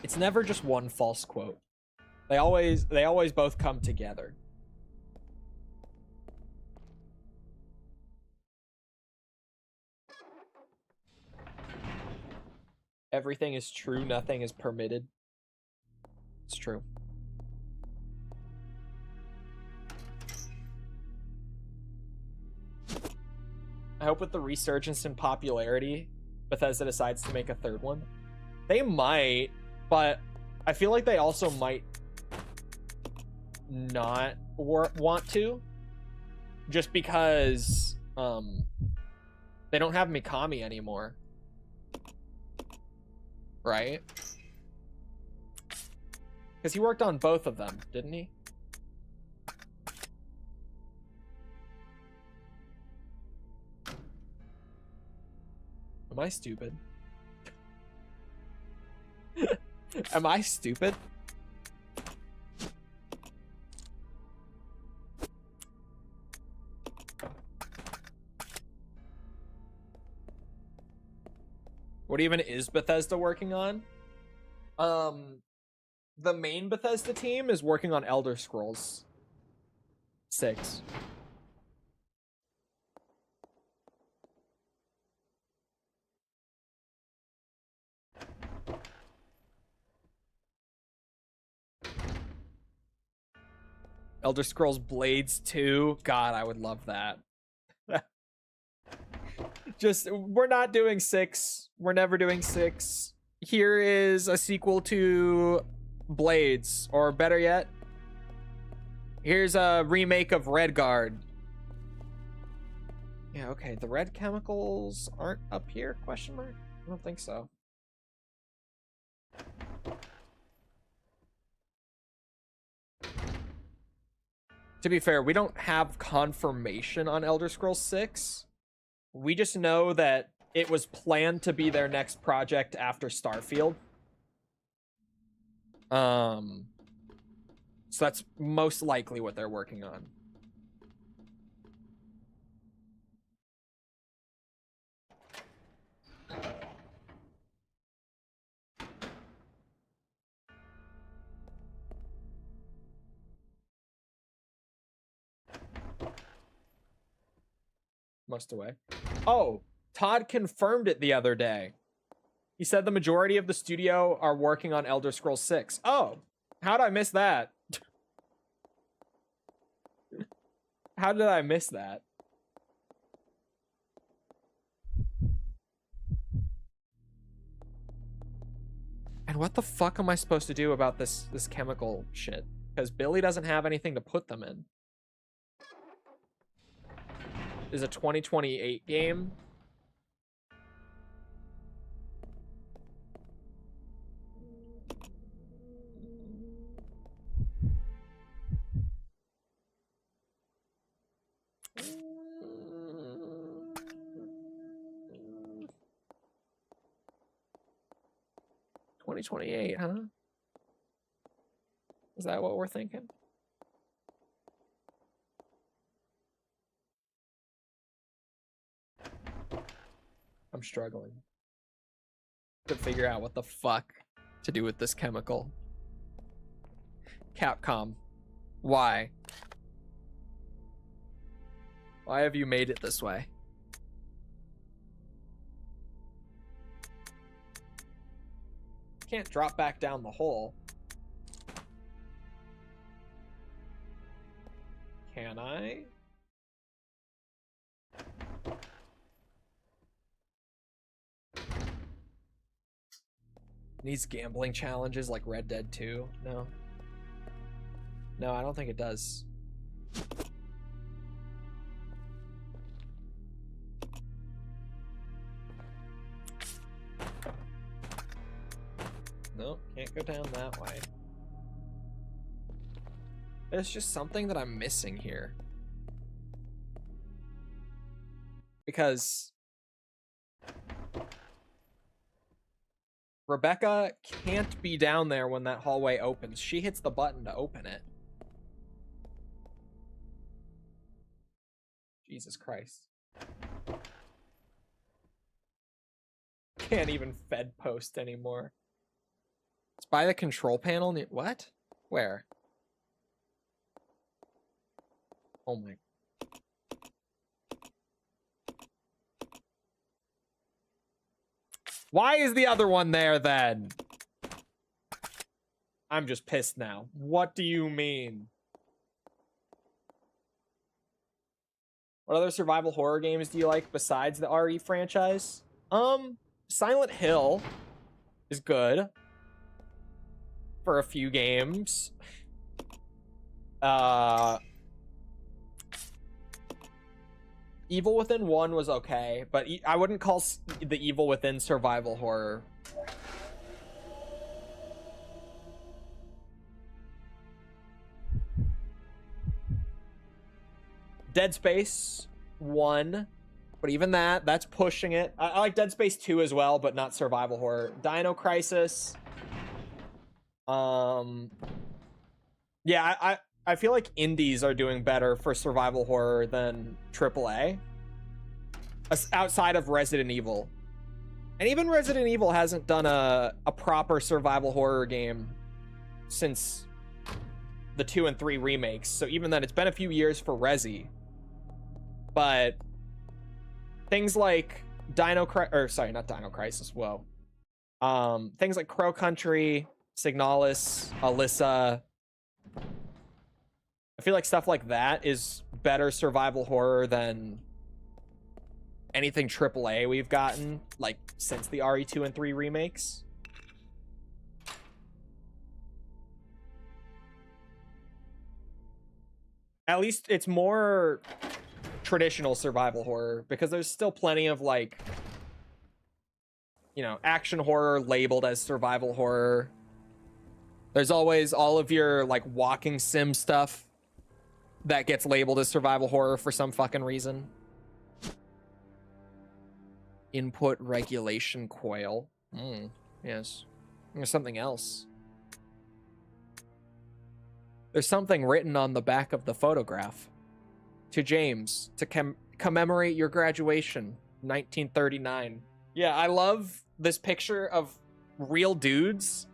it's never just one false quote. They always both come together. Everything is true, nothing is permitted. It's true. I hope with the resurgence in popularity, Bethesda decides to make a third one. They might, but I feel like they also might not want to. Just because they don't have Mikami anymore. Right? Because he worked on both of them, didn't he? Am I stupid? Am I stupid? What even is Bethesda working on? The main Bethesda team is working on Elder Scrolls 6. Elder Scrolls Blades 2. God, I would love that. Just, we're not doing 6. We're never doing 6. Here is a sequel to Blades, or better yet, here's a remake of Redguard. Yeah, okay, the red chemicals aren't up here, question mark? I don't think so. To be fair, we don't have confirmation on Elder Scrolls 6. We just know that it was planned to be their next project after Starfield. So that's most likely what they're working on. Must away. Oh, Todd confirmed it the other day. He said the majority of the studio are working on Elder Scrolls 6. Oh, how did I miss that? How did I miss that? And what the fuck am I supposed to do about this chemical shit? Because Billy doesn't have anything to put them in. Is a 2028 game. $2028, huh? Is that what we're thinking? I'm struggling to figure out what the fuck to do with this chemical. Capcom, why? Why have you made it this way? Can't drop back down the hole. Can I? Needs gambling challenges like Red Dead 2? No. No, I don't think it does. Nope, can't go down that way. There's just something that I'm missing here. Because Rebecca can't be down there when that hallway opens. She hits the button to open it. Jesus Christ. Can't even fed post anymore. It's by the control panel. What? Where? Oh my. Why is the other one there then? I'm just pissed now. What do you mean? What other survival horror games do you like besides the RE franchise? Silent Hill is good for a few games. Evil Within 1 was okay, but I wouldn't call the Evil Within survival horror. Dead Space 1, but even that's pushing it. I like Dead Space 2 as well, but not survival horror. Dino Crisis, Yeah, I feel like indies are doing better for survival horror than AAA. Outside of Resident Evil. And even Resident Evil hasn't done a proper survival horror game since the 2 and 3 remakes. So even then, it's been a few years for Resi. But things like not Dino Crisis, whoa. Things like Crow Country, Signalis, Alyssa. I feel like stuff like that is better survival horror than anything AAA we've gotten, like, since the RE2 and 3 remakes. At least it's more traditional survival horror, because there's still plenty of, like, you know, action horror labeled as survival horror. There's always all of your, like, walking sim stuff that gets labeled as survival horror for some fucking reason. Input regulation coil. Yes. There's something else. There's something written on the back of the photograph. To James, to commemorate your graduation, 1939. Yeah, I love this picture of real dudes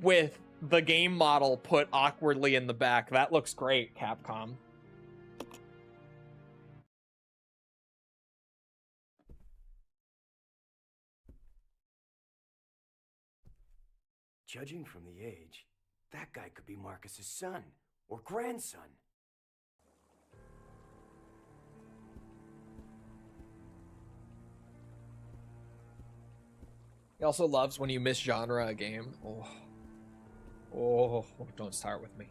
with the game model put awkwardly in the back. That looks great, Capcom. Judging from the age, that guy could be Marcus's son or grandson. He also loves when you misgenre a game. Oh, don't start with me.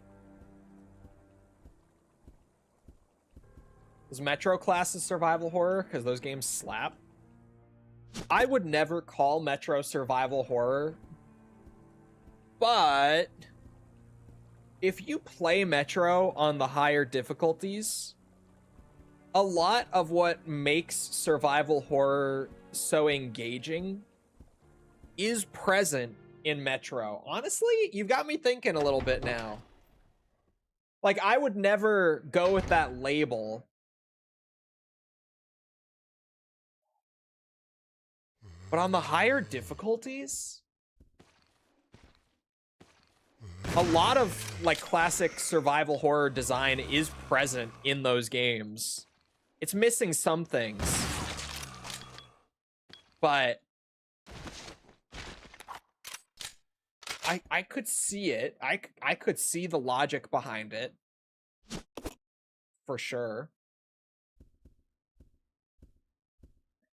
Is Metro class a survival horror? Because those games slap. I would never call Metro survival horror. But if you play Metro on the higher difficulties, a lot of what makes survival horror so engaging is present in Metro. Honestly, you've got me thinking a little bit now. Like, I would never go with that label. But on the higher difficulties, a lot of, like, classic survival horror design is present in those games. It's missing some things, but I could see it. I could see the logic behind it, for sure.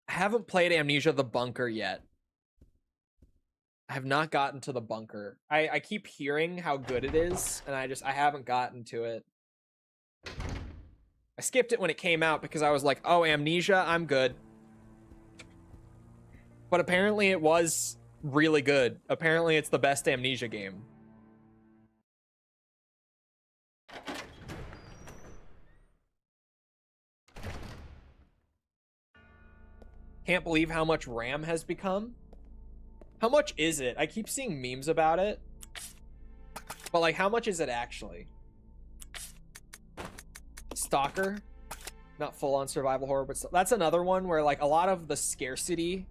I haven't played Amnesia the Bunker yet. I have not gotten to the bunker. I keep hearing how good it is, and I haven't gotten to it. I skipped it when it came out because I was like, oh, Amnesia, I'm good. But apparently it was really good. Apparently it's the best Amnesia game. Can't believe how much RAM has become. How much is it? I keep seeing memes about it. But, like, how much is it actually? Stalker? Not full-on survival horror, but that's another one where, like, a lot of the scarcity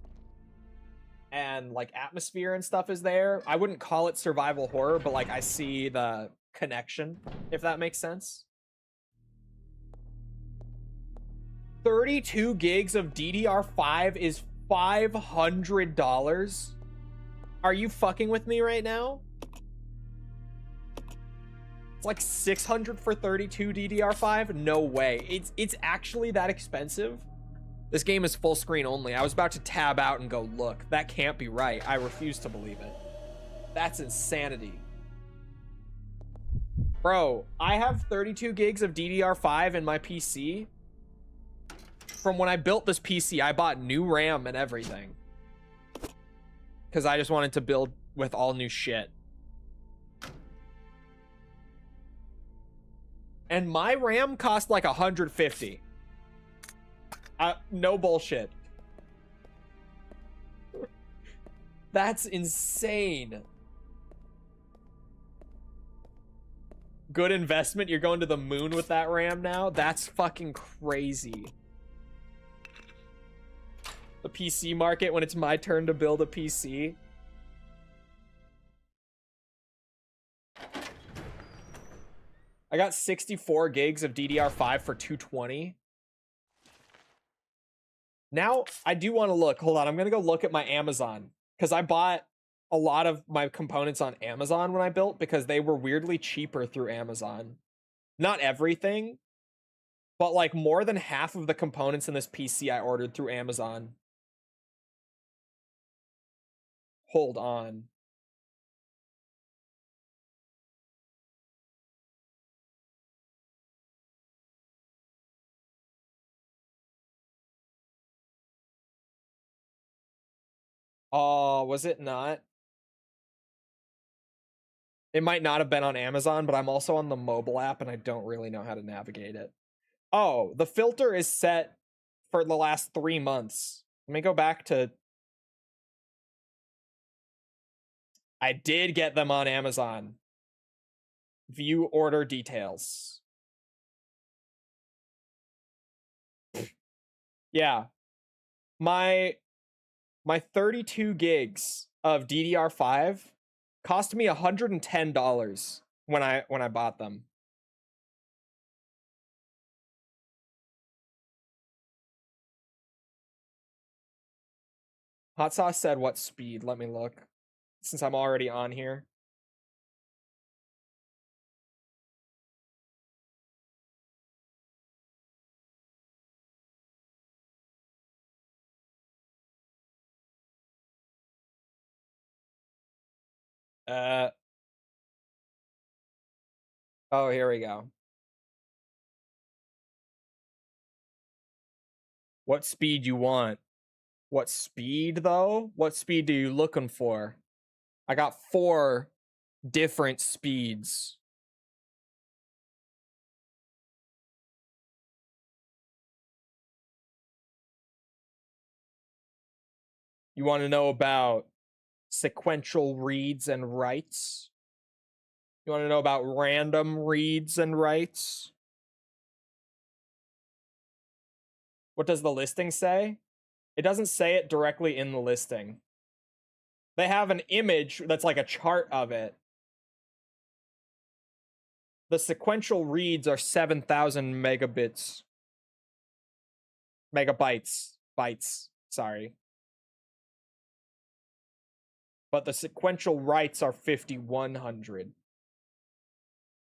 and, like, atmosphere and stuff is there. I wouldn't call it survival horror, but, like, I see the connection, if that makes sense. 32 gigs of DDR5 is $500? Are you fucking with me right now? It's like 600 for 32 DDR5? No way. It's actually that expensive? This game is full screen only. I was about to tab out and go look. That can't be right. I refuse to believe it. That's insanity. Bro, I have 32 gigs of DDR5 in my PC. From when I built this PC, I bought new RAM and everything. Because I just wanted to build with all new shit. And my RAM cost like $150. No bullshit. That's insane. Good investment. You're going to the moon with that RAM now? That's fucking crazy. The PC market when it's my turn to build a PC. I got 64 gigs of DDR5 for $220. Now, I do want to look. Hold on, I'm going to go look at my Amazon. Because I bought a lot of my components on Amazon when I built because they were weirdly cheaper through Amazon. Not everything, but like more than half of the components in this PC I ordered through Amazon. Hold on. Oh, was it not? It might not have been on Amazon, but I'm also on the mobile app and I don't really know how to navigate it. Oh, the filter is set for the last 3 months. Let me go back to... I did get them on Amazon. View order details. Yeah. My 32 gigs of DDR5 cost me $110 when I bought them. Hot Sauce said what speed? Let me look. Since I'm already on here. Oh, here we go. What speed you want? What speed, though? What speed are you looking for? I got 4 different speeds. You want to know about sequential reads and writes? You want to know about random reads and writes? What does the listing say? It doesn't say it directly in the listing. They have an image that's like a chart of it. The sequential reads are 7,000 megabits. Megabytes. Bytes. Sorry. But the sequential writes are 5,100.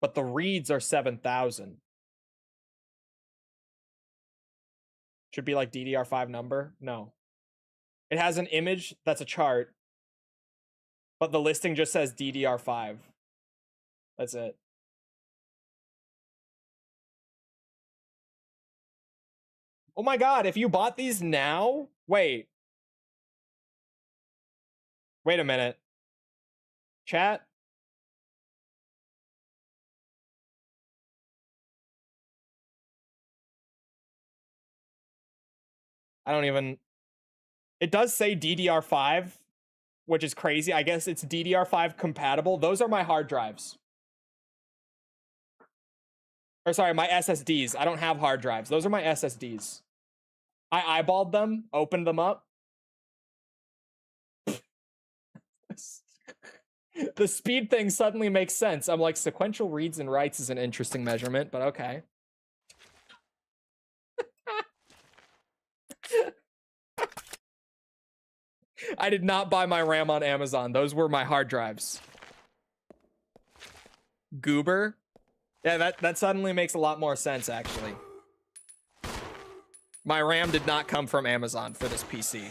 But the reads are 7,000. Should be like DDR5 number? No. It has an image that's a chart. But the listing just says DDR5. That's it. Oh my god, if you bought these now? Wait. Wait a minute. Chat? I don't even... It does say DDR5, which is crazy. I guess it's DDR5 compatible. Those are my hard drives. Or sorry, my SSDs. I don't have hard drives. Those are my SSDs. I eyeballed them, opened them up. The speed thing suddenly makes sense. I'm like, sequential reads and writes is an interesting measurement, but okay. I did not buy my RAM on Amazon. Those were my hard drives. Goober? Yeah, that suddenly makes a lot more sense, actually. My RAM did not come from Amazon for this PC.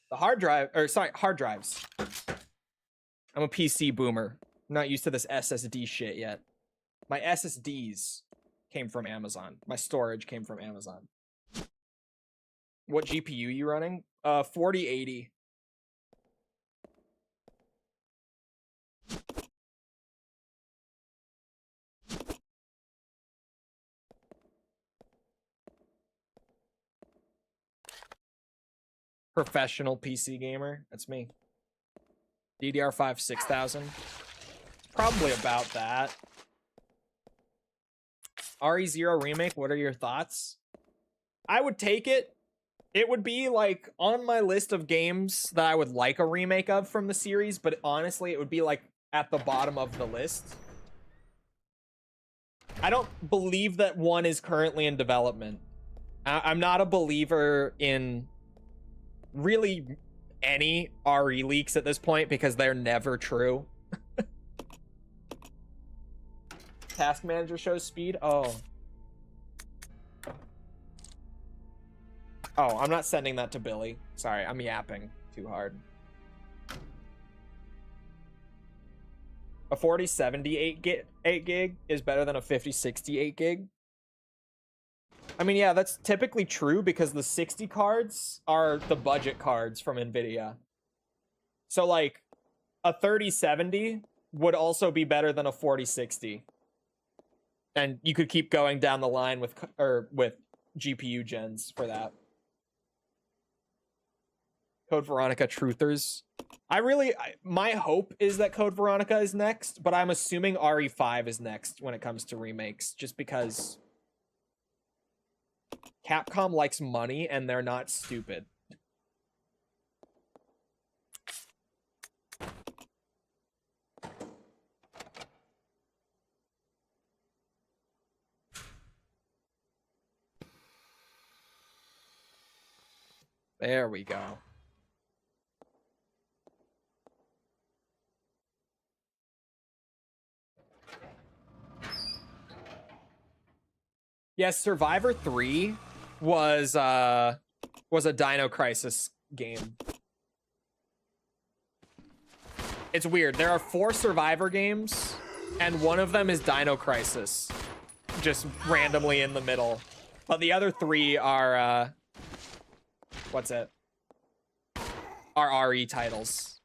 The hard drive, or sorry, hard drives. I'm a PC boomer. I'm not used to this SSD shit yet. My SSDs came from Amazon. My storage came from Amazon. What GPU you running? 4080. Professional PC gamer. That's me. DDR5 6000. Probably about that. RE0 remake, what are your thoughts? I would take it. It would be like on my list of games that I would like a remake of from the series, but honestly, it would be like at the bottom of the list. I don't believe that one is currently in development. I'm not a believer in really any RE leaks at this point because they're never true. Task manager shows speed. Oh, I'm not sending that to Billy. Sorry, I'm yapping too hard. A 4070 8 gig is better than a 5060 8 gig. I mean, yeah, that's typically true because the 60 cards are the budget cards from NVIDIA. So like a 3070 would also be better than a 4060. And you could keep going down the line with GPU gens for that. Code Veronica truthers. My hope is that Code Veronica is next, but I'm assuming RE5 is next when it comes to remakes, just because Capcom likes money and they're not stupid. There we go. Yes, Survivor 3 was a Dino Crisis game. It's weird. There are 4 Survivor games, and one of them is Dino Crisis, just randomly in the middle. But the other 3 are what's it? Are RE titles.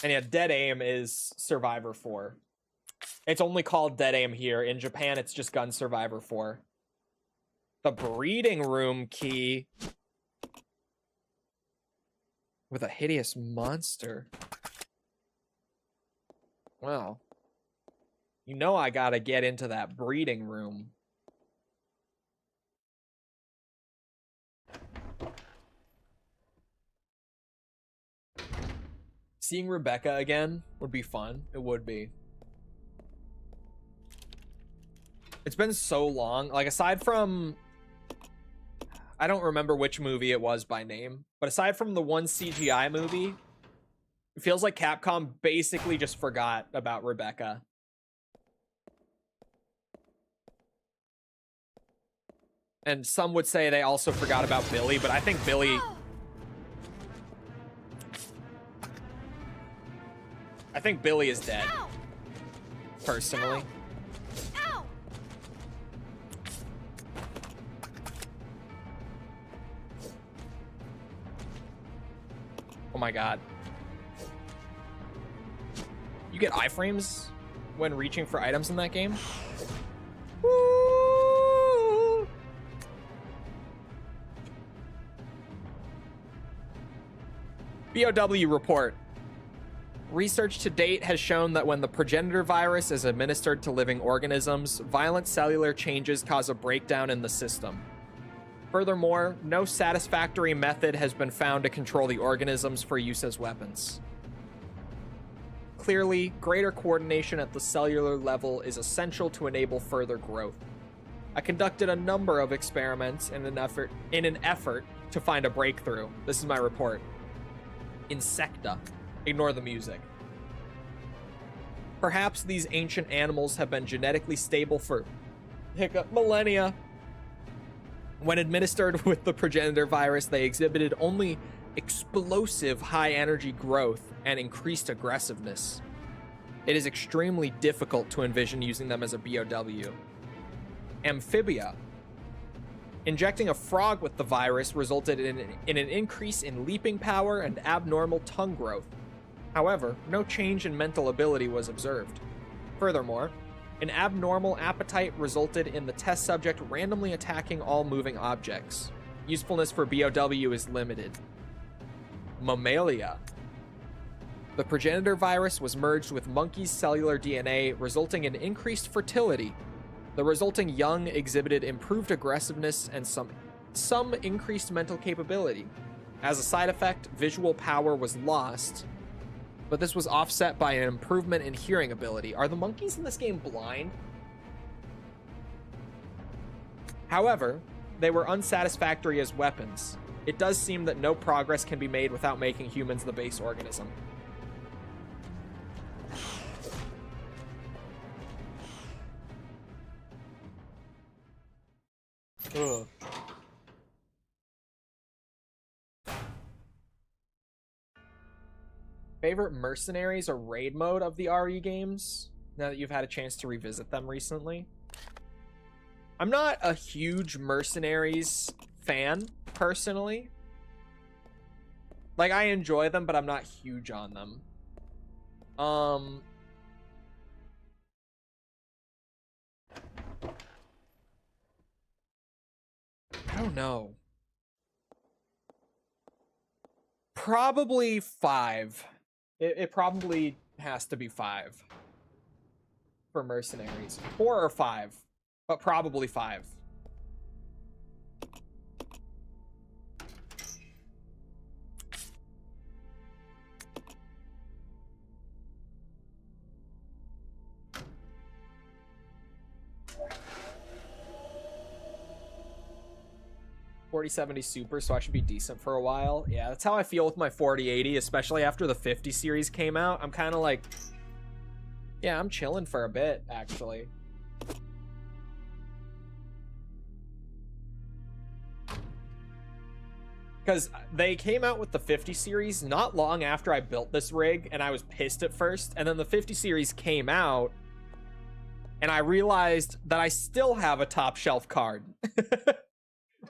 And yeah, Dead Aim is Survivor 4. It's only called Dead Aim here. In Japan, it's just Gun Survivor 4. The breeding room key. With a hideous monster. Well. You know I gotta get into that breeding room. Seeing Rebecca again would be fun. It would be. It's been so long. Like, aside from... I don't remember which movie it was by name. But aside from the one CGI movie, it feels like Capcom basically just forgot about Rebecca. And some would say they also forgot about Billy, but I think Billy... I think Billy is dead. Personally. Oh my god. You get iframes when reaching for items in that game? Woo! BOW report. Research to date has shown that when the progenitor virus is administered to living organisms, violent cellular changes cause a breakdown in the system. Furthermore, no satisfactory method has been found to control the organisms for use as weapons. Clearly, greater coordination at the cellular level is essential to enable further growth. I conducted a number of experiments in an effort to find a breakthrough. This is my report. Insecta. Ignore the music. Perhaps these ancient animals have been genetically stable for millennia. When administered with the progenitor virus, they exhibited only explosive high-energy growth and increased aggressiveness. It is extremely difficult to envision using them as a BOW. Amphibia. Injecting a frog with the virus resulted in an increase in leaping power and abnormal tongue growth. However, no change in mental ability was observed. Furthermore, an abnormal appetite resulted in the test subject randomly attacking all moving objects. Usefulness for BOW is limited. mammalia. The progenitor virus was merged with monkeys' cellular DNA, resulting in increased fertility. The resulting young exhibited improved aggressiveness and some increased mental capability. As a side effect, visual power was lost, but this was offset by an improvement in hearing ability. Are the monkeys in this game blind? However, they were unsatisfactory as weapons. It does seem that no progress can be made without making humans the base organism. Ugh. Favorite mercenaries or raid mode of the RE games, now that you've had a chance to revisit them recently? I'm not a huge mercenaries fan, personally. Like, I enjoy them, but I'm not huge on them. I don't know. Probably 5. It probably has to be 5 for mercenaries. 4 or 5, but probably 5. $4070 Super, so I should be decent for a while. Yeah, that's how I feel with my 4080, especially after the 50 series came out. I'm kind of like, yeah, I'm chilling for a bit, actually. Because they came out with the 50 series not long after I built this rig, and I was pissed at first, and then the 50 series came out, and I realized that I still have a top shelf card.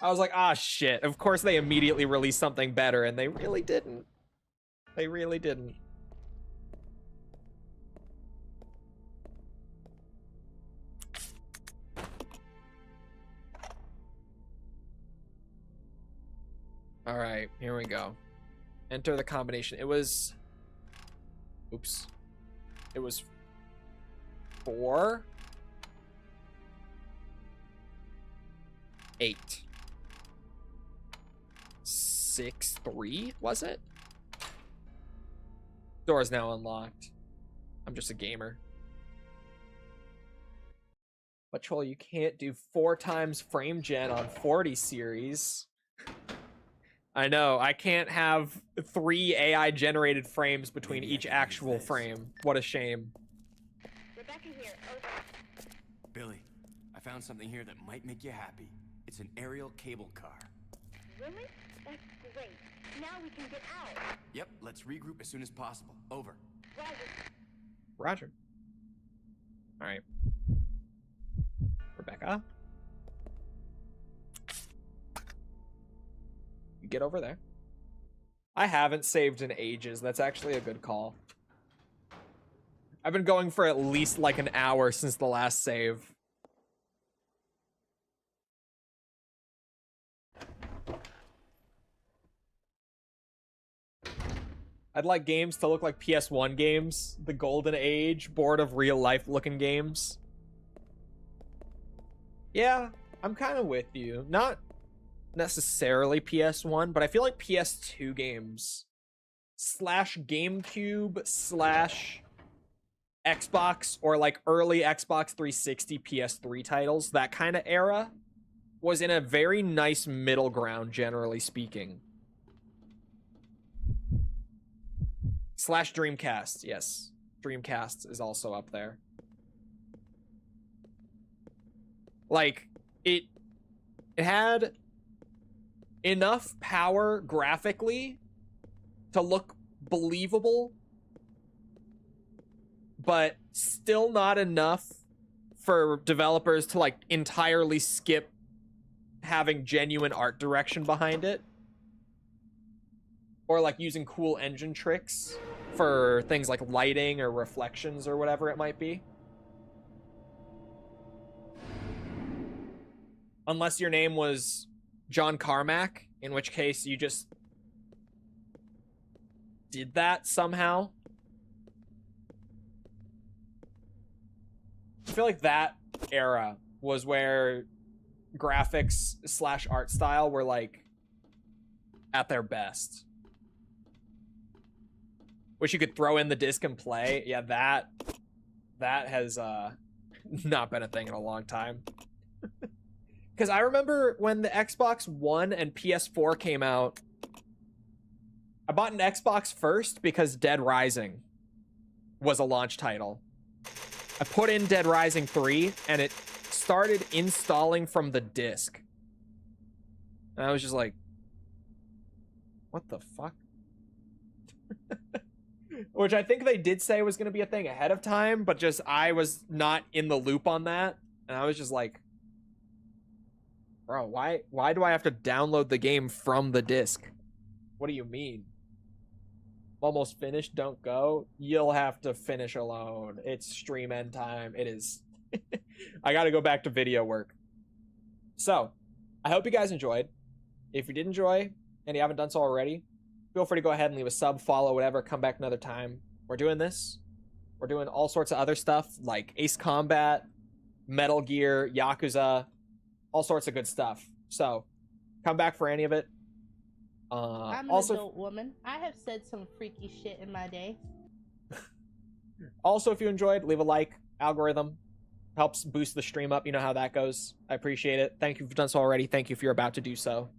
I was like, ah, shit. Of course they immediately released something better, and they really didn't. They really didn't. All right, here we go. Enter the combination. It was... Oops. It was 4... 8... 6, 3, was it? Door is now unlocked. I'm just a gamer. But Chole, you can't do 4 times frame gen on 40 series. I know, I can't have 3 AI generated frames between Maybe each I can use actual this. frame. What a shame. Rebecca here. Over. Billy, I found something here that might make you happy. It's an aerial cable car. Really? That's great. Now we can get out. Yep, let's regroup as soon as possible. Over. Roger. Roger. All right. Rebecca? You get over there. I haven't saved in ages. That's actually a good call. I've been going for at least like an hour since the last save. I'd like games to look like PS1 games, the golden age, bored of real-life looking games. Yeah, I'm kind of with you. Not necessarily PS1, but I feel like PS2 games slash GameCube slash Xbox or like early Xbox 360 PS3 titles, that kind of era, was in a very nice middle ground, generally speaking. Slash Dreamcast, yes. Dreamcast is also up there. Like, it had enough power graphically to look believable, but still not enough for developers to, like, entirely skip having genuine art direction behind it. Or, like, using cool engine tricks for things like lighting or reflections or whatever it might be. Unless your name was John Carmack, in which case you just did that somehow. I feel like that era was where graphics / art style were like at their best. Wish you could throw in the disc and play. Yeah, that has not been a thing in a long time. Because I remember when the Xbox One and PS4 came out, I bought an Xbox first because Dead Rising was a launch title. I put in Dead Rising 3 and it started installing from the disc. And I was just like, what the fuck? Which I think they did say was going to be a thing ahead of time, but just I was not in the loop on that. And I was just like, bro, why do I have to download the game from the disc? What do you mean? Almost finished, don't go. You'll have to finish alone. It's stream end time. It is. I got to go back to video work. So, I hope you guys enjoyed. If you did enjoy and you haven't done so already, feel free to go ahead and leave a sub, follow, whatever. Come back another time. We're doing this. We're doing all sorts of other stuff like Ace Combat, Metal Gear, Yakuza, all sorts of good stuff. So, come back for any of it. I'm an also, adult woman. I have said some freaky shit in my day. Also, if you enjoyed, leave a like. Algorithm helps boost the stream up. You know how that goes. I appreciate it. Thank you if you've done so already. Thank you if you're about to do so.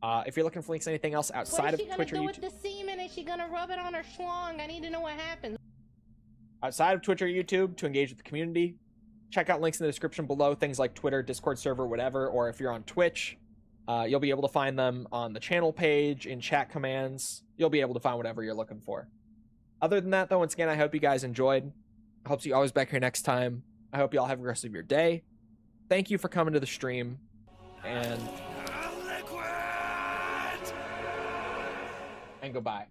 If you're looking for links, anything else outside of Twitch or YouTube. What is she gonna do with the semen? Is she gonna rub it on her schlong? I need to know what happens. Outside of Twitch or YouTube, to engage with the community, check out links in the description below. Things like Twitter, Discord server, whatever. Or if you're on Twitch, you'll be able to find them on the channel page, in chat commands. You'll be able to find whatever you're looking for. Other than that, though, once again, I hope you guys enjoyed. I hope to see you always back here next time. I hope you all have the rest of your day. Thank you for coming to the stream. And goodbye.